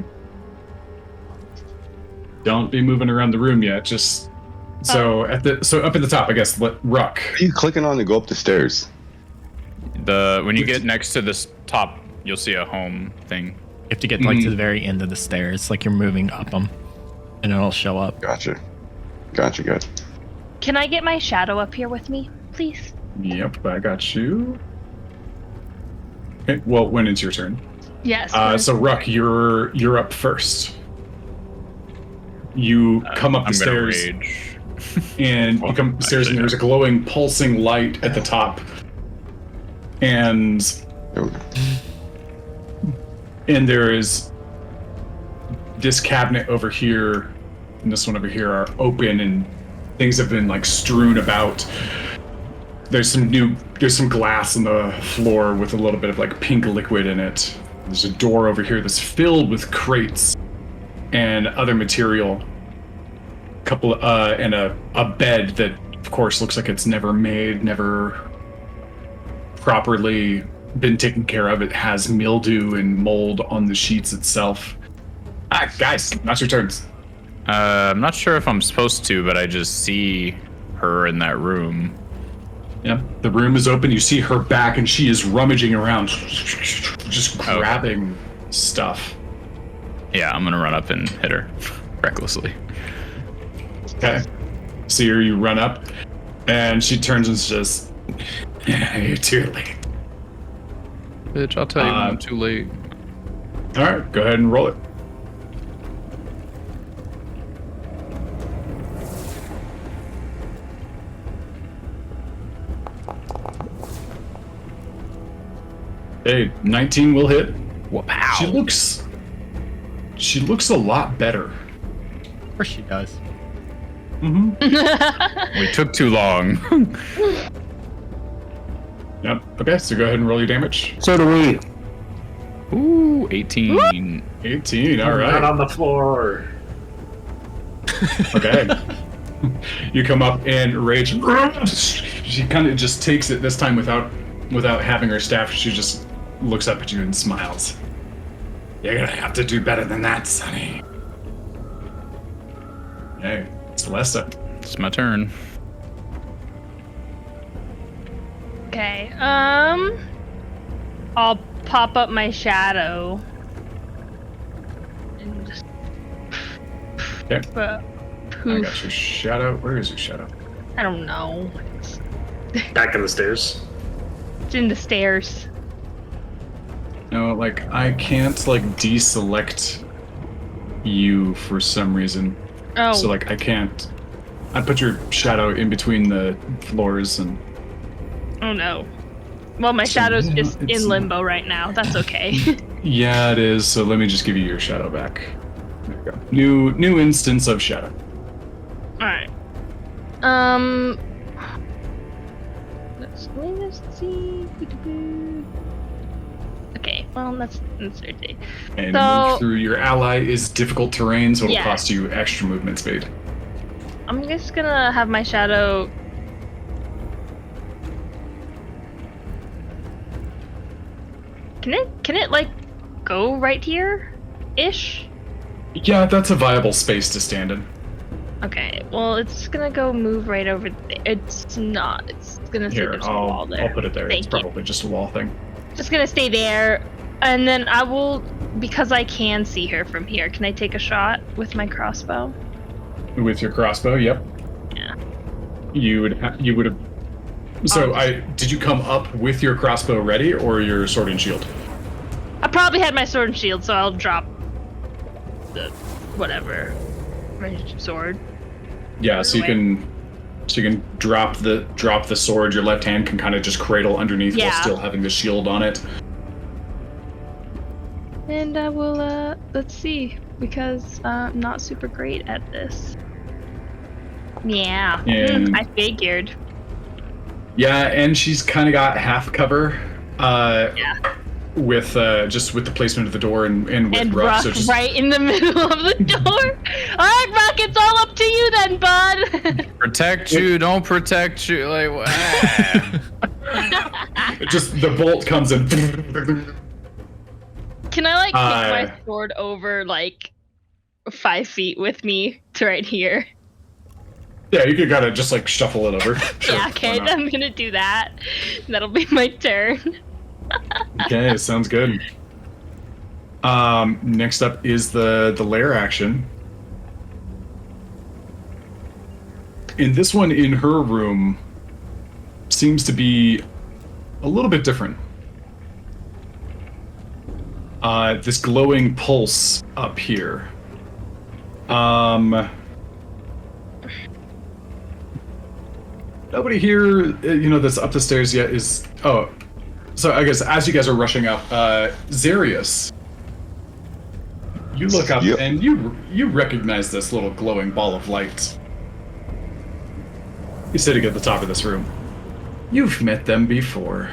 [SPEAKER 3] Don't be moving around the room yet. Just so up at the top, I guess. Ruck.
[SPEAKER 2] What are you clicking on to go up the stairs?
[SPEAKER 6] When you get next to this top, you'll see a home thing.
[SPEAKER 4] You have to get like to the very end of the stairs, like you're moving up them, and it'll show up.
[SPEAKER 2] Gotcha.
[SPEAKER 1] Can I get my shadow up here with me, please?
[SPEAKER 3] Yep, I got you. Okay. Well, when it's your turn.
[SPEAKER 1] Yes.
[SPEAKER 3] So Ruck, you're up first. You come up the stairs, and you come upstairs, and there's a glowing, pulsing light at the top, and there is this cabinet over here, and this one over here are open, and things have been like strewn about. There's some glass on the floor with a little bit of like pink liquid in it. There's a door over here that's filled with crates and other material. And a bed that, of course, looks like it's never properly been taken care of. It has mildew and mold on the sheets itself. Guys, not your turns.
[SPEAKER 6] I'm not sure if I'm supposed to, but I just see her in that room.
[SPEAKER 3] Yeah, the room is open. You see her back, and she is rummaging around, just grabbing stuff.
[SPEAKER 6] Yeah, I'm gonna run up and hit her recklessly.
[SPEAKER 3] Okay. So you run up, and she turns and says, "You're too late."
[SPEAKER 6] Bitch, I'll tell you when I'm too late.
[SPEAKER 3] All right, go ahead and roll it. Hey, 19 will hit.
[SPEAKER 6] Wow.
[SPEAKER 3] She looks a lot better.
[SPEAKER 4] Of course she does.
[SPEAKER 3] Mm-hmm.
[SPEAKER 6] We took too long.
[SPEAKER 3] Yep. Okay, so go ahead and roll your damage.
[SPEAKER 7] So do we.
[SPEAKER 6] Ooh, 18.
[SPEAKER 3] 18, all right.
[SPEAKER 5] Not on the floor.
[SPEAKER 3] Okay. You come up and rage. She kind of just takes it this time without having her staff. She just looks up at you and smiles. You're gonna have to do better than that, Sonny. Okay, Celesta.
[SPEAKER 6] It's my turn.
[SPEAKER 1] Okay. I'll pop up my shadow. And just
[SPEAKER 3] Okay. I
[SPEAKER 1] poof.
[SPEAKER 3] got your shadow. Where is your shadow?
[SPEAKER 1] I don't know.
[SPEAKER 5] Back in the stairs.
[SPEAKER 1] It's in the stairs.
[SPEAKER 3] No, like I can't like deselect you for some reason.
[SPEAKER 1] Oh.
[SPEAKER 3] So like I can't. I put your shadow in between the floors and.
[SPEAKER 1] Oh no. Well, my shadow's just in limbo right now. That's okay.
[SPEAKER 3] Yeah, it is. So let me just give you your shadow back. There you go. New instance of shadow.
[SPEAKER 1] All right. Let me just see. Okay. Well, that's Thursday.
[SPEAKER 3] And
[SPEAKER 1] So-
[SPEAKER 3] move through your ally is difficult terrain, so it'll
[SPEAKER 1] Yeah.
[SPEAKER 3] cost you extra movement speed.
[SPEAKER 1] I'm just gonna have my shadow. Can it like go right here, ish?
[SPEAKER 3] Yeah, that's a viable space to stand in.
[SPEAKER 1] Okay. Well, it's gonna go move right over there. It's not. It's gonna stay
[SPEAKER 3] Here,
[SPEAKER 1] there's a wall there.
[SPEAKER 3] I'll put it there.
[SPEAKER 1] Thank
[SPEAKER 3] It's
[SPEAKER 1] you.
[SPEAKER 3] probably just a wall thing.
[SPEAKER 1] Just gonna stay there. And then I will, because I can see her from here, can I take a shot with my crossbow?
[SPEAKER 3] With your crossbow, yep.
[SPEAKER 1] Yeah.
[SPEAKER 3] You would have. So did you come up with your crossbow ready, or your sword and shield?
[SPEAKER 1] I probably had my sword and shield, so I'll drop the whatever my sword.
[SPEAKER 3] Yeah, so you can drop the sword. Your left hand can kind of just cradle underneath while still having the shield on it.
[SPEAKER 1] And I will let's see, because I'm not super great at this. Yeah, I figured.
[SPEAKER 3] Yeah, and she's kind of got half cover. With just with the placement of the door and with Ruck, so just
[SPEAKER 1] right in the middle of the door. All right, Ruck, it's all up to you then, bud.
[SPEAKER 6] Protect you, don't protect you. Like what?
[SPEAKER 3] just the bolt comes in.
[SPEAKER 1] Can I kick my sword over 5 feet with me to right here?
[SPEAKER 3] Yeah, you could gotta just shuffle it over. Sure,
[SPEAKER 1] yeah, okay, I'm gonna do that. That'll be my turn.
[SPEAKER 3] Okay, sounds good. Next up is the lair action. In this one, in her room, seems to be a little bit different. This glowing pulse up here. Nobody here, that's up the stairs yet is... Oh, so I guess as you guys are rushing up, Zarius, you look up and you recognize this little glowing ball of light. He's sitting at the top of this room. You've met them before.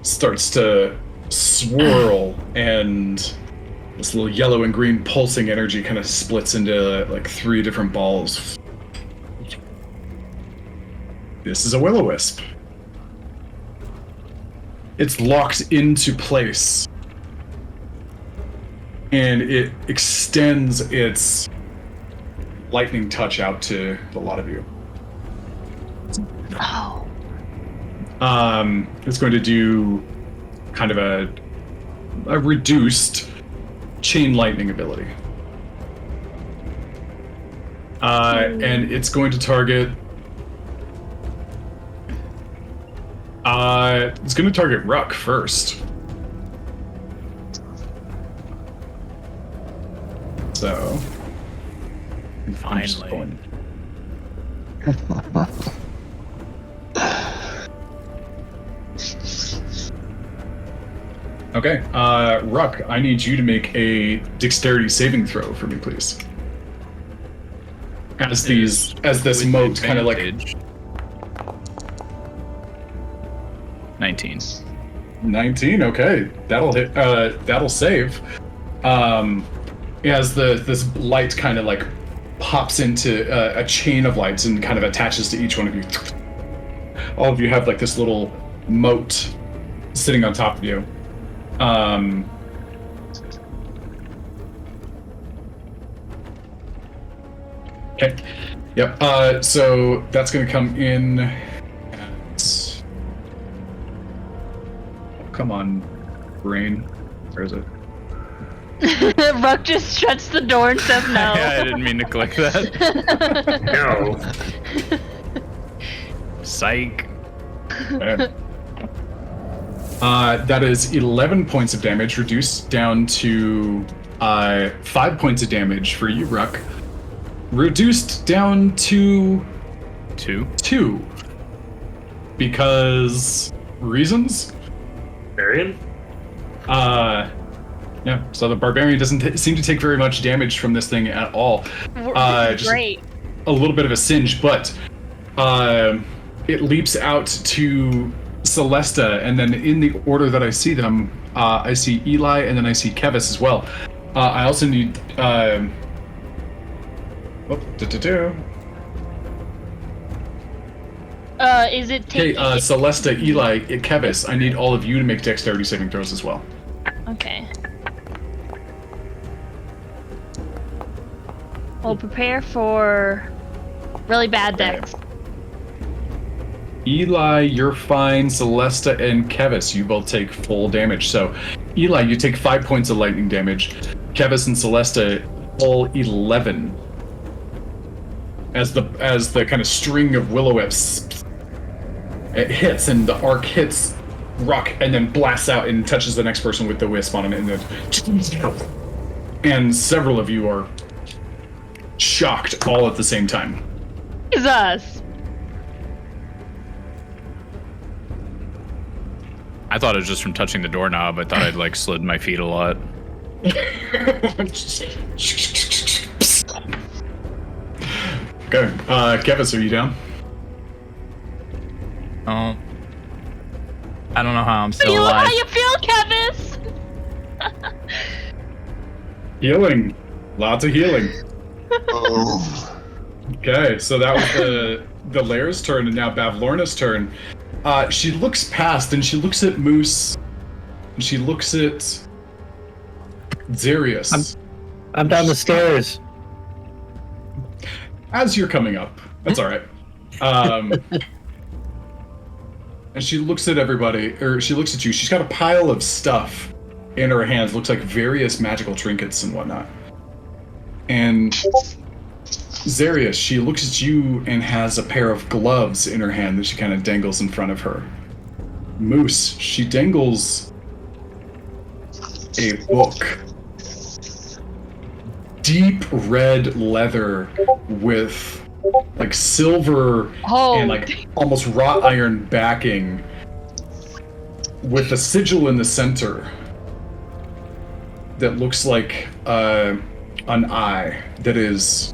[SPEAKER 3] Starts to swirl, and this little yellow and green pulsing energy kind of splits into 3 different balls. This is a Willow Wisp. It's locked into place, and it extends its lightning touch out to a lot of you.
[SPEAKER 1] Oh.
[SPEAKER 3] It's going to do kind of a reduced chain lightning ability. And it's going to target... it's going to target Ruck first. So...
[SPEAKER 6] Finally.
[SPEAKER 3] Okay, Ruck, I need you to make a dexterity saving throw for me, please. As this moat kind of
[SPEAKER 6] 19.
[SPEAKER 3] 19, okay. That'll hit, that'll save. As this light kind of pops into a chain of lights and kind of attaches to each one of you. All of you have this little moat sitting on top of you. Okay. Yep. So that's gonna come in at... Come on, brain. Where is it?
[SPEAKER 1] Ruck just shuts the door and says no.
[SPEAKER 6] Yeah, I didn't mean to click that.
[SPEAKER 5] No.
[SPEAKER 6] Psych.
[SPEAKER 3] Okay. That is 11 points of damage, reduced down to 5 points of damage for you, Ruck. Reduced down to 2. Because reasons?
[SPEAKER 5] Barbarian?
[SPEAKER 3] Yeah, so the barbarian doesn't seem to take very much damage from this thing at all. Just
[SPEAKER 1] great.
[SPEAKER 3] A little bit of a singe, but it leaps out to Celesta, and then in the order that I see them, I see Eli, and then I see Kevis as well. I also need...
[SPEAKER 1] Is it
[SPEAKER 3] Hey,
[SPEAKER 1] taking...
[SPEAKER 3] Celesta, Eli, Kevis, I need all of you to make dexterity saving throws as well.
[SPEAKER 1] Okay. We'll prepare for really bad dex.
[SPEAKER 3] Eli, you're fine. Celesta and Kevis, you both take full damage. So, Eli, you take 5 points of lightning damage. Kevis and Celesta, all 11. As the kind of string of Willow Wisps, it hits, and the arc hits Ruck, and then blasts out and touches the next person with the wisp on him, and several of you are shocked all at the same time.
[SPEAKER 1] Jesus.
[SPEAKER 6] I thought it was just from touching the doorknob. I thought I'd like slid my feet a lot.
[SPEAKER 3] Okay, Kevis, are you down?
[SPEAKER 4] Oh, I don't know how I'm still alive.
[SPEAKER 1] How you feel, Kevis?
[SPEAKER 3] Healing. Lots of healing.
[SPEAKER 2] Oh.
[SPEAKER 3] Okay, so that was the Lair's turn, and now Bavlornia's turn. She looks past, and she looks at Moose, and she looks at Xerius.
[SPEAKER 7] I'm down the stairs.
[SPEAKER 3] As you're coming up. That's all right. And she looks at everybody, or she looks at you. She's got a pile of stuff in her hands. Looks like various magical trinkets and whatnot. And Xerius, she looks at you and has a pair of gloves in her hand that she kind of dangles in front of her. Moose, she dangles a book. Deep red leather with like silver and like almost wrought iron backing with a sigil in the center that looks like an eye that is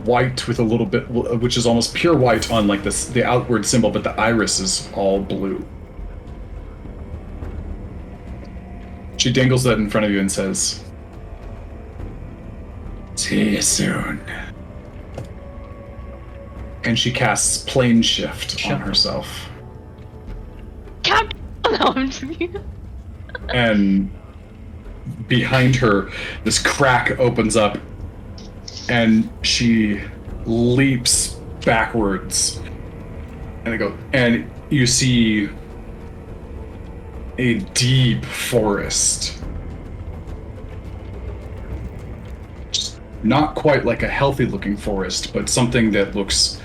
[SPEAKER 3] white with a little bit, which is almost pure white on like this, the outward symbol, but the iris is all blue. She dangles that in front of you and says, "See you soon." And she casts Plane Shift on herself. And behind her, this crack opens up, and she leaps backwards. And you see a deep forest. Not quite like a healthy looking forest, but something that looks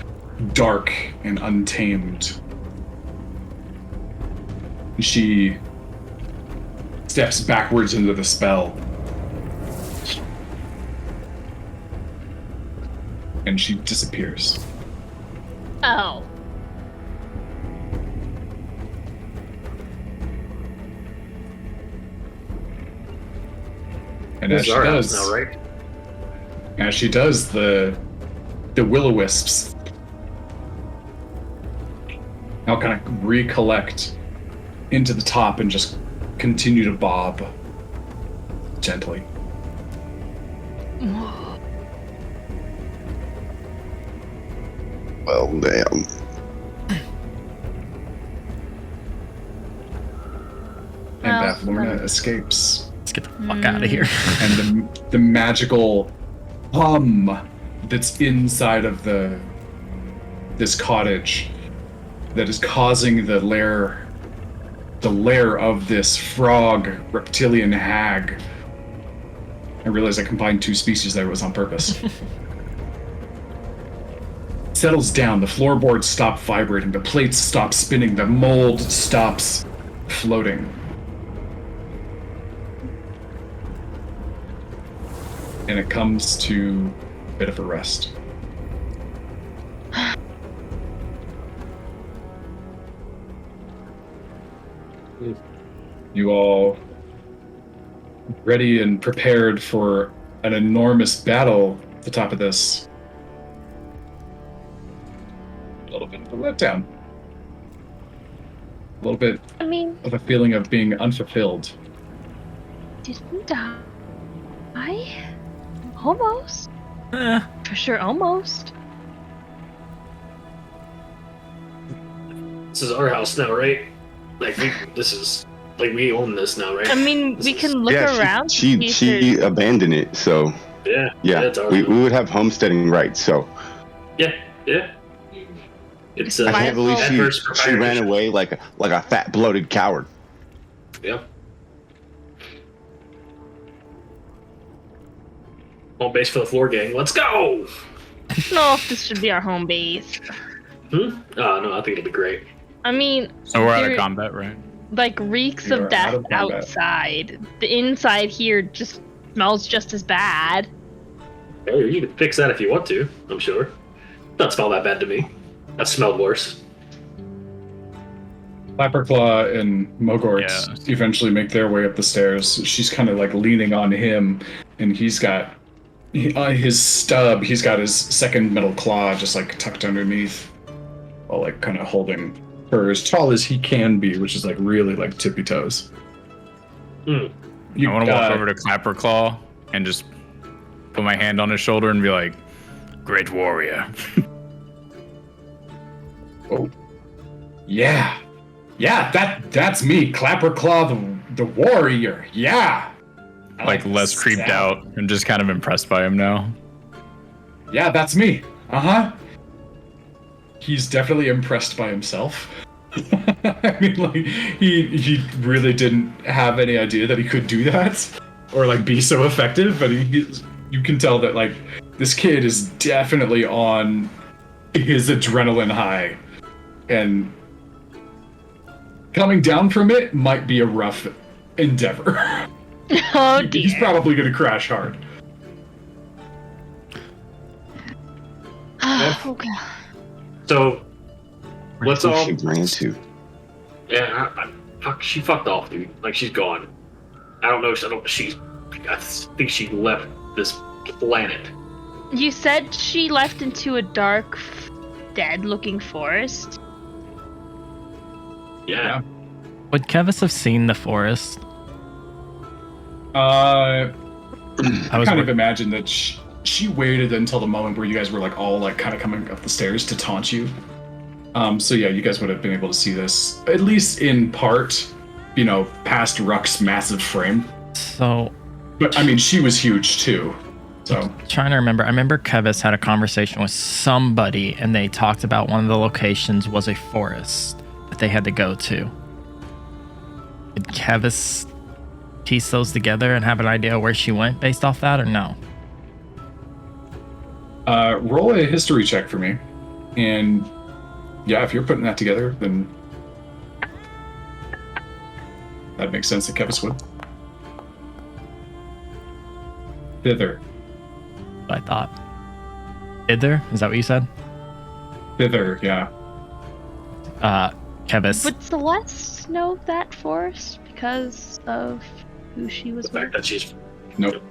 [SPEAKER 3] dark and untamed. She steps backwards into the spell. And she disappears.
[SPEAKER 1] Oh.
[SPEAKER 3] And as she does,
[SPEAKER 5] now, right?
[SPEAKER 3] as she does, the Willow Wisps now kind of recollect into the top and just continue to bob gently.
[SPEAKER 2] Well, damn.
[SPEAKER 3] And Bavlornia escapes.
[SPEAKER 4] Let's get the fuck out of here.
[SPEAKER 3] And the magical hum that's inside of this cottage that is causing the lair of this frog reptilian hag. I realized I combined two species there. It was on purpose. Settles down. The floorboards stop vibrating. The plates stop spinning. The mold stops floating. And it comes to a bit of a rest. You all ready and prepared for an enormous battle at the top of this. A little bit of a letdown. A little bit of a feeling of being unfulfilled.
[SPEAKER 1] Didn't die? Almost. For sure, almost.
[SPEAKER 5] This is our house now, right? Like we own this now, right?
[SPEAKER 1] I mean, we can look around.
[SPEAKER 2] She abandoned it, so
[SPEAKER 5] yeah,
[SPEAKER 2] we would have homesteading rights. So
[SPEAKER 5] yeah. It's
[SPEAKER 2] I can't believe
[SPEAKER 5] adverse
[SPEAKER 2] she ran
[SPEAKER 5] preparation.
[SPEAKER 2] away like a fat bloated coward.
[SPEAKER 5] Yep. Home base for the floor gang. Let's go!
[SPEAKER 1] I don't know if this should be our home base.
[SPEAKER 5] Oh, no, I think it'll be great.
[SPEAKER 1] I mean,
[SPEAKER 6] So we're out
[SPEAKER 1] there,
[SPEAKER 6] of combat, right?
[SPEAKER 1] like, reeks
[SPEAKER 3] We are
[SPEAKER 1] of
[SPEAKER 3] out
[SPEAKER 1] death
[SPEAKER 3] of combat.
[SPEAKER 1] outside. The inside here just smells just as bad.
[SPEAKER 5] Hey, you can fix that if you want to, I'm sure. Doesn't smell that bad to me. That smelled worse.
[SPEAKER 3] Clapperclaw and Mogor
[SPEAKER 6] Yeah.
[SPEAKER 3] eventually make their way up the stairs. She's kind of like leaning on him, and he's got on his stub. He's got his second metal claw just like tucked underneath, while like kind of holding her as tall as he can be, which is like really like tippy toes.
[SPEAKER 5] Hmm.
[SPEAKER 3] You,
[SPEAKER 6] I want to walk over to Clapperclaw and just put my hand on his shoulder and be like, "Great warrior."
[SPEAKER 3] Oh, yeah, that's me, Clapperclaw, the warrior. Yeah, I
[SPEAKER 6] Like less
[SPEAKER 3] this
[SPEAKER 6] creeped
[SPEAKER 3] sound.
[SPEAKER 6] out and just kind of impressed by him now.
[SPEAKER 3] Yeah, that's me. Uh-huh. He's definitely impressed by himself. I mean, like, he really didn't have any idea that he could do that or like be so effective, but you can tell that like this kid is definitely on his adrenaline high, and coming down from it might be a rough endeavor.
[SPEAKER 1] Oh dear.
[SPEAKER 3] He's probably gonna crash hard.
[SPEAKER 1] Oh, God.
[SPEAKER 5] So, let's all.
[SPEAKER 2] She ran to.
[SPEAKER 5] Yeah, fuck, she fucked off, dude. Like, she's gone. I think she left this planet.
[SPEAKER 1] You said she left into a dark, dead-looking forest?
[SPEAKER 5] Yeah.
[SPEAKER 4] Would Kevis have seen the forest?
[SPEAKER 3] I
[SPEAKER 4] was
[SPEAKER 3] kind of imagine that she waited until the moment where you guys were like all like kind of coming up the stairs to taunt you. So yeah, you guys would have been able to see this at least in part, past Ruck's massive frame.
[SPEAKER 4] So,
[SPEAKER 3] But I mean, she was huge too. So
[SPEAKER 4] trying to remember, I remember Kevis had a conversation with somebody and they talked about one of the locations was a forest that they had to go to. Did Kevis piece those together and have an idea where she went based off that, or no?
[SPEAKER 3] roll a history check for me, and yeah, if you're putting that together, then that makes sense that Kevis would. Thither.
[SPEAKER 4] I thought. Thither? Is that what you said?
[SPEAKER 3] Thither, yeah.
[SPEAKER 4] Kevis.
[SPEAKER 1] Would Celeste know that forest because of who she was
[SPEAKER 5] The fact
[SPEAKER 1] with?
[SPEAKER 5] that she's
[SPEAKER 3] Nope.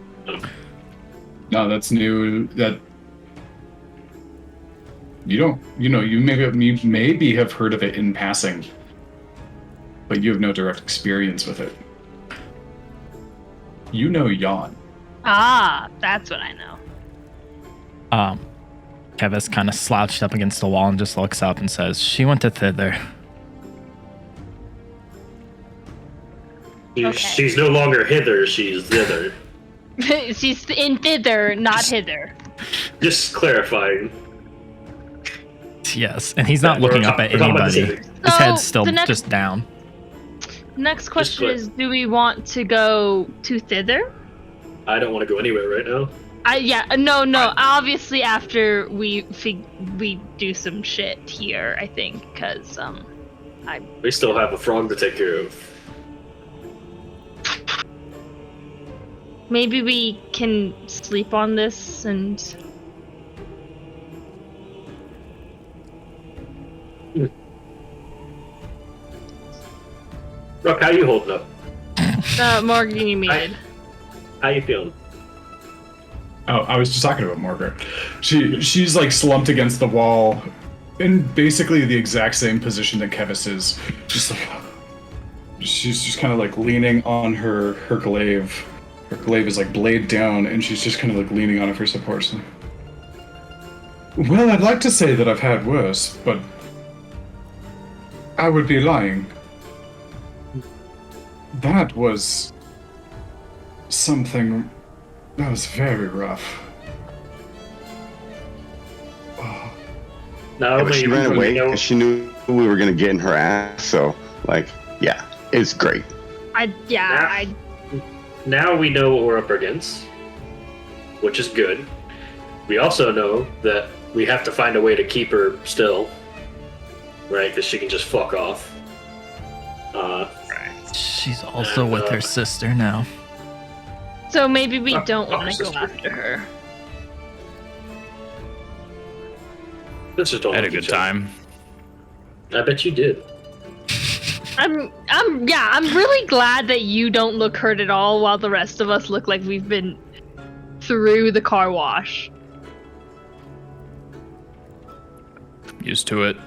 [SPEAKER 3] No, that's new. That you don't. You maybe have heard of it in passing, but you have no direct experience with it. You know Yawn.
[SPEAKER 1] Ah, that's what I know.
[SPEAKER 4] Kevis kind of slouched up against the wall and just looks up and says, "She went to Thither."
[SPEAKER 1] Okay.
[SPEAKER 5] She's no longer hither, she's thither.
[SPEAKER 1] She's in thither, not hither.
[SPEAKER 5] Just clarifying.
[SPEAKER 4] Yes, and he's not
[SPEAKER 5] Yeah,
[SPEAKER 4] looking
[SPEAKER 5] we're
[SPEAKER 4] up at
[SPEAKER 5] talking about the
[SPEAKER 4] anybody.
[SPEAKER 5] same
[SPEAKER 4] His
[SPEAKER 1] So,
[SPEAKER 4] head's still
[SPEAKER 1] the next-
[SPEAKER 4] just down.
[SPEAKER 1] Next question
[SPEAKER 5] clear.
[SPEAKER 1] is, do we want to go to thither?
[SPEAKER 5] I don't want to go anywhere right now.
[SPEAKER 1] No. Obviously, after we do some shit here, I think, because
[SPEAKER 5] We still have a frog to take care of.
[SPEAKER 1] maybe we can sleep on this and.
[SPEAKER 5] Rock, how you holding up?
[SPEAKER 1] Morgan, you muted.
[SPEAKER 5] How you feeling?
[SPEAKER 3] Oh, I was just talking about Margaret. She's like slumped against the wall, in basically the exact same position that Kevis is. Just like she's just kind of like leaning on her glaive. Her glaive is like blade down, and she's just kind of like leaning on it for support. So, well, I'd like to say that I've had worse, but I would be lying. That was something that was very rough. Oh.
[SPEAKER 5] Not
[SPEAKER 2] But
[SPEAKER 5] only
[SPEAKER 2] she ran
[SPEAKER 5] do we
[SPEAKER 2] away
[SPEAKER 5] know-
[SPEAKER 2] because she knew we were gonna get in her ass. So, like, yeah, it's great.
[SPEAKER 5] Now we know what we're up against, which is good. We also know that we have to find a way to keep her still, right? Because she can just fuck off.
[SPEAKER 4] She's also with her sister now.
[SPEAKER 1] So maybe we don't
[SPEAKER 5] oh,
[SPEAKER 1] want to go
[SPEAKER 5] sister.
[SPEAKER 1] after her.
[SPEAKER 5] This is
[SPEAKER 6] I had a good time.
[SPEAKER 5] I bet you did.
[SPEAKER 1] I'm really glad that you don't look hurt at all, while the rest of us look like we've been through the car wash.
[SPEAKER 6] Used to it.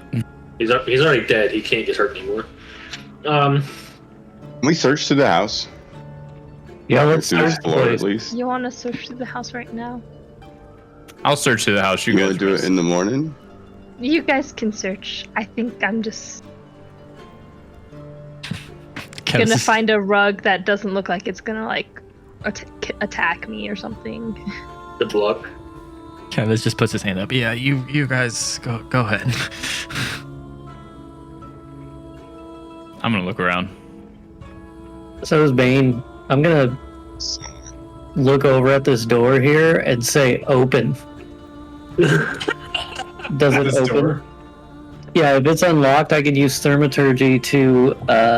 [SPEAKER 5] He's already dead. He can't get hurt anymore.
[SPEAKER 2] We searched through the house.
[SPEAKER 7] Yeah, let's
[SPEAKER 2] Through the
[SPEAKER 7] search the
[SPEAKER 2] floor, at
[SPEAKER 7] place.
[SPEAKER 2] least.
[SPEAKER 1] You want to search through the house right now?
[SPEAKER 6] I'll search through the house. You
[SPEAKER 2] You
[SPEAKER 6] guys
[SPEAKER 2] want to do
[SPEAKER 6] rest.
[SPEAKER 2] it in the morning?
[SPEAKER 1] You guys can search. I think I'm just gonna find a rug that doesn't look like it's gonna like attack me or something.
[SPEAKER 5] Good luck.
[SPEAKER 4] Kevin just puts his hand up. Yeah, you guys go ahead.
[SPEAKER 6] I'm gonna look around.
[SPEAKER 7] So is Bane. I'm gonna look over at this door here and say open. Does it
[SPEAKER 3] This
[SPEAKER 7] open?
[SPEAKER 3] door?
[SPEAKER 7] Yeah, if it's unlocked, I can use thaumaturgy to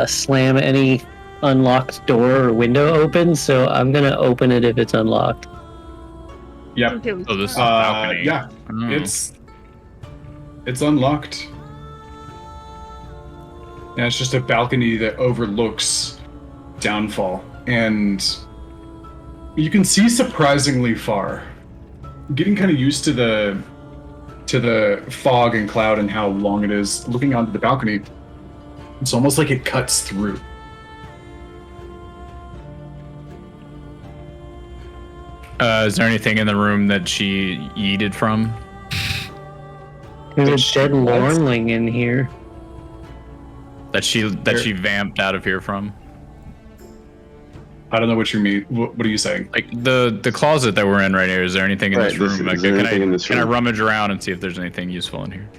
[SPEAKER 7] slam any unlocked door or window open. So I'm gonna open it if it's unlocked.
[SPEAKER 3] Yep.
[SPEAKER 1] Okay, we
[SPEAKER 6] Oh, this is
[SPEAKER 1] can-
[SPEAKER 6] a balcony.
[SPEAKER 3] Yeah,
[SPEAKER 6] Oh.
[SPEAKER 3] it's unlocked. Yeah, it's just a balcony that overlooks Downfall, and you can see surprisingly far. Getting kind of used to the fog and cloud and how long it is. Looking onto the balcony, it's almost like it cuts through.
[SPEAKER 6] Is there anything in the room that she yeeted from?
[SPEAKER 7] There's a
[SPEAKER 3] Which-
[SPEAKER 7] dead Lornling in here.
[SPEAKER 6] That she vamped out of here from?
[SPEAKER 3] I don't know what you mean. What are you saying?
[SPEAKER 6] Like the closet that we're in right here. Is there anything in
[SPEAKER 2] Right,
[SPEAKER 6] this room?
[SPEAKER 2] is
[SPEAKER 6] Like,
[SPEAKER 2] there anything in this
[SPEAKER 6] can I
[SPEAKER 2] room?
[SPEAKER 6] rummage around and see if there's anything useful in here?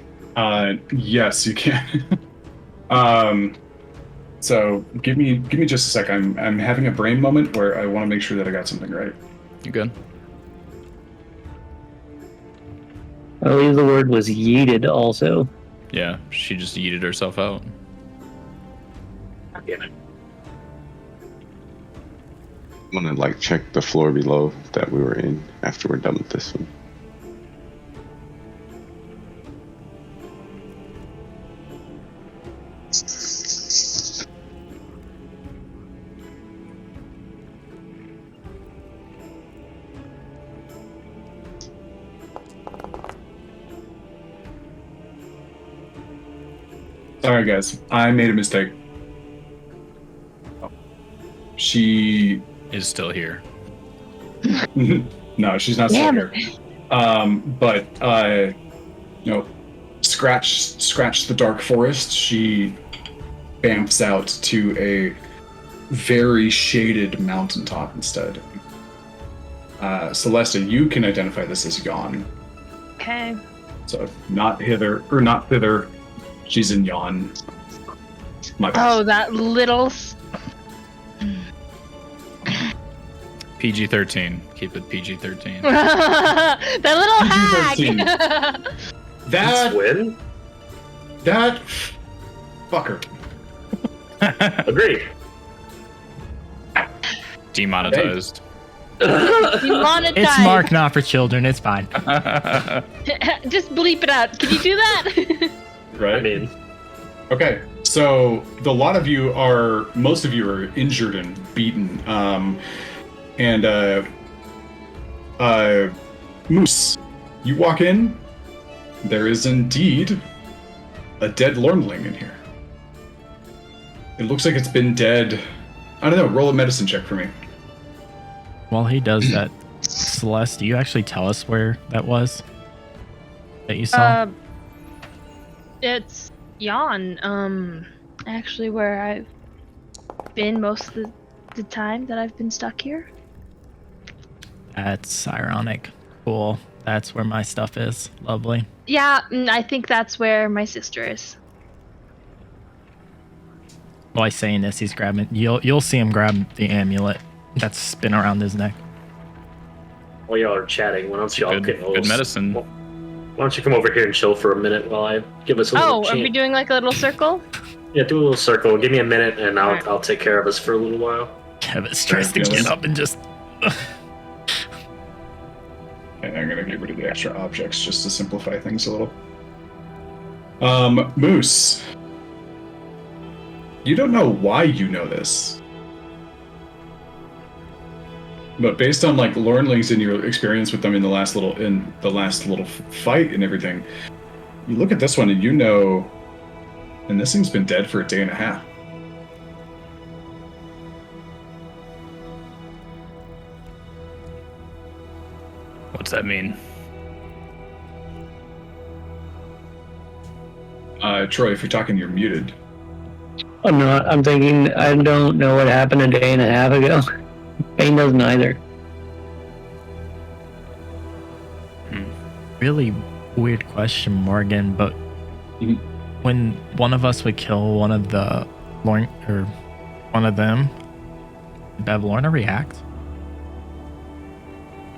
[SPEAKER 3] Yes, you can. So give me just a sec. I'm having a brain moment where I want to make sure that I got something right.
[SPEAKER 6] You good?
[SPEAKER 7] I believe the word was yeeted also.
[SPEAKER 6] Yeah, she just yeeted herself out.
[SPEAKER 5] Damn it.
[SPEAKER 2] I'm gonna like check the floor below that we were in after we're done with this one.
[SPEAKER 3] Sorry, guys. I made a mistake. She.
[SPEAKER 6] Is still here.
[SPEAKER 3] No, she's not still
[SPEAKER 1] Damn
[SPEAKER 3] here. Scratch the dark forest. She bamps out to a very shaded mountaintop instead. Celesta, you can identify this as Yawn.
[SPEAKER 1] Okay.
[SPEAKER 3] So not hither or not thither. She's in Yawn. My bad.
[SPEAKER 1] Oh, that little.
[SPEAKER 6] PG-13. Keep it PG-13.
[SPEAKER 1] That little
[SPEAKER 3] PG-13.
[SPEAKER 1] hag.
[SPEAKER 3] That
[SPEAKER 5] Win?
[SPEAKER 3] that fucker.
[SPEAKER 5] Agreed.
[SPEAKER 6] Demonetized.
[SPEAKER 1] Demonetized.
[SPEAKER 4] It's marked not for children. It's fine.
[SPEAKER 1] Just bleep it out. Can you do that?
[SPEAKER 3] Right.
[SPEAKER 5] I mean,
[SPEAKER 3] Okay, so most of you are injured and beaten. Moose, you walk in. There is indeed a dead Lornling in here. It looks like it's been dead. I don't know. Roll a medicine check for me.
[SPEAKER 4] While he does that, Celeste, do you actually tell us where that was? That you saw?
[SPEAKER 1] It's Yawn. Actually, where I've been most of the time that I've been stuck here.
[SPEAKER 4] That's ironic. Cool. That's where my stuff is. Lovely.
[SPEAKER 1] Yeah, I think that's where my sister is.
[SPEAKER 4] While he's saying this, he's grabbing. You'll see him grab the amulet that's spin around his neck.
[SPEAKER 5] While y'all are chatting, why don't y'all get
[SPEAKER 6] good medicine?
[SPEAKER 5] Why don't you come over here and chill for a minute while I give us a little
[SPEAKER 1] are we doing like a little circle?
[SPEAKER 5] Yeah, do a little circle. Give me a minute, and
[SPEAKER 1] Alright.
[SPEAKER 5] I'll take care of us for a little while.
[SPEAKER 4] Kevis tries to get up and just.
[SPEAKER 3] And I'm gonna get rid of the extra objects just to simplify things a little. Moose. You don't know why you know this. But based on like Lornlings and your experience with them in the last little fight and everything, you look at this one and you know, and this thing's been dead for a day and a half.
[SPEAKER 6] What's that mean?
[SPEAKER 3] Troy, if you're talking, you're muted.
[SPEAKER 7] I'm not. I'm thinking I don't know what happened a day and a half ago. Bane doesn't either.
[SPEAKER 4] Really weird question, Morgan, but when one of us would kill one of the Lorn or one of them, did Bavlornia react?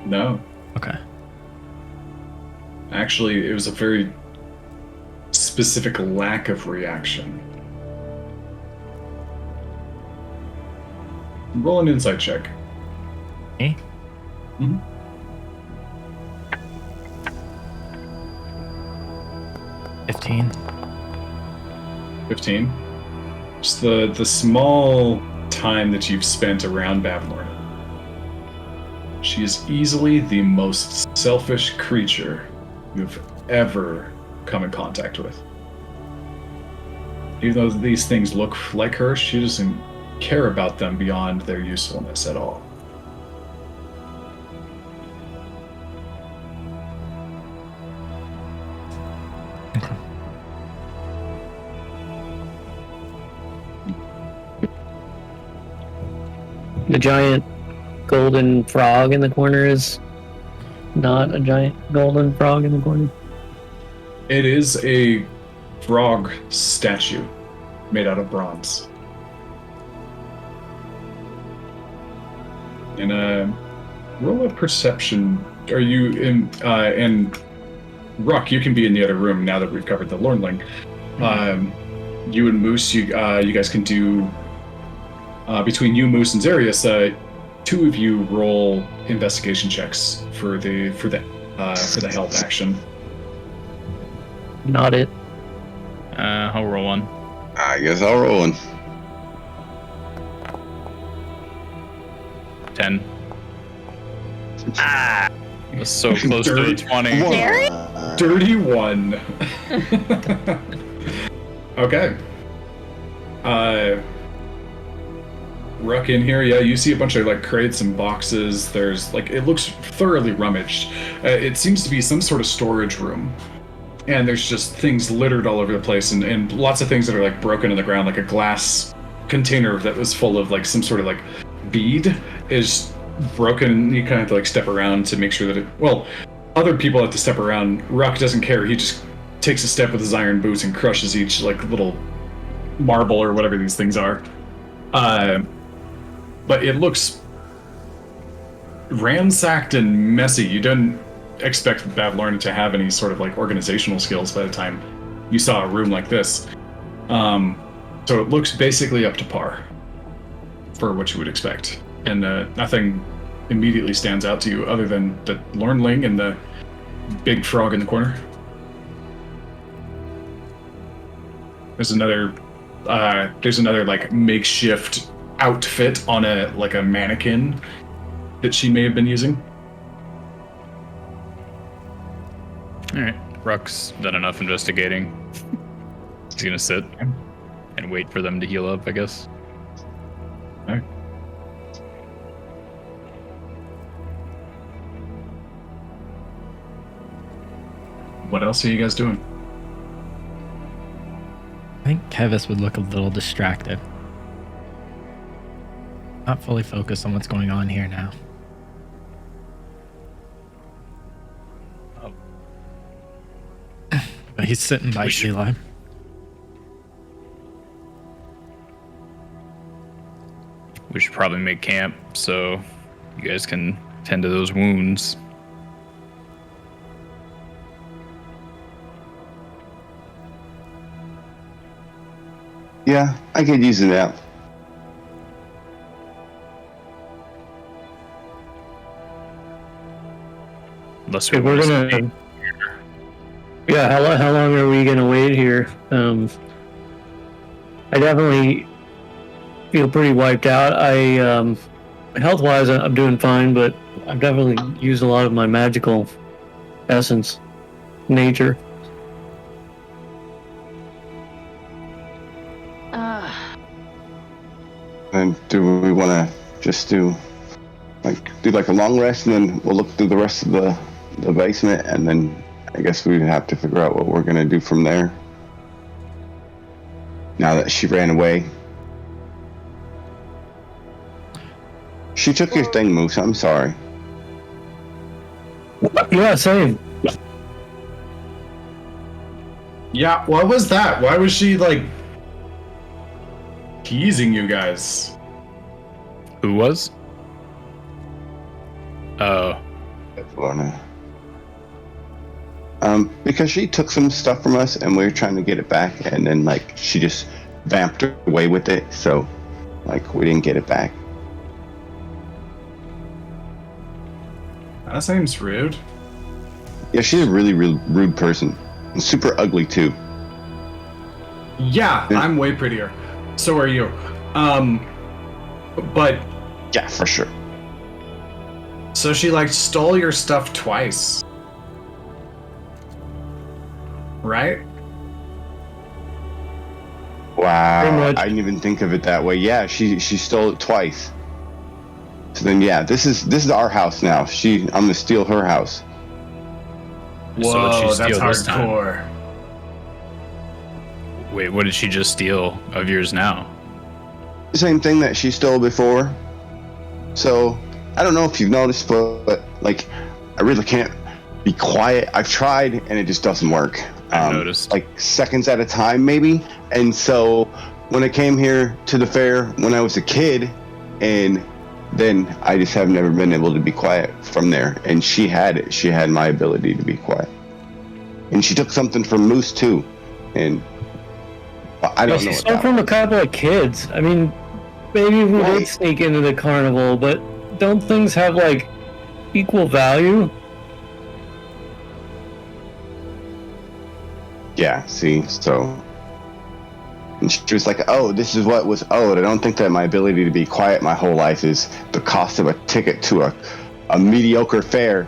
[SPEAKER 3] No.
[SPEAKER 4] Okay.
[SPEAKER 3] Actually, it was a very specific lack of reaction. Roll an insight check.
[SPEAKER 4] Me?
[SPEAKER 3] Mm-hmm.
[SPEAKER 4] 15.
[SPEAKER 3] 15. Just the small time that you've spent around Bavlornia. She is easily the most selfish creature you've ever come in contact with. Even though these things look like her, she doesn't care about them beyond their usefulness at all.
[SPEAKER 7] The giant golden frog in the corner is not a giant golden frog in the corner.
[SPEAKER 3] It is a frog statue made out of bronze. And roll a perception. Are you in? And Ruck, you can be in the other room now that we've covered the Lornling. You and Moose, you guys can do between you, Moose, and Zarius. Two of you roll investigation checks for the help action.
[SPEAKER 7] Not it.
[SPEAKER 6] I'll roll one.
[SPEAKER 2] I guess I'll roll one.
[SPEAKER 6] 10. Was so close to a 20.
[SPEAKER 3] Dirty one. Okay. Ruck in here, yeah, you see a bunch of like crates and boxes. There's like, it looks thoroughly rummaged. It seems to be some sort of storage room. And there's just things littered all over the place and lots of things that are like broken in the ground, like a glass container that was full of like some sort of like bead is broken, and you kind of have to like step around to make sure that other people have to step around. Ruck doesn't care. He just takes a step with his iron boots and crushes each like little marble or whatever these things are. But it looks ransacked and messy. You didn't expect Bavlornia to have any sort of like organizational skills by the time you saw a room like this. So it looks basically up to par for what you would expect. And nothing immediately stands out to you other than the Lornling and the big frog in the corner. There's another like makeshift outfit on a mannequin that she may have been using.
[SPEAKER 6] All right, Ruck's done enough investigating. He's gonna sit and wait for them to heal up, I guess.
[SPEAKER 3] All right. What else are you guys doing?
[SPEAKER 4] I think Kevis would look a little distracted. Not fully focused on what's going on here now. he's sitting by Eli.
[SPEAKER 6] We should probably make camp so you guys can tend to those wounds.
[SPEAKER 2] Yeah, I could use a nap.
[SPEAKER 6] Unless we
[SPEAKER 7] If we're
[SPEAKER 6] want to
[SPEAKER 7] gonna,
[SPEAKER 6] stay.
[SPEAKER 7] yeah, how long are we gonna wait here? I definitely feel pretty wiped out. Health-wise, I'm doing fine, but I've definitely used a lot of my magical essence, nature.
[SPEAKER 2] And do we want to just do like a long rest, and then we'll look through the rest of the basement, and then I guess we'd have to figure out what we're gonna do from there. Now that she ran away. She took your thing, Moose. I'm sorry.
[SPEAKER 7] Yeah, same.
[SPEAKER 3] Yeah, what was that? Why was she like teasing you guys?
[SPEAKER 6] Who was? Oh.
[SPEAKER 2] Bavlornia. Because she took some stuff from us and we were trying to get it back, and then like she just vamped away with it, so like we didn't get it back.
[SPEAKER 3] That seems rude.
[SPEAKER 2] Yeah, she's a really rude person. And super ugly too.
[SPEAKER 3] Yeah, I'm way prettier. So are you. But
[SPEAKER 2] Yeah, for sure.
[SPEAKER 3] so she like stole your stuff twice. Right?
[SPEAKER 2] Wow.
[SPEAKER 7] Pretty much.
[SPEAKER 2] I didn't even think of it that way. Yeah, she stole it twice. So then yeah, this is our house now. I'm gonna steal her house.
[SPEAKER 6] So what'd she
[SPEAKER 3] Whoa,
[SPEAKER 6] steal
[SPEAKER 3] that's
[SPEAKER 6] this time?
[SPEAKER 3] hardcore.
[SPEAKER 6] Wait, what did she just steal of yours now?
[SPEAKER 2] The same thing that she stole before. So I don't know if you've noticed, but like I really can't be quiet. I've tried and it just doesn't work.
[SPEAKER 6] I've noticed.
[SPEAKER 2] Like seconds at a time maybe. And so when I came here to the fair when I was a kid, and then I just have never been able to be quiet from there. And she had it. She had my ability to be quiet. And she took something from Moose too. And I don't know
[SPEAKER 7] She
[SPEAKER 2] what
[SPEAKER 7] stole
[SPEAKER 2] that
[SPEAKER 7] from a
[SPEAKER 2] was.
[SPEAKER 7] couple of kids. I mean, maybe we
[SPEAKER 2] Right.
[SPEAKER 7] did sneak into the carnival, but don't things have like equal value?
[SPEAKER 2] Yeah, see, so. And she was like, oh, this is what was owed. I don't think that my ability to be quiet my whole life is the cost of a ticket to a mediocre fair.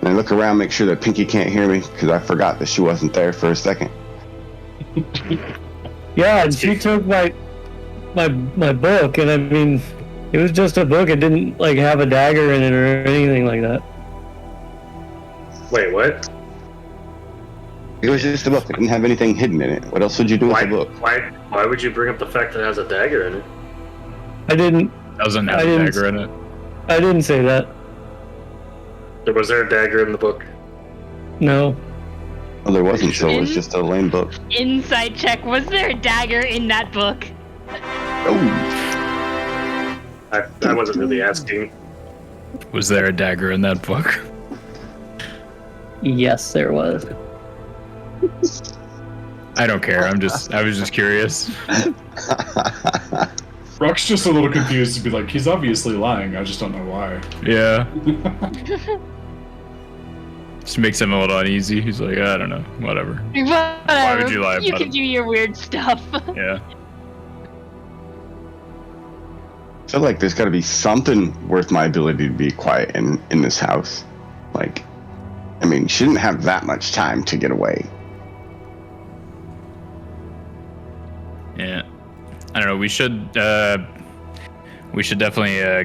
[SPEAKER 2] And I look around, make sure that Pinky can't hear me, because I forgot that she wasn't there for a second.
[SPEAKER 7] Yeah, and she took my book, and I mean, it was just a book. It didn't like have a dagger in it or anything like that.
[SPEAKER 5] Wait, what?
[SPEAKER 2] It was just a book. It didn't have anything hidden in it. What else would you do with
[SPEAKER 5] Why?
[SPEAKER 2] the book?
[SPEAKER 5] Why would you bring up the fact that it has a dagger in it?
[SPEAKER 7] I didn't
[SPEAKER 6] Doesn't have
[SPEAKER 7] I
[SPEAKER 6] a
[SPEAKER 7] didn't-
[SPEAKER 6] dagger in it.
[SPEAKER 7] I didn't say that.
[SPEAKER 5] Was there a dagger in the book?
[SPEAKER 7] No.
[SPEAKER 2] Well, there wasn't, so it was just a lame book.
[SPEAKER 1] Insight check. Was there a dagger in that book?
[SPEAKER 2] Oh,
[SPEAKER 5] I wasn't really asking.
[SPEAKER 6] Was there a dagger in that book?
[SPEAKER 7] Yes, there was.
[SPEAKER 6] I don't care. I was just curious.
[SPEAKER 3] Rock's just a little confused to be like, he's obviously lying. I just don't know why.
[SPEAKER 6] Yeah. Just makes him a little uneasy. He's like, I don't know, whatever.
[SPEAKER 1] Whatever.
[SPEAKER 6] would you lie
[SPEAKER 1] You
[SPEAKER 6] about
[SPEAKER 1] can
[SPEAKER 6] it?
[SPEAKER 1] do your weird stuff.
[SPEAKER 6] Yeah.
[SPEAKER 2] I feel like there's got to be something worth my ability to be quiet in this house. Like, I mean, she didn't have that much time to get away.
[SPEAKER 6] Yeah. I don't know. We should definitely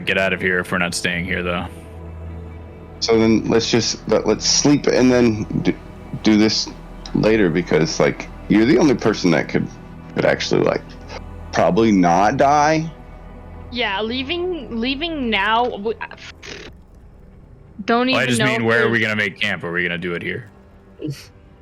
[SPEAKER 6] get out of here if we're not staying here, though.
[SPEAKER 2] So then let's sleep and then do this later, because like you're the only person that could actually like probably not die.
[SPEAKER 1] Yeah, leaving now. Don't even
[SPEAKER 6] Well, I just
[SPEAKER 1] know.
[SPEAKER 6] mean,
[SPEAKER 1] if
[SPEAKER 6] where are
[SPEAKER 1] there's-
[SPEAKER 6] we gonna make camp? Are we gonna do it here?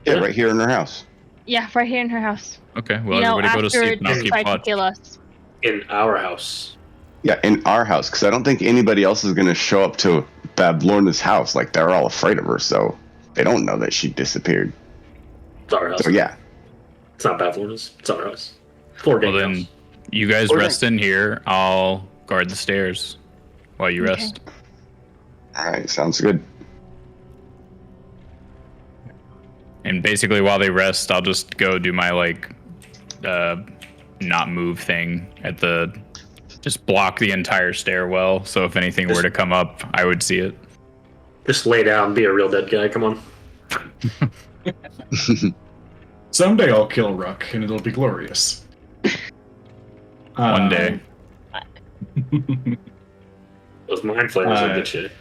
[SPEAKER 2] Yeah, right here in her house.
[SPEAKER 1] Yeah, right here in her house.
[SPEAKER 6] Okay, well, everybody go to sleep and I'll keep
[SPEAKER 1] tried to
[SPEAKER 6] watch.
[SPEAKER 1] kill us.
[SPEAKER 5] In our house.
[SPEAKER 2] Yeah, in our house, because I don't think anybody else is going to show up to Bavlornia's house. Like, they're all afraid of her, so they don't know that she disappeared.
[SPEAKER 5] It's our house.
[SPEAKER 2] So, yeah.
[SPEAKER 5] It's not Bavlornia's. It's our house. Well,
[SPEAKER 6] Then you guys rest in here. I'll guard the stairs while you rest.
[SPEAKER 2] All right, sounds good.
[SPEAKER 6] And basically, while they rest, I'll just go do my not move thing at the. Just block the entire stairwell, so if anything were to come up, I would see it.
[SPEAKER 5] Just lay down and be a real dead guy. Come on.
[SPEAKER 3] Someday I'll kill Ruck, and it'll be glorious.
[SPEAKER 6] One day.
[SPEAKER 5] Those mind flayers are good shit.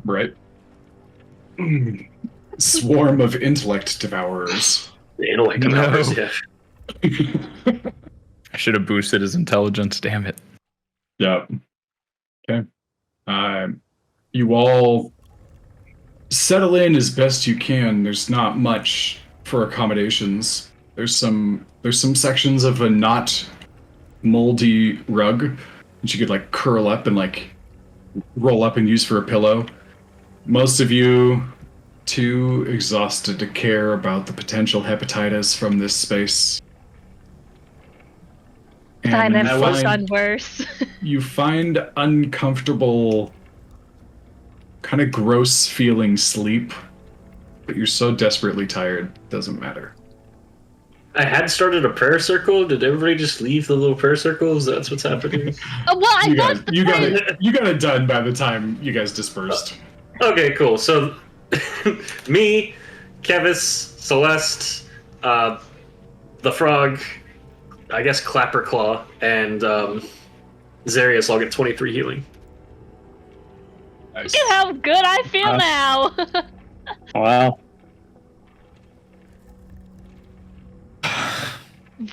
[SPEAKER 3] Right. Swarm of intellect devourers.
[SPEAKER 5] The intellect devourers, yeah.
[SPEAKER 6] I should have boosted his intelligence, damn it.
[SPEAKER 3] Yep. Okay. You all settle in as best you can. There's not much for accommodations. There's some sections of a not moldy rug that you could like curl up and like roll up and use for a pillow. Most of you too exhausted to care about the potential hepatitis from this space.
[SPEAKER 1] Fine, I've done worse.
[SPEAKER 3] You find uncomfortable, kind of gross feeling sleep, but you're so desperately tired, it doesn't matter.
[SPEAKER 5] I had started a prayer circle. Did everybody just leave the little prayer circles? That's what's happening.
[SPEAKER 3] You got it done by the time you guys dispersed.
[SPEAKER 5] Okay, cool. So, me, Kevis, Celeste, the frog, I guess Clapperclaw, and Zarius all get 23 healing.
[SPEAKER 3] Nice.
[SPEAKER 1] Look at how good I feel now.
[SPEAKER 7] Wow.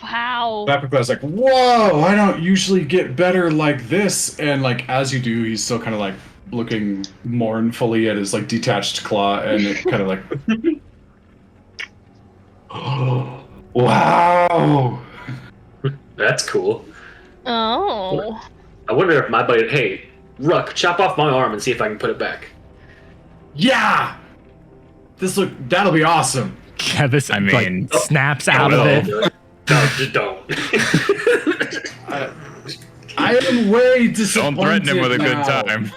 [SPEAKER 1] Wow.
[SPEAKER 3] Clapperclaw's like, whoa, I don't usually get better like this. And like, as you do, he's still kind of like looking mournfully at his like detached claw, and it kind of like, oh, wow.
[SPEAKER 5] That's cool.
[SPEAKER 1] Oh.
[SPEAKER 5] I wonder if my buddy, hey, Ruck, chop off my arm and see if I can put it back.
[SPEAKER 3] Yeah! That'll be awesome.
[SPEAKER 4] Kevis, snaps out of it.
[SPEAKER 5] No, just don't.
[SPEAKER 3] I am way disappointed.
[SPEAKER 6] Don't threaten him with a good time.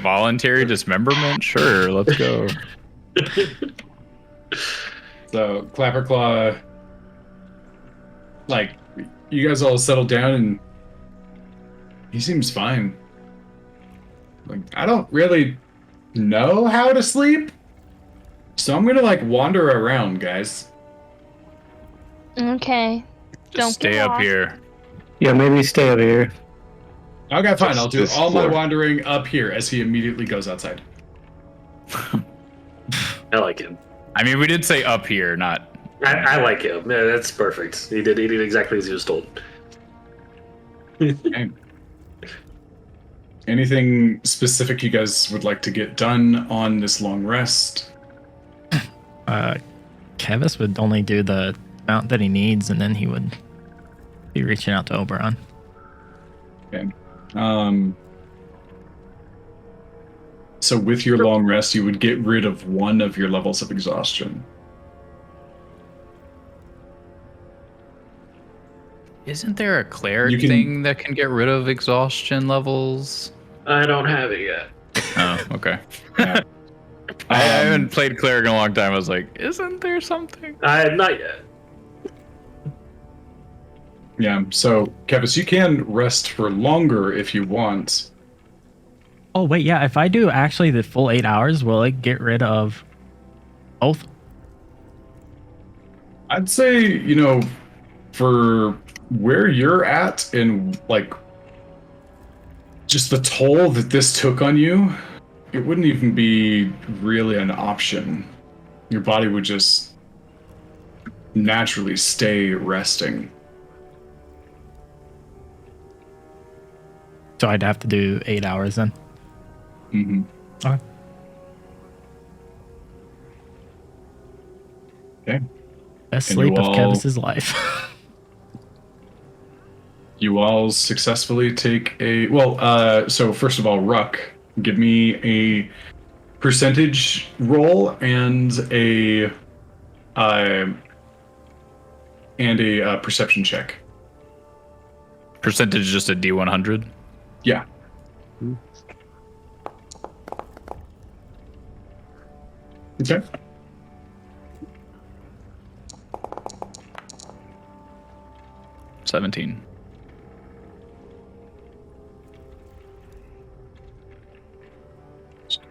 [SPEAKER 6] Voluntary dismemberment? Sure, let's go.
[SPEAKER 3] So, Clapperclaw, like, you guys all settled down and he seems fine. Like, I don't really know how to sleep, so I'm gonna, like, wander around, guys.
[SPEAKER 1] Okay.
[SPEAKER 6] Just stay up here.
[SPEAKER 7] Yeah, maybe stay up here.
[SPEAKER 3] Okay, fine. I'll do
[SPEAKER 2] This
[SPEAKER 3] all my
[SPEAKER 2] floor.
[SPEAKER 3] wandering up here as he immediately goes outside.
[SPEAKER 5] I like him.
[SPEAKER 6] I mean, we did say up here, not...
[SPEAKER 5] I like him. Yeah, that's perfect. He did exactly as he was told.
[SPEAKER 3] Okay. Anything specific you guys would like to get done on this long rest?
[SPEAKER 4] Kevis would only do the amount that he needs, and then he would be reaching out to Oberon.
[SPEAKER 3] Okay. So with your long rest, you would get rid of one of your levels of exhaustion.
[SPEAKER 6] Isn't there a cleric thing that can get rid of exhaustion levels?
[SPEAKER 5] I don't have it yet.
[SPEAKER 6] Oh, okay.
[SPEAKER 3] Yeah.
[SPEAKER 6] I haven't played cleric in a long time. I was like, isn't there something?
[SPEAKER 5] Not yet.
[SPEAKER 3] Yeah, so, Kevis, you can rest for longer if you want.
[SPEAKER 4] Oh, wait, yeah, if I do actually the full 8 hours, will it get rid of both?
[SPEAKER 3] I'd say, for where you're at and, like, just the toll that this took on you, it wouldn't even be really an option. Your body would just naturally stay resting.
[SPEAKER 4] So I'd have to do 8 hours then.
[SPEAKER 3] Mm-hmm.
[SPEAKER 4] Okay.
[SPEAKER 3] Okay.
[SPEAKER 4] Best
[SPEAKER 3] And
[SPEAKER 4] sleep
[SPEAKER 3] you
[SPEAKER 4] of
[SPEAKER 3] all-
[SPEAKER 4] Kevis's life.
[SPEAKER 3] You all successfully take a so first of all, Ruck, give me a percentage roll and a perception check.
[SPEAKER 6] Percentage just a D100.
[SPEAKER 3] Yeah. Okay.
[SPEAKER 6] $17.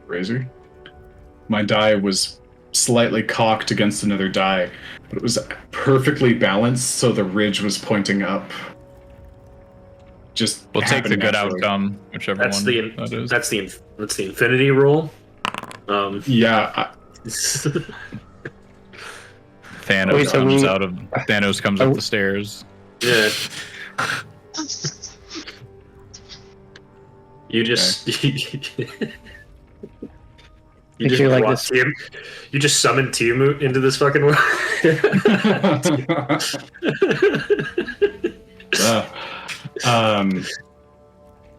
[SPEAKER 3] Razor. My die was slightly cocked against another die, but it was perfectly balanced, so the ridge was pointing up. Just
[SPEAKER 6] We'll take the
[SPEAKER 3] happened
[SPEAKER 6] good
[SPEAKER 3] naturally.
[SPEAKER 6] outcome, whichever
[SPEAKER 5] That's
[SPEAKER 6] one
[SPEAKER 5] the
[SPEAKER 6] that is.
[SPEAKER 5] that's the infinity roll.
[SPEAKER 3] Yeah.
[SPEAKER 6] Thanos
[SPEAKER 7] Wait, so
[SPEAKER 6] Thanos comes up the stairs.
[SPEAKER 5] Yeah. You just you just
[SPEAKER 7] You're like
[SPEAKER 5] brought
[SPEAKER 7] this-
[SPEAKER 5] you just summoned Tiamat into this fucking world.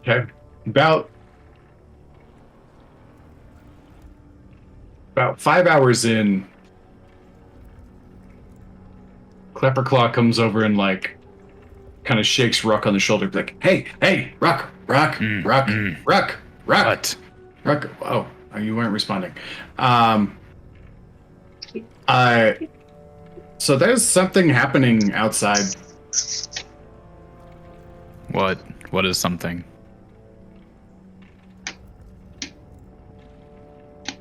[SPEAKER 3] Okay. About 5 hours in, Clapperclaw comes over and like kind of shakes Ruck on the shoulder, like, "Hey, Ruck.
[SPEAKER 6] What?
[SPEAKER 3] Ruck." Oh, you weren't responding. So there's something happening outside.
[SPEAKER 6] What? What is something?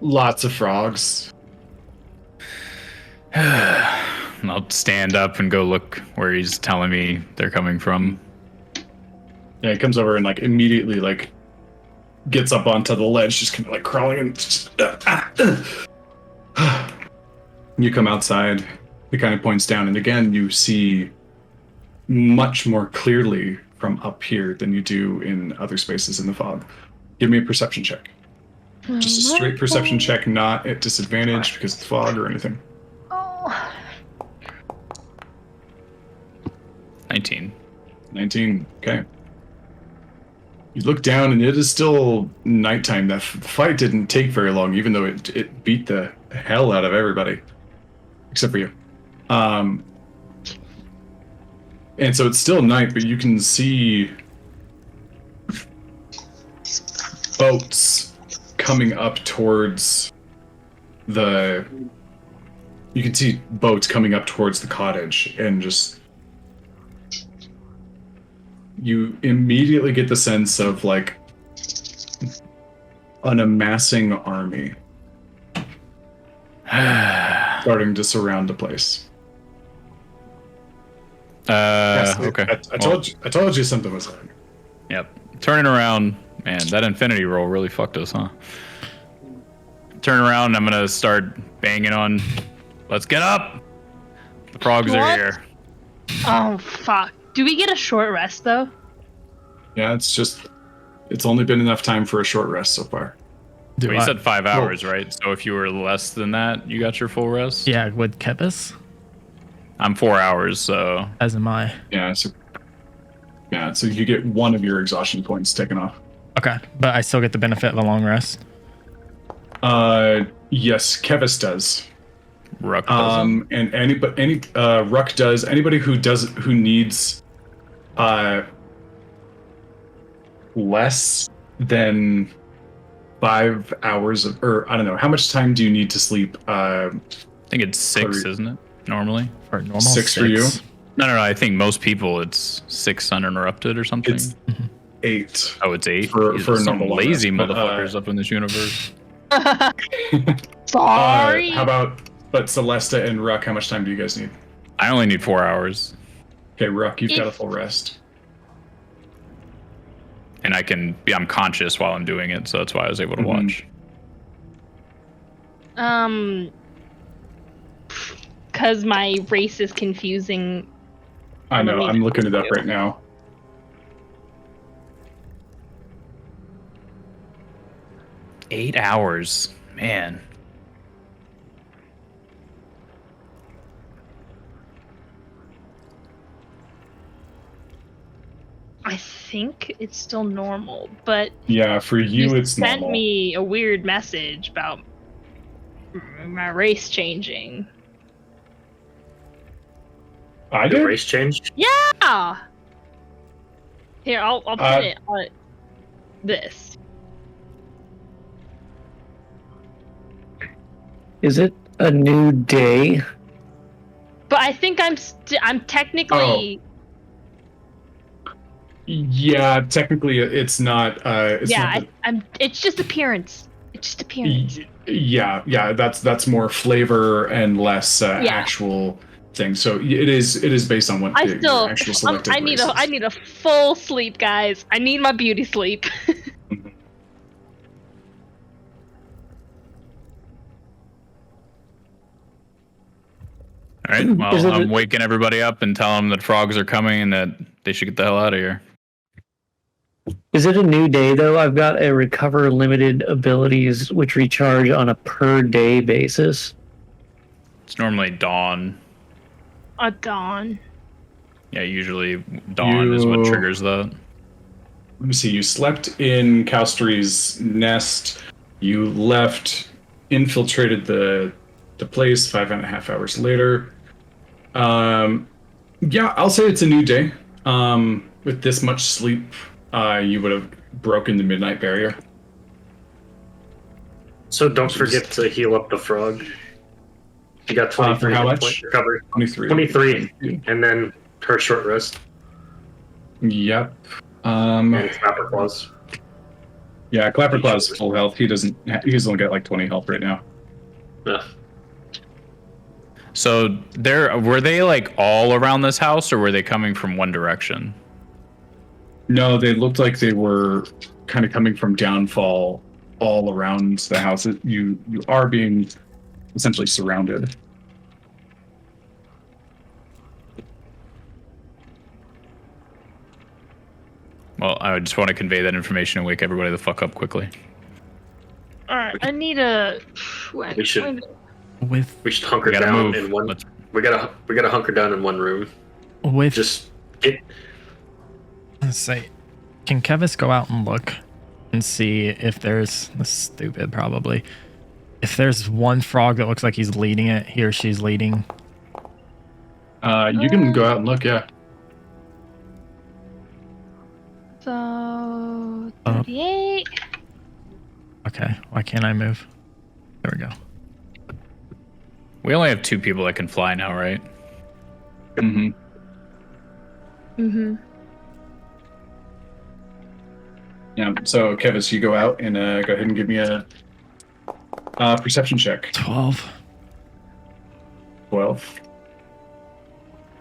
[SPEAKER 3] Lots of frogs.
[SPEAKER 6] I'll stand up and go look where he's telling me they're coming from.
[SPEAKER 3] Yeah, he comes over and like immediately like gets up onto the ledge, just kind of like crawling and just, You come outside. He kind of points down, and again you see much more clearly from up here than you do in other spaces in the fog. Give me a perception check. Just a straight perception check, not at disadvantage because of the fog or anything.
[SPEAKER 1] Oh.
[SPEAKER 6] 19.
[SPEAKER 3] 19. Okay. You look down, and it is still nighttime. The fight didn't take very long, even though it beat the hell out of everybody, except for you. And so it's still night, but you can see boats coming up towards the. You can see boats coming up towards the cottage, and just. You immediately get the sense of like an amassing army starting to surround the place.
[SPEAKER 6] Okay.
[SPEAKER 3] I told you something was happening.
[SPEAKER 6] Yep. Turning around, man, that infinity roll really fucked us, huh? Turn around, I'm gonna start banging on. Let's get up! The frogs are
[SPEAKER 1] What?
[SPEAKER 6] here.
[SPEAKER 1] Oh fuck. Do we get a short rest though?
[SPEAKER 3] Yeah, it's only been enough time for a short rest so far.
[SPEAKER 4] Do
[SPEAKER 6] Well, you
[SPEAKER 4] I-
[SPEAKER 6] said 5 hours, right? So if you were less than that, you got your full rest?
[SPEAKER 4] Yeah, with Kevis,
[SPEAKER 6] I'm 4 hours, so
[SPEAKER 4] as am I.
[SPEAKER 3] Yeah, so you get one of your exhaustion points taken off.
[SPEAKER 4] Okay, but I still get the benefit of a long rest.
[SPEAKER 3] Yes, Kevis does.
[SPEAKER 6] Ruck doesn't.
[SPEAKER 3] And Ruck does. Anybody who needs less than 5 hours or I don't know, how much time do you need to sleep?
[SPEAKER 6] I think it's 6, isn't it? Normally?
[SPEAKER 4] For normal
[SPEAKER 3] 6 for you?
[SPEAKER 6] No, I think most people it's 6 uninterrupted or something.
[SPEAKER 3] It's 8.
[SPEAKER 6] Oh, it's 8?
[SPEAKER 3] for a
[SPEAKER 6] Some
[SPEAKER 3] normal one,
[SPEAKER 6] lazy
[SPEAKER 3] but,
[SPEAKER 6] motherfuckers up in this universe.
[SPEAKER 1] Sorry.
[SPEAKER 3] How about Celesta and Ruck? How much time do you guys need?
[SPEAKER 6] I only need 4 hours.
[SPEAKER 3] Okay, Ruck, you've got a full rest.
[SPEAKER 6] And I'm conscious while I'm doing it, so that's why I was able to watch.
[SPEAKER 1] Because my race is confusing.
[SPEAKER 3] I know, I'm looking it up right now.
[SPEAKER 6] $8 hours, man.
[SPEAKER 1] I think it's still normal, but
[SPEAKER 3] Yeah, for you it's
[SPEAKER 1] sent
[SPEAKER 3] normal.
[SPEAKER 1] me a weird message about my race changing.
[SPEAKER 3] I
[SPEAKER 5] Your
[SPEAKER 3] did?
[SPEAKER 5] race changed?
[SPEAKER 1] Yeah. Here, I'll put it on this.
[SPEAKER 7] Is it a new day?
[SPEAKER 1] But I think I'm technically.
[SPEAKER 3] Yeah, technically it's not. It's
[SPEAKER 1] Yeah,
[SPEAKER 3] not
[SPEAKER 1] it's just appearance. It's just appearance.
[SPEAKER 3] yeah. That's more flavor and less actual thing. So it is based on what your actual selected
[SPEAKER 1] I
[SPEAKER 3] race is.
[SPEAKER 1] I need a full sleep, guys. I need my beauty sleep.
[SPEAKER 3] Mhm.
[SPEAKER 6] All right. Well, I'm waking everybody up and telling them that frogs are coming and that they should get the hell out of here.
[SPEAKER 7] Is it a new day though? I've got a recover limited abilities which recharge on a per day basis.
[SPEAKER 6] It's normally dawn.
[SPEAKER 1] A dawn.
[SPEAKER 6] Yeah, usually dawn is what triggers that.
[SPEAKER 3] Let me see. You slept in Calstree's nest. You left, infiltrated the place 5.5 hours later. Yeah, I'll say it's a new day. With this much sleep, you would have broken the midnight barrier.
[SPEAKER 5] So don't forget to heal up the frog. You got 23
[SPEAKER 3] for how
[SPEAKER 5] hit
[SPEAKER 3] much?
[SPEAKER 5] point recovery.
[SPEAKER 3] 23.
[SPEAKER 5] 23, and then her short rest.
[SPEAKER 3] Yep.
[SPEAKER 5] And Clapper Claws.
[SPEAKER 3] Yeah, Clapperclaw's full health. He's only got like 20 health right now.
[SPEAKER 5] Yeah.
[SPEAKER 6] So were they like all around this house, or were they coming from one direction?
[SPEAKER 3] No, they looked like they were kind of coming from downfall all around the house. You are being essentially surrounded.
[SPEAKER 6] Well, I just want to convey that information and wake everybody the fuck up quickly.
[SPEAKER 1] Alright, I need a.
[SPEAKER 5] We should hunker
[SPEAKER 6] We gotta
[SPEAKER 5] down
[SPEAKER 6] move.
[SPEAKER 5] in one.
[SPEAKER 6] Let's-
[SPEAKER 5] We gotta hunker down in one room.
[SPEAKER 4] With
[SPEAKER 5] Just get.
[SPEAKER 4] let's say, can Kevis go out and look and see if there's this is stupid probably. If there's one frog that looks like he's leading it, he or she's leading.
[SPEAKER 3] You can go out and look, yeah.
[SPEAKER 1] So 38.
[SPEAKER 4] Okay, why can't I move? There we go.
[SPEAKER 6] We only have 2 people that can fly now, right?
[SPEAKER 3] Mm-hmm.
[SPEAKER 1] Mm-hmm.
[SPEAKER 3] Yeah. So, Kevis, you go out and go ahead and give me a perception check.
[SPEAKER 4] 12.
[SPEAKER 3] 12.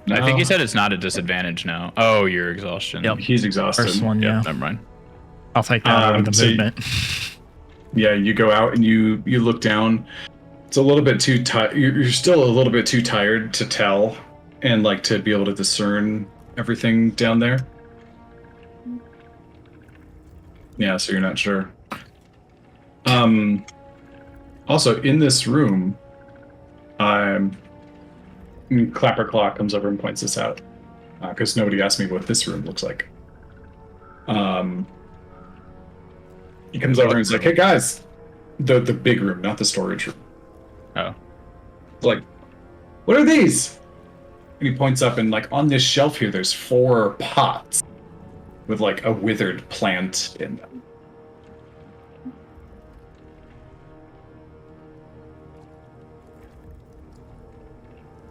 [SPEAKER 6] I think he said it's not a disadvantage now. Oh, your exhaustion.
[SPEAKER 4] Yep.
[SPEAKER 3] He's exhausted.
[SPEAKER 4] First one, yeah.
[SPEAKER 6] Never mind.
[SPEAKER 4] I'll take that with the
[SPEAKER 3] so
[SPEAKER 4] movement.
[SPEAKER 3] Yeah, you go out and you look down. It's a little bit too tired. You're still a little bit too tired to tell and like to be able to discern everything down there. Yeah, so you're not sure. Also in this room, Clapperclaw comes over and points this out because nobody asked me what this room looks like. He comes over and he's like, "Hey guys, the big room, not the storage room."
[SPEAKER 6] Oh.
[SPEAKER 3] Like, what are these? And he points up and like on this shelf here, there's 4 pots with like a withered plant in them.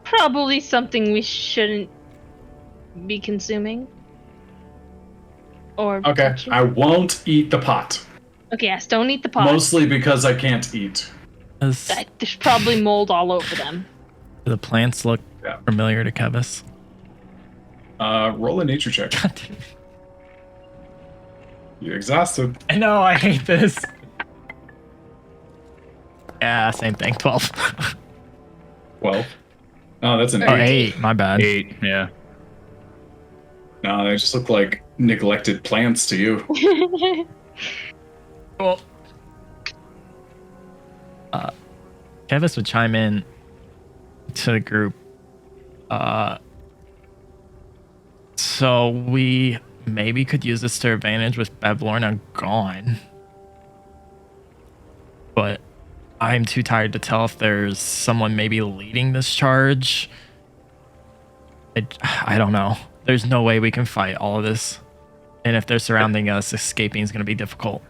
[SPEAKER 1] Probably something we shouldn't be consuming. Or
[SPEAKER 3] Okay,
[SPEAKER 1] touching.
[SPEAKER 3] I won't eat the pot.
[SPEAKER 1] Okay, yes, don't eat the pot.
[SPEAKER 3] Mostly because I can't eat.
[SPEAKER 1] There's probably mold all over them.
[SPEAKER 4] Do the plants look
[SPEAKER 3] Yeah.
[SPEAKER 4] familiar to Kevis?
[SPEAKER 3] Roll a nature check. You're exhausted.
[SPEAKER 4] I know, I hate this. Yeah, same thing. 12.
[SPEAKER 3] 12. Oh, that's an
[SPEAKER 4] Oh,
[SPEAKER 3] 8.
[SPEAKER 4] 8. My bad.
[SPEAKER 6] 8, yeah.
[SPEAKER 3] No, they just look like neglected plants to you.
[SPEAKER 4] Well, Kevis would chime in to the group. So we maybe could use this to advantage with Bavlornia gone. But I'm too tired to tell if there's someone maybe leading this charge. I don't know. There's no way we can fight all of this. And if they're surrounding us, escaping is going to be difficult.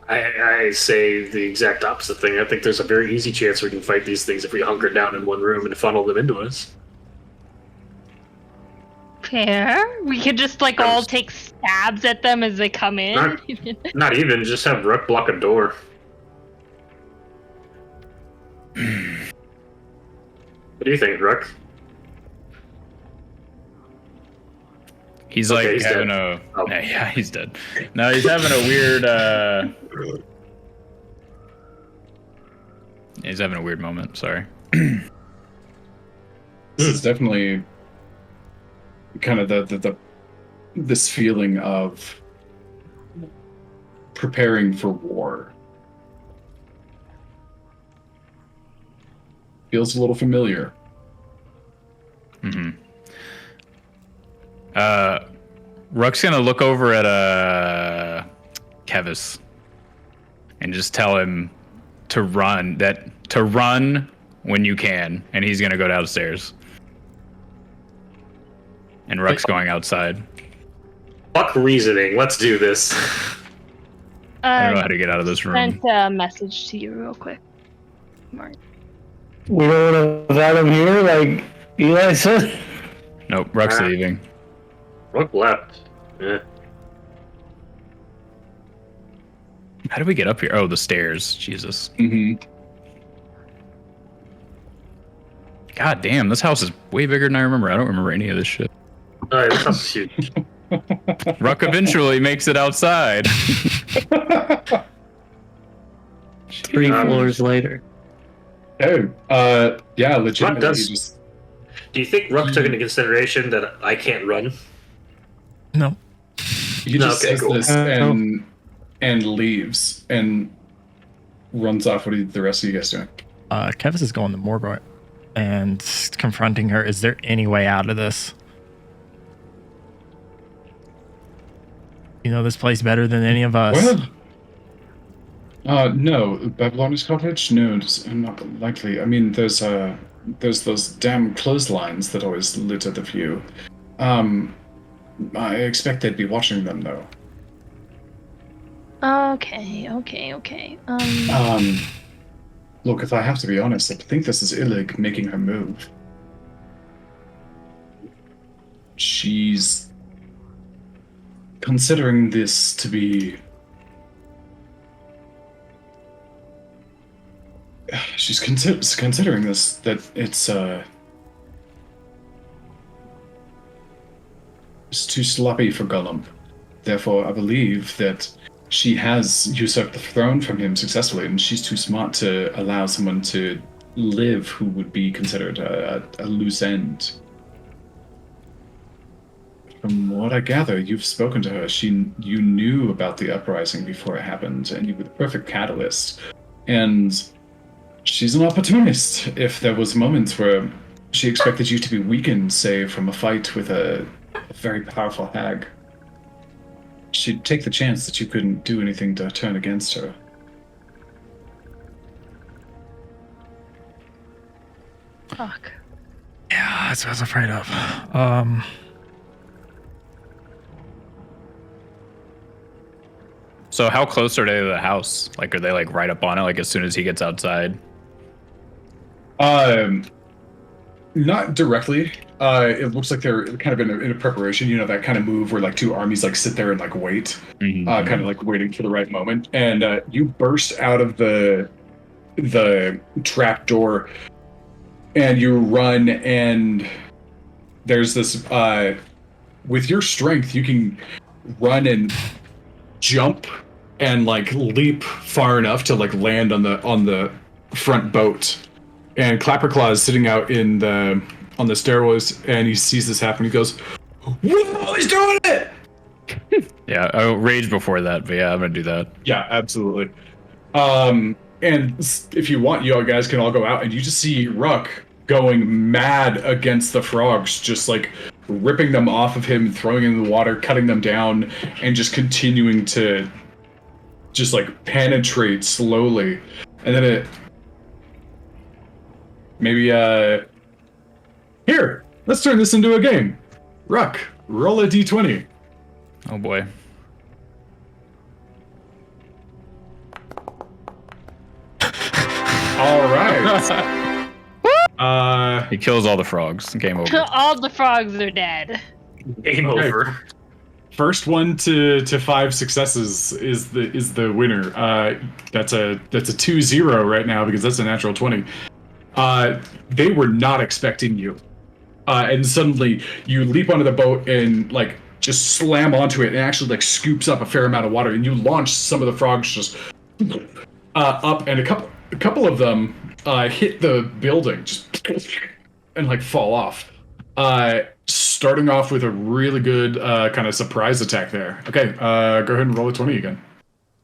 [SPEAKER 5] I say the exact opposite thing. I think there's a very easy chance we can fight these things if we hunker down in one room and funnel them into us.
[SPEAKER 1] Fair. We could just like all take stabs at them as they come in.
[SPEAKER 5] Not even. Just have Rook block a door. What do you think, Rook?
[SPEAKER 6] He's like
[SPEAKER 5] he's
[SPEAKER 6] having
[SPEAKER 5] dead.
[SPEAKER 6] Yeah, he's dead. No, he's having a weird. He's having a weird moment. Sorry.
[SPEAKER 3] This is definitely kind of the this feeling of preparing for war. Feels a little familiar.
[SPEAKER 6] Mm-hmm. Rook's gonna look over at Kevis and just tell him to run when you can, and he's gonna go downstairs. And Rook's going outside.
[SPEAKER 5] Fuck reasoning. Let's do this.
[SPEAKER 6] I don't know how to get out of this room.
[SPEAKER 1] Sent a message to you real quick, Mark.
[SPEAKER 7] We don't want to let him here, like Eli said.
[SPEAKER 6] Nope, Rook's leaving.
[SPEAKER 5] Rook left. Yeah.
[SPEAKER 6] How do we get up here? Oh, the stairs. Jesus.
[SPEAKER 3] Mm-hmm.
[SPEAKER 6] God damn, this house is way bigger than I remember. I don't remember any of this shit.
[SPEAKER 5] Alright, this house is huge.
[SPEAKER 6] Rook eventually makes it outside.
[SPEAKER 7] 3 floors later.
[SPEAKER 3] Oh, yeah, legitimately.
[SPEAKER 5] Does- Do you think Rook took into consideration that I can't run?
[SPEAKER 4] No.
[SPEAKER 3] He just
[SPEAKER 5] Okay,
[SPEAKER 3] says
[SPEAKER 5] cool.
[SPEAKER 3] this and leaves and runs off. What are the rest of you guys doing?
[SPEAKER 4] Kevis is going to Mogor and confronting her. Is there any way out of this? You know this place better than any of us.
[SPEAKER 3] No, Bavlornia's cottage? No, not likely. I mean, there's those damn clotheslines that always litter the view. I expect they'd be watching them, though.
[SPEAKER 1] Okay.
[SPEAKER 3] Look, if I have to be honest, I think this is Illig making her move. She's considering this to be... She's considering this, that it's too sloppy for Gollum. Therefore, I believe that she has usurped the throne from him successfully, and she's too smart to allow someone to live who would be considered a loose end. From what I gather, you've spoken to her. You knew about the uprising before it happened, and you were the perfect catalyst. And she's an opportunist. If there was moments where she expected you to be weakened, say, from a fight with a very powerful hag, she'd take the chance that you couldn't do anything to turn against her.
[SPEAKER 1] Fuck.
[SPEAKER 4] Yeah, that's what I was afraid of.
[SPEAKER 6] So how close are they to the house? Like, are they like right up on it? Like as soon as he gets outside?
[SPEAKER 3] Not directly. It looks like they're kind of in a preparation. You know, that kind of move where like two armies like sit there and like wait, kind of like waiting for the right moment. And you burst out of the trap door, and you run. And there's this. With your strength, you can run and jump and like leap far enough to like land on the front boat. And Clapperclaw is sitting out on the stairways, and he sees this happen. He goes, "Whoa, he's doing it!"
[SPEAKER 6] Yeah, I rage before that, but yeah, I'm gonna do that.
[SPEAKER 3] Yeah, absolutely. And if you want, you guys can all go out, and you just see Ruck going mad against the frogs, just like ripping them off of him, throwing them in the water, cutting them down, and just continuing to just like penetrate slowly. And then it maybe here, let's turn this into a game. Ruck, roll a d20.
[SPEAKER 6] Oh boy.
[SPEAKER 3] All right.
[SPEAKER 6] He kills all the frogs. Game over.
[SPEAKER 1] All the frogs are dead.
[SPEAKER 5] Game
[SPEAKER 3] Okay.
[SPEAKER 5] over.
[SPEAKER 3] First one to 5 successes is the winner. That's a 2-0 right now because that's a natural 20. They were not expecting you, and suddenly you leap onto the boat and like just slam onto it and actually like scoops up a fair amount of water, and you launch some of the frogs just up, and a couple of them hit the building just and like fall off. Starting off with a really good kind of surprise attack there. Okay, go ahead and roll a 20 again.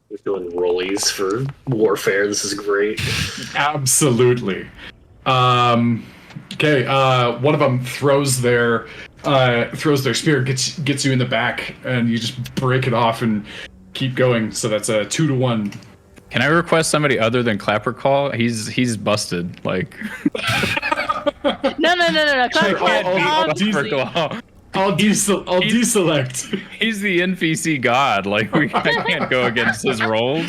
[SPEAKER 5] We're doing rollies for warfare. This is great.
[SPEAKER 3] Absolutely. Okay, one of them throws their spear, gets you in the back, and you just break it off and keep going. So that's a 2-1.
[SPEAKER 6] Can I request somebody other than Clapper Call? He's busted. Like
[SPEAKER 1] No.
[SPEAKER 3] I'll deselect.
[SPEAKER 6] he's the NPC god. Like I can't go against his rolls.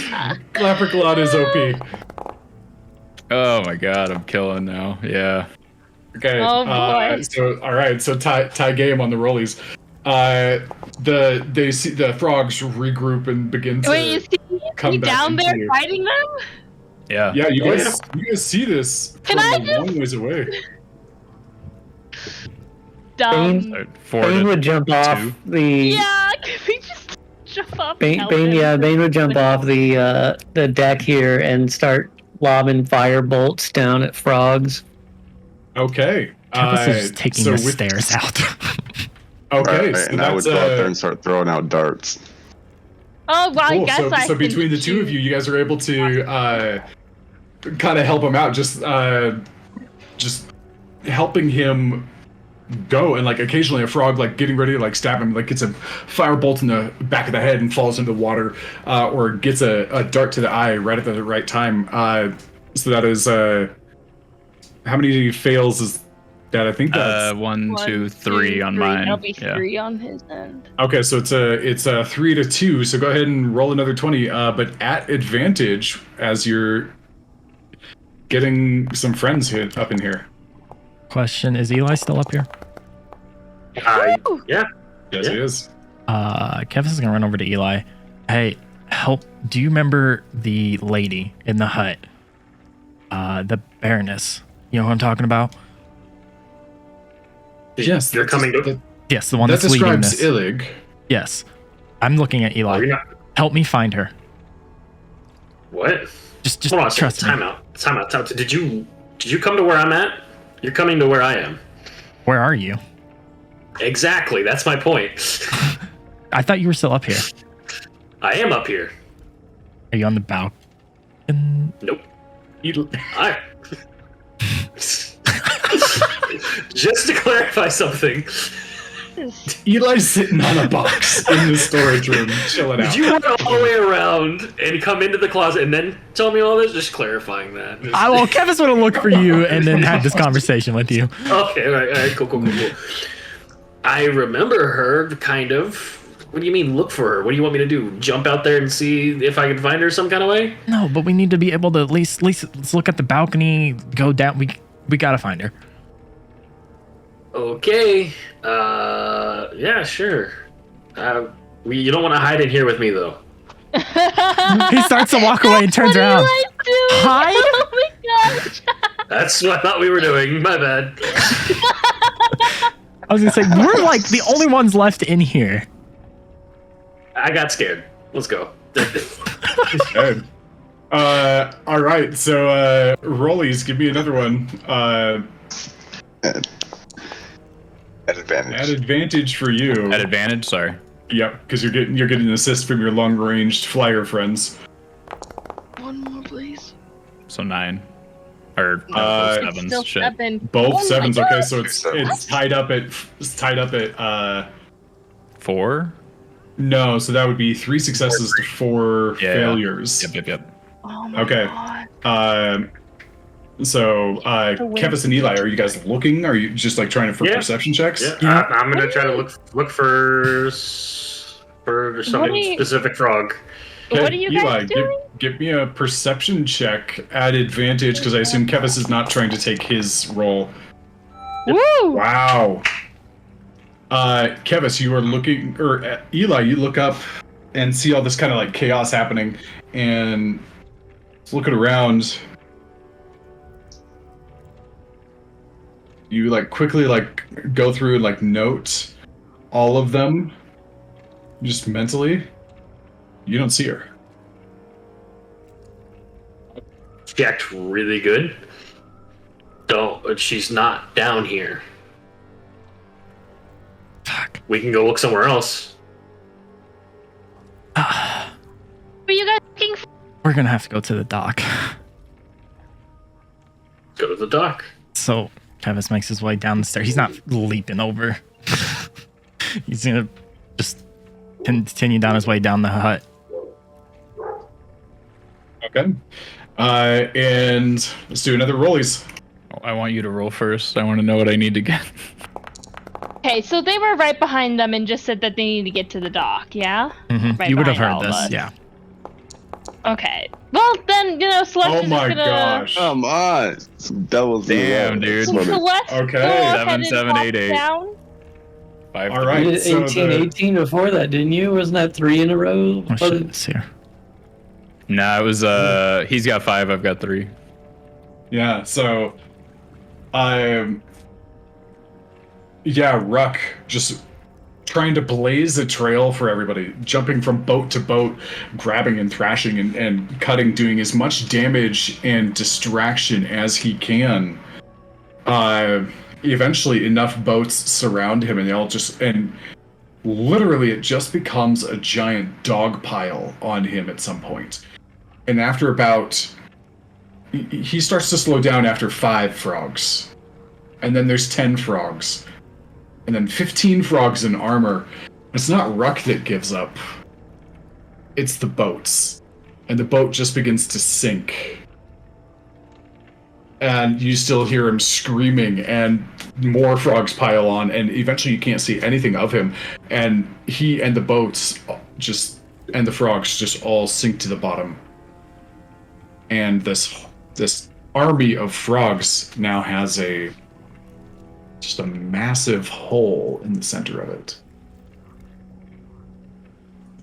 [SPEAKER 3] Clapperclaw is OP.
[SPEAKER 6] Oh my god, I'm killing now. Yeah.
[SPEAKER 3] Okay.
[SPEAKER 1] Oh, boy.
[SPEAKER 3] So tie game on the rollies. They see the frogs regroup and begin to
[SPEAKER 1] Wait, is
[SPEAKER 3] come
[SPEAKER 1] he
[SPEAKER 3] back
[SPEAKER 1] down
[SPEAKER 3] into
[SPEAKER 1] there
[SPEAKER 3] you.
[SPEAKER 1] fighting them?
[SPEAKER 6] Yeah.
[SPEAKER 3] Yeah, you guys see this
[SPEAKER 1] Can
[SPEAKER 3] from
[SPEAKER 1] I
[SPEAKER 3] a long ways away.
[SPEAKER 1] Dumb.
[SPEAKER 7] Bane would jump off the.
[SPEAKER 1] Yeah, can we just jump off?
[SPEAKER 7] Bane would jump off the deck here and start lobbing fire bolts down at frogs.
[SPEAKER 3] Okay.
[SPEAKER 4] Travis is just taking
[SPEAKER 3] so
[SPEAKER 4] the
[SPEAKER 3] with-
[SPEAKER 4] stairs out.
[SPEAKER 3] Okay,
[SPEAKER 2] Right,
[SPEAKER 3] so
[SPEAKER 2] and I would
[SPEAKER 3] that's
[SPEAKER 2] go out there and start throwing out darts.
[SPEAKER 1] Oh, well,
[SPEAKER 3] cool.
[SPEAKER 1] I guess I
[SPEAKER 3] So
[SPEAKER 1] can
[SPEAKER 3] between the two of you, you guys are able to kind of help him out, just helping him go, and like occasionally a frog like getting ready to like stab him, like gets a fire bolt in the back of the head and falls into the water, or gets a dart to the eye right at the right time. So that is how many fails is that? I think that's
[SPEAKER 6] 1, 2, 3 on mine.
[SPEAKER 1] That'll be
[SPEAKER 6] Yeah.
[SPEAKER 1] 3 on his end.
[SPEAKER 3] okay. So it's a 3-2. So go ahead and roll another 20, but at advantage as you're getting some friends hit up in here.
[SPEAKER 4] Question: is Eli still up here?
[SPEAKER 5] Yeah.
[SPEAKER 3] Yes,
[SPEAKER 5] Yeah.
[SPEAKER 3] it is.
[SPEAKER 4] Kevin's gonna run over to Eli. Hey, help! Do you remember the lady in the hut? The Baroness. You know who I'm talking about?
[SPEAKER 3] Yes,
[SPEAKER 5] You're coming to.
[SPEAKER 4] Yes, the one
[SPEAKER 3] That
[SPEAKER 4] that's leading
[SPEAKER 3] describes
[SPEAKER 4] this.
[SPEAKER 3] Illig.
[SPEAKER 4] Yes, I'm looking at
[SPEAKER 5] Oh,
[SPEAKER 4] Eli.
[SPEAKER 5] you're not.
[SPEAKER 4] Help me find her.
[SPEAKER 5] What?
[SPEAKER 4] Just
[SPEAKER 5] Hold on a second.
[SPEAKER 4] trust me.
[SPEAKER 5] Time out. Did you come to where I'm at? You're coming to where I am.
[SPEAKER 4] Where are you?
[SPEAKER 5] Exactly. That's my point.
[SPEAKER 4] I thought you were still up here.
[SPEAKER 5] I am up here.
[SPEAKER 4] Are you on the balcony?
[SPEAKER 5] Nope. I. Just to clarify something,
[SPEAKER 3] Eli's sitting on a box in the storage room, chilling out.
[SPEAKER 5] did you run all the way around and come into the closet and then tell me all this? Just clarifying that.
[SPEAKER 4] Well, Kevin's gonna look for you and then have this conversation with you.
[SPEAKER 5] Okay, all right, cool. I remember her, kind of. What do you mean, look for her? What do you want me to do? Jump out there and see if I can find her some kind of way?
[SPEAKER 4] No, but we need to be able to at least let's look at the balcony, go down. We gotta find her.
[SPEAKER 5] Okay. Yeah, sure. You don't want to hide in here with me, though.
[SPEAKER 4] He starts to walk away and turns
[SPEAKER 1] What
[SPEAKER 4] around.
[SPEAKER 1] do I do?
[SPEAKER 4] Hide?
[SPEAKER 1] Oh my gosh.
[SPEAKER 5] That's what I thought we were doing. My bad.
[SPEAKER 4] I was gonna say we're like the only ones left in here.
[SPEAKER 5] I got scared. Let's go.
[SPEAKER 3] Okay. All right. So, rollies, give me another one.
[SPEAKER 2] At advantage.
[SPEAKER 3] At advantage for you.
[SPEAKER 6] At advantage, sorry.
[SPEAKER 3] Yep, because you're getting an assist from your long-ranged flyer friends.
[SPEAKER 1] One more, please.
[SPEAKER 6] So 9. Or no,
[SPEAKER 3] Uh,
[SPEAKER 6] both
[SPEAKER 1] It's
[SPEAKER 6] sevens.
[SPEAKER 1] still
[SPEAKER 6] Shit.
[SPEAKER 1] 7.
[SPEAKER 3] Both
[SPEAKER 1] Oh my
[SPEAKER 3] sevens.
[SPEAKER 1] God.
[SPEAKER 3] Okay, so it's tied up at
[SPEAKER 6] 4?
[SPEAKER 3] no, so that would be 3 successes to 4
[SPEAKER 6] Yeah.
[SPEAKER 3] failures.
[SPEAKER 6] Yep.
[SPEAKER 1] Oh my
[SPEAKER 3] Okay.
[SPEAKER 1] God.
[SPEAKER 3] So Kevis and Eli, are you guys looking? Are you just like trying for
[SPEAKER 5] Yeah.
[SPEAKER 3] perception checks?
[SPEAKER 5] Yeah, I'm gonna try to look for something
[SPEAKER 1] you-
[SPEAKER 5] specific frog.
[SPEAKER 3] Okay,
[SPEAKER 1] What are you
[SPEAKER 3] Eli,
[SPEAKER 1] guys doing?
[SPEAKER 3] give me a perception check at advantage because I assume Kevis is not trying to take his roll.
[SPEAKER 1] Woo!
[SPEAKER 3] Wow. Kevis, you are looking, or Eli, you look up and see all this kind of like chaos happening, and looking around. You like quickly like go through and like note all of them, just mentally. You don't see her.
[SPEAKER 5] Checked really good. She's not down here.
[SPEAKER 4] Fuck.
[SPEAKER 5] We can go look somewhere else.
[SPEAKER 1] What are you guys looking for?
[SPEAKER 4] We're gonna have to go to the dock.
[SPEAKER 5] Go to the dock.
[SPEAKER 4] So Kevis makes his way down the stairs. He's not leaping over. He's gonna just continue down his way down the hut.
[SPEAKER 3] Okay. And let's do another rollies.
[SPEAKER 6] I want you to roll first. I want to know what I need to get.
[SPEAKER 1] Okay, so they were right behind them and just said that they need to get to the dock, yeah? Right
[SPEAKER 4] You would have
[SPEAKER 1] behind
[SPEAKER 4] heard
[SPEAKER 1] all of
[SPEAKER 4] this,
[SPEAKER 1] us.
[SPEAKER 4] yeah.
[SPEAKER 1] Okay. Well, then, Celeste
[SPEAKER 3] Oh
[SPEAKER 1] is just
[SPEAKER 3] my
[SPEAKER 1] gonna...
[SPEAKER 3] gosh.
[SPEAKER 2] Come on. Doubles in a
[SPEAKER 6] Damn,
[SPEAKER 2] row.
[SPEAKER 6] dude.
[SPEAKER 2] Swimming.
[SPEAKER 1] Celeste,
[SPEAKER 3] Okay.
[SPEAKER 1] go ahead
[SPEAKER 6] 7,
[SPEAKER 1] and
[SPEAKER 6] 7,
[SPEAKER 1] hop
[SPEAKER 6] 8, 8.
[SPEAKER 1] down.
[SPEAKER 6] 5.
[SPEAKER 3] All right.
[SPEAKER 7] You did
[SPEAKER 3] so
[SPEAKER 7] 18 before that, didn't you? Wasn't that 3 in a row?
[SPEAKER 4] Oh shit, it's here.
[SPEAKER 6] Nah, it was he's got 5, I've got 3.
[SPEAKER 3] Yeah, so Ruck just trying to blaze a trail for everybody, jumping from boat to boat, grabbing and thrashing and cutting, doing as much damage and distraction as he can. Eventually enough boats surround him and they all just, and literally it just becomes a giant dog pile on him at some point. And after about, he starts to slow down after 5 frogs. And then there's 10 frogs. And then 15 frogs in armor. It's not Ruck that gives up. It's the boats. And the boat just begins to sink. And you still hear him screaming, and more frogs pile on, and eventually you can't see anything of him. And he and the boats just, and the frogs just all sink to the bottom. And this army of frogs now has just a massive hole in the center of it.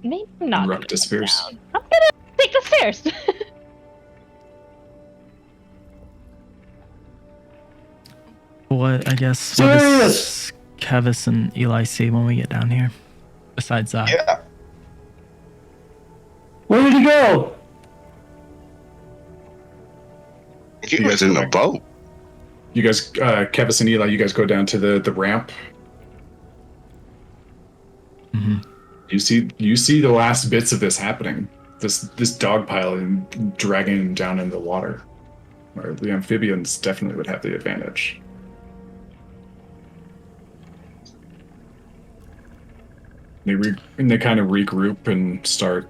[SPEAKER 1] Maybe I'm not
[SPEAKER 3] Ruck
[SPEAKER 1] gonna
[SPEAKER 3] disappears.
[SPEAKER 1] come down. I'm gonna take the stairs.
[SPEAKER 4] What does
[SPEAKER 7] Serious?
[SPEAKER 4] Kevis and Eli see when we get down here? Besides that.
[SPEAKER 2] Yeah.
[SPEAKER 7] Where did he go?
[SPEAKER 2] He was in the boat.
[SPEAKER 3] You guys, Kevis and Eli, you guys go down to the ramp.
[SPEAKER 4] Mm-hmm.
[SPEAKER 3] You see the last bits of this happening. This dog pile and dragging him down in the water. Where the amphibians definitely would have the advantage. They kind of regroup and start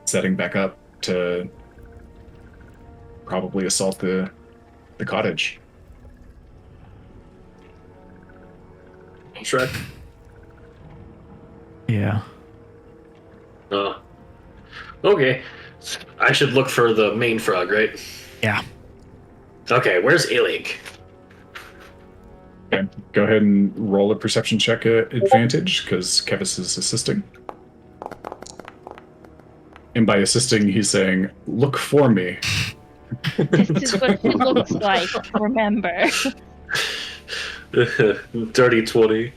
[SPEAKER 3] setting back up to probably assault the cottage.
[SPEAKER 5] Shrek.
[SPEAKER 4] Yeah.
[SPEAKER 5] Okay. I should look for the main frog, right?
[SPEAKER 4] Yeah.
[SPEAKER 5] Okay, where's Illig?
[SPEAKER 3] Okay, go ahead and roll a perception check at advantage, because Kevis is assisting. And by assisting, he's saying, "Look for me."
[SPEAKER 1] This is what it looks like, remember.
[SPEAKER 5] Dirty 20.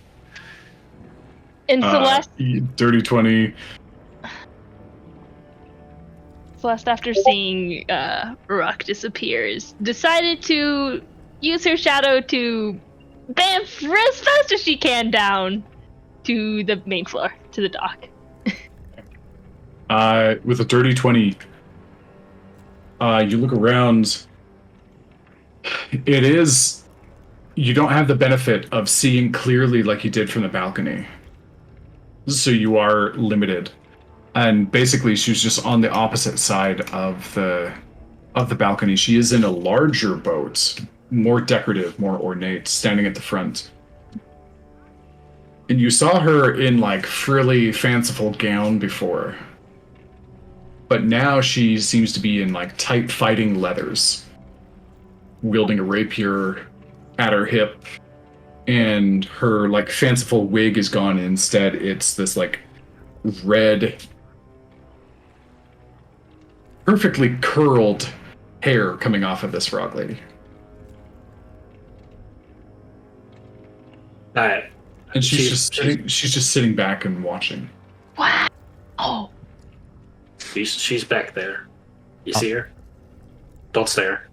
[SPEAKER 1] And Celeste,
[SPEAKER 3] Dirty 20.
[SPEAKER 1] Celeste, after seeing Ruck disappears, decided to use her shadow to bamf as fast as she can down to the main floor, to the dock.
[SPEAKER 3] With a dirty 20, You look around. It is. You don't have the benefit of seeing clearly like you did from the balcony. So you are limited. And basically she's just on the opposite side of the balcony. She is in a larger boat, more decorative, more ornate, standing at the front. And you saw her in like frilly, fanciful gown before. But now she seems to be in like tight fighting leathers, wielding a rapier at her hip, and her like fanciful wig is gone. Instead, it's this like red, perfectly curled hair coming off of this frog lady.
[SPEAKER 5] Alright.
[SPEAKER 3] And she's just sitting back and watching.
[SPEAKER 1] Wow. Oh.
[SPEAKER 5] She's back there. You see her? Don't stare.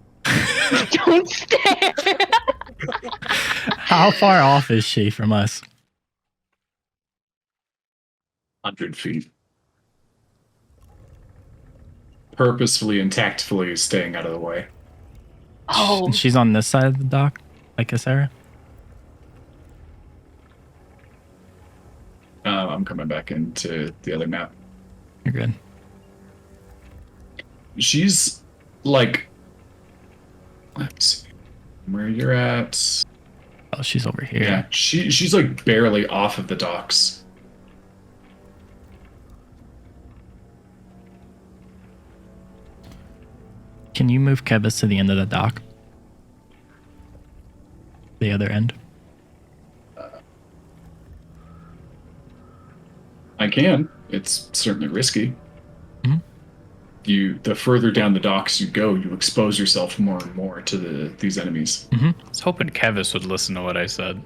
[SPEAKER 1] Don't stare.
[SPEAKER 4] How far off is she from us?
[SPEAKER 3] 100 feet. Purposefully and tactfully staying out of the way.
[SPEAKER 1] Oh.
[SPEAKER 4] And she's on this side of the dock, like Sarah?
[SPEAKER 3] I'm coming back into the other map.
[SPEAKER 4] You're good.
[SPEAKER 3] She's like, let's see where you're at.
[SPEAKER 4] Oh, she's over here.
[SPEAKER 3] Yeah, she's like barely off of the docks.
[SPEAKER 4] Can you move Kevis to the end of the dock? The other end?
[SPEAKER 3] I can. It's certainly risky.
[SPEAKER 4] Mhm.
[SPEAKER 3] The further down the docks you go, you expose yourself more and more to these enemies.
[SPEAKER 6] I was hoping Kevis would listen to what I said.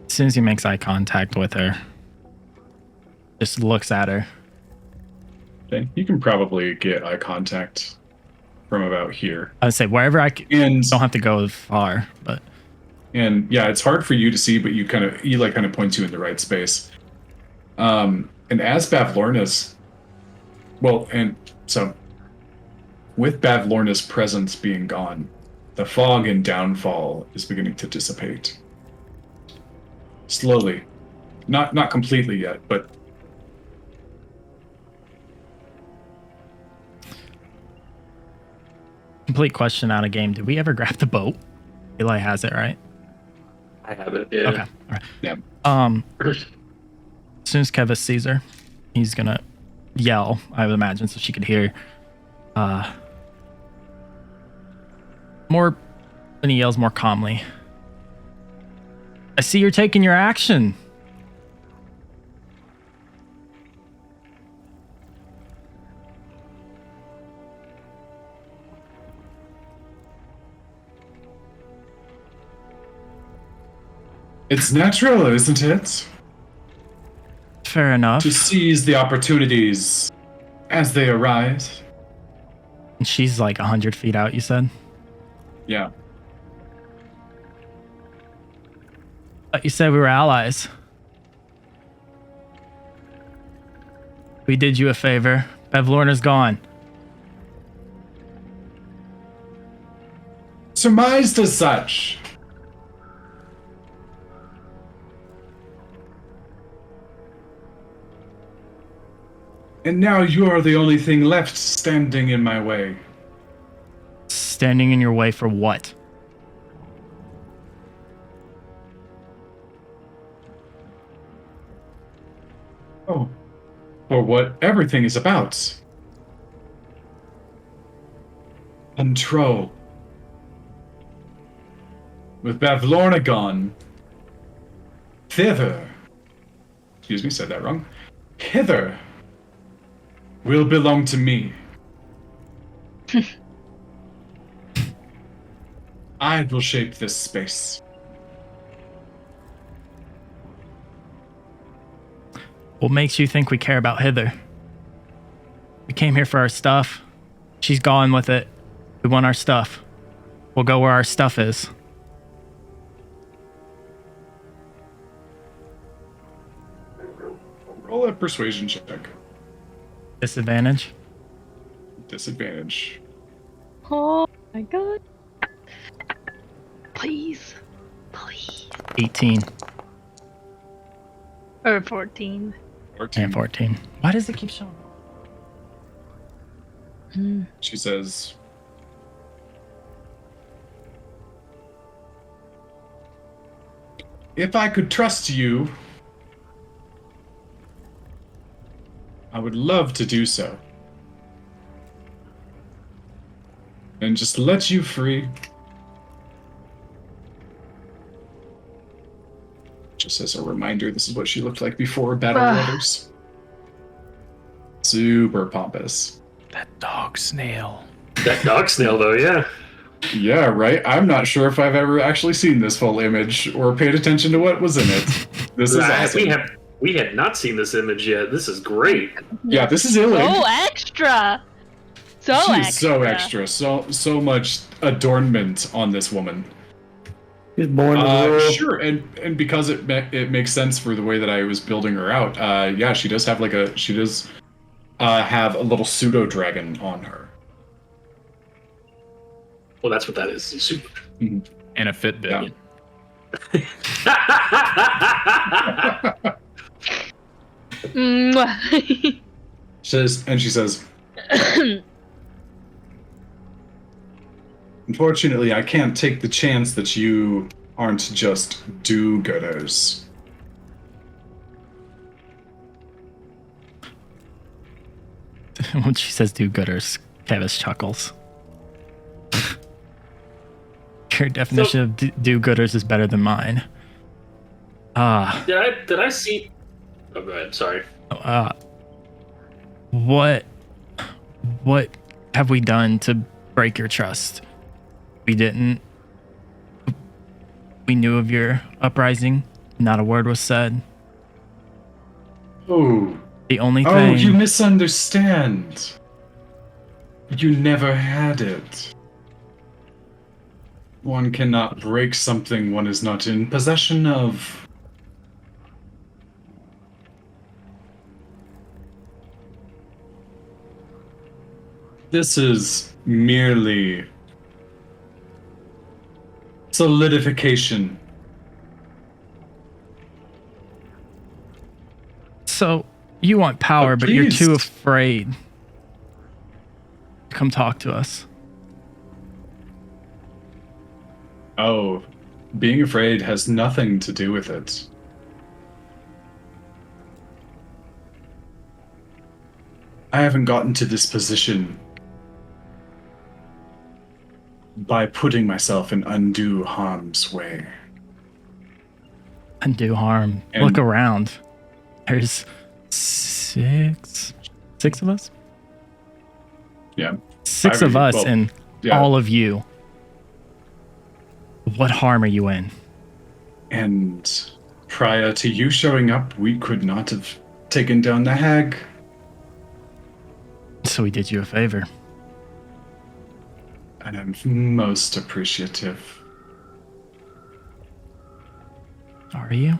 [SPEAKER 4] As soon as he makes eye contact with her, just looks at her.
[SPEAKER 3] Okay. You can probably get eye contact from about here.
[SPEAKER 4] I would say wherever I can.
[SPEAKER 3] And
[SPEAKER 4] Don't have to go far, but
[SPEAKER 3] yeah, it's hard for you to see, but Eli kind of points you in the right space. And as Bavlornia's, with Bavlornia's presence being gone, the fog and downfall is beginning to dissipate. Slowly. Not completely yet, but
[SPEAKER 4] complete question out of game. Did we ever grab the boat? Eli has it, right?
[SPEAKER 5] I have it, yeah.
[SPEAKER 4] Okay. All right.
[SPEAKER 3] yeah.
[SPEAKER 4] As soon as Kevis sees her, he's gonna yell, I would imagine, so she could hear. More when he yells more calmly. I see you're taking your action.
[SPEAKER 3] It's natural, isn't it?
[SPEAKER 4] Fair enough.
[SPEAKER 3] To seize the opportunities as they arise.
[SPEAKER 4] And she's like 100 feet out, you said?
[SPEAKER 3] Yeah.
[SPEAKER 4] But you said we were allies. We did you a favor. Bavlornia's gone.
[SPEAKER 3] Surmised as such. And now you are the only thing left standing in my way.
[SPEAKER 4] Standing in your way for what?
[SPEAKER 3] Oh, for what everything is about. Control. With Bavlornia gone, thither, excuse me, said that wrong, hither, will belong to me. I will shape this space.
[SPEAKER 4] What makes you think we care about Hither? We came here for our stuff. She's gone with it. We want our stuff. We'll go where our stuff is.
[SPEAKER 3] Roll roll a persuasion check.
[SPEAKER 4] Disadvantage.
[SPEAKER 3] Disadvantage.
[SPEAKER 1] Oh my god. Please. Please.
[SPEAKER 4] 18
[SPEAKER 1] Or 14.
[SPEAKER 3] 14.
[SPEAKER 4] and 14. Why does it keep showing?
[SPEAKER 3] She says, if I could trust you, I would love to do so. And just let you free. Just as a reminder, this is what she looked like before Battle Brothers. Super pompous.
[SPEAKER 6] That dog snail.
[SPEAKER 5] That dog snail, though, yeah.
[SPEAKER 3] Yeah, right? I'm not sure if I've ever actually seen this full image or paid attention to what was in it. This is awesome.
[SPEAKER 5] We had not seen this image yet. This is great.
[SPEAKER 3] Yeah, this is Illy.
[SPEAKER 1] So extra.
[SPEAKER 3] She's so extra. So much adornment on this woman.
[SPEAKER 7] He's born as a rule.
[SPEAKER 3] Sure, and because it makes sense for the way that I was building her out. Yeah, she does have have a little pseudo dragon on her.
[SPEAKER 5] Well, that's what that is. Super.
[SPEAKER 3] Mm-hmm.
[SPEAKER 6] And a Fitbit.
[SPEAKER 1] Mwah.
[SPEAKER 3] She says, unfortunately, I can't take the chance that you aren't just do-gooders.
[SPEAKER 4] When she says do-gooders, Kevis chuckles. Your definition of do-gooders is better than mine.
[SPEAKER 5] Did I see? Oh, go ahead. Sorry.
[SPEAKER 4] What have we done to break your trust? We didn't. We knew of your uprising. Not a word was said.
[SPEAKER 3] Oh.
[SPEAKER 4] The only thing.
[SPEAKER 3] Oh, you misunderstand. You never had it. One cannot break something one is not in possession of. This is merely solidification.
[SPEAKER 4] So, you want power, but you're
[SPEAKER 3] Please.
[SPEAKER 4] too afraid to come talk to us.
[SPEAKER 3] Oh, being afraid has nothing to do with it. I haven't gotten to this position by putting myself in undue harm's way.
[SPEAKER 4] Undue harm.
[SPEAKER 3] And-
[SPEAKER 4] Look around. There's six of us?
[SPEAKER 3] Yeah.
[SPEAKER 4] Six of us and
[SPEAKER 3] yeah.
[SPEAKER 4] all of you. What harm are you in?
[SPEAKER 3] And prior to you showing up, we could not have taken down the hag.
[SPEAKER 4] So we did you a favor.
[SPEAKER 3] And I'm most appreciative.
[SPEAKER 4] Are you?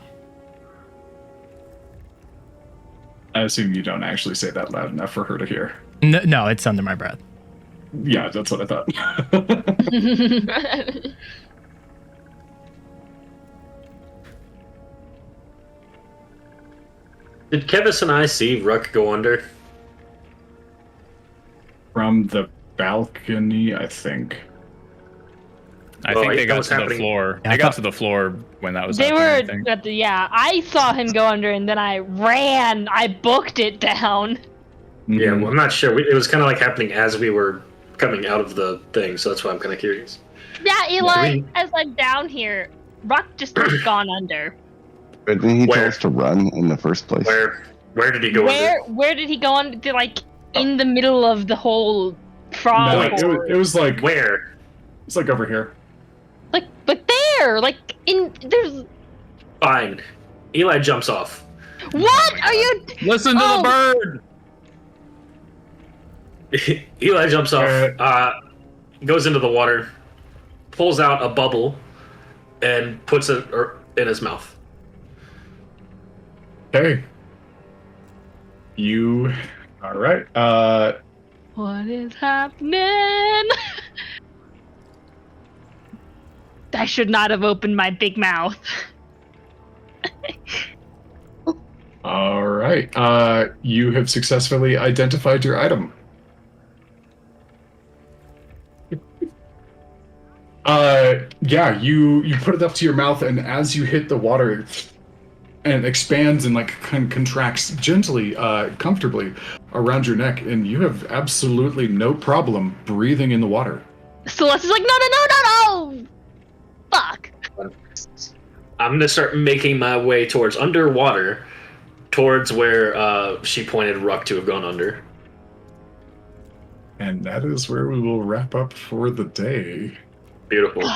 [SPEAKER 3] I assume you don't actually say that loud enough for her to hear.
[SPEAKER 4] No, it's under my breath.
[SPEAKER 3] Yeah, that's what I thought.
[SPEAKER 5] Did Kevis and I see Ruck go under?
[SPEAKER 3] From the balcony, I think.
[SPEAKER 6] I
[SPEAKER 5] Oh,
[SPEAKER 6] think they
[SPEAKER 5] that
[SPEAKER 6] got
[SPEAKER 5] was
[SPEAKER 6] to the
[SPEAKER 5] happening.
[SPEAKER 6] floor.
[SPEAKER 4] Yeah, I
[SPEAKER 6] They got
[SPEAKER 4] thought-
[SPEAKER 6] to the floor when that was
[SPEAKER 1] They
[SPEAKER 6] happening, I
[SPEAKER 1] were
[SPEAKER 6] think.
[SPEAKER 1] at the, yeah. I saw him go under, and then I ran. I booked it down.
[SPEAKER 5] Yeah,
[SPEAKER 3] Mhm.
[SPEAKER 5] well, I'm not sure. It was kind of like happening as we were coming out of the thing, so that's why I'm kind of curious.
[SPEAKER 1] Yeah, Eli.
[SPEAKER 5] we-
[SPEAKER 1] As I'm down here, Ruck just has gone under.
[SPEAKER 2] But didn't he tell
[SPEAKER 5] Where?
[SPEAKER 2] us to run in the first place?
[SPEAKER 5] Where did he go under?
[SPEAKER 1] Where did he go under? Like in the middle of the whole frog.
[SPEAKER 3] No,
[SPEAKER 1] horde.
[SPEAKER 3] it was like
[SPEAKER 5] Where?
[SPEAKER 3] it's like over here.
[SPEAKER 1] like there, like in there's.
[SPEAKER 5] Fine. Eli jumps off.
[SPEAKER 1] What are you?
[SPEAKER 6] Listen to
[SPEAKER 1] Oh.
[SPEAKER 6] the bird!
[SPEAKER 5] Eli jumps off, goes into the water, pulls out a bubble, and puts it in his mouth.
[SPEAKER 3] Hey. You. All right.
[SPEAKER 1] What is happening? I should not have opened my big mouth.
[SPEAKER 3] All right. You have successfully identified your item. Yeah, you put it up to your mouth, and as you hit the water, and it expands and like contracts gently, comfortably around your neck, and you have absolutely no problem breathing in the water.
[SPEAKER 1] Celeste's like, no! Fuck.
[SPEAKER 5] I'm gonna start making my way towards underwater, towards where she pointed Ruck to have gone under.
[SPEAKER 3] And that is where we will wrap up for the day.
[SPEAKER 5] Beautiful.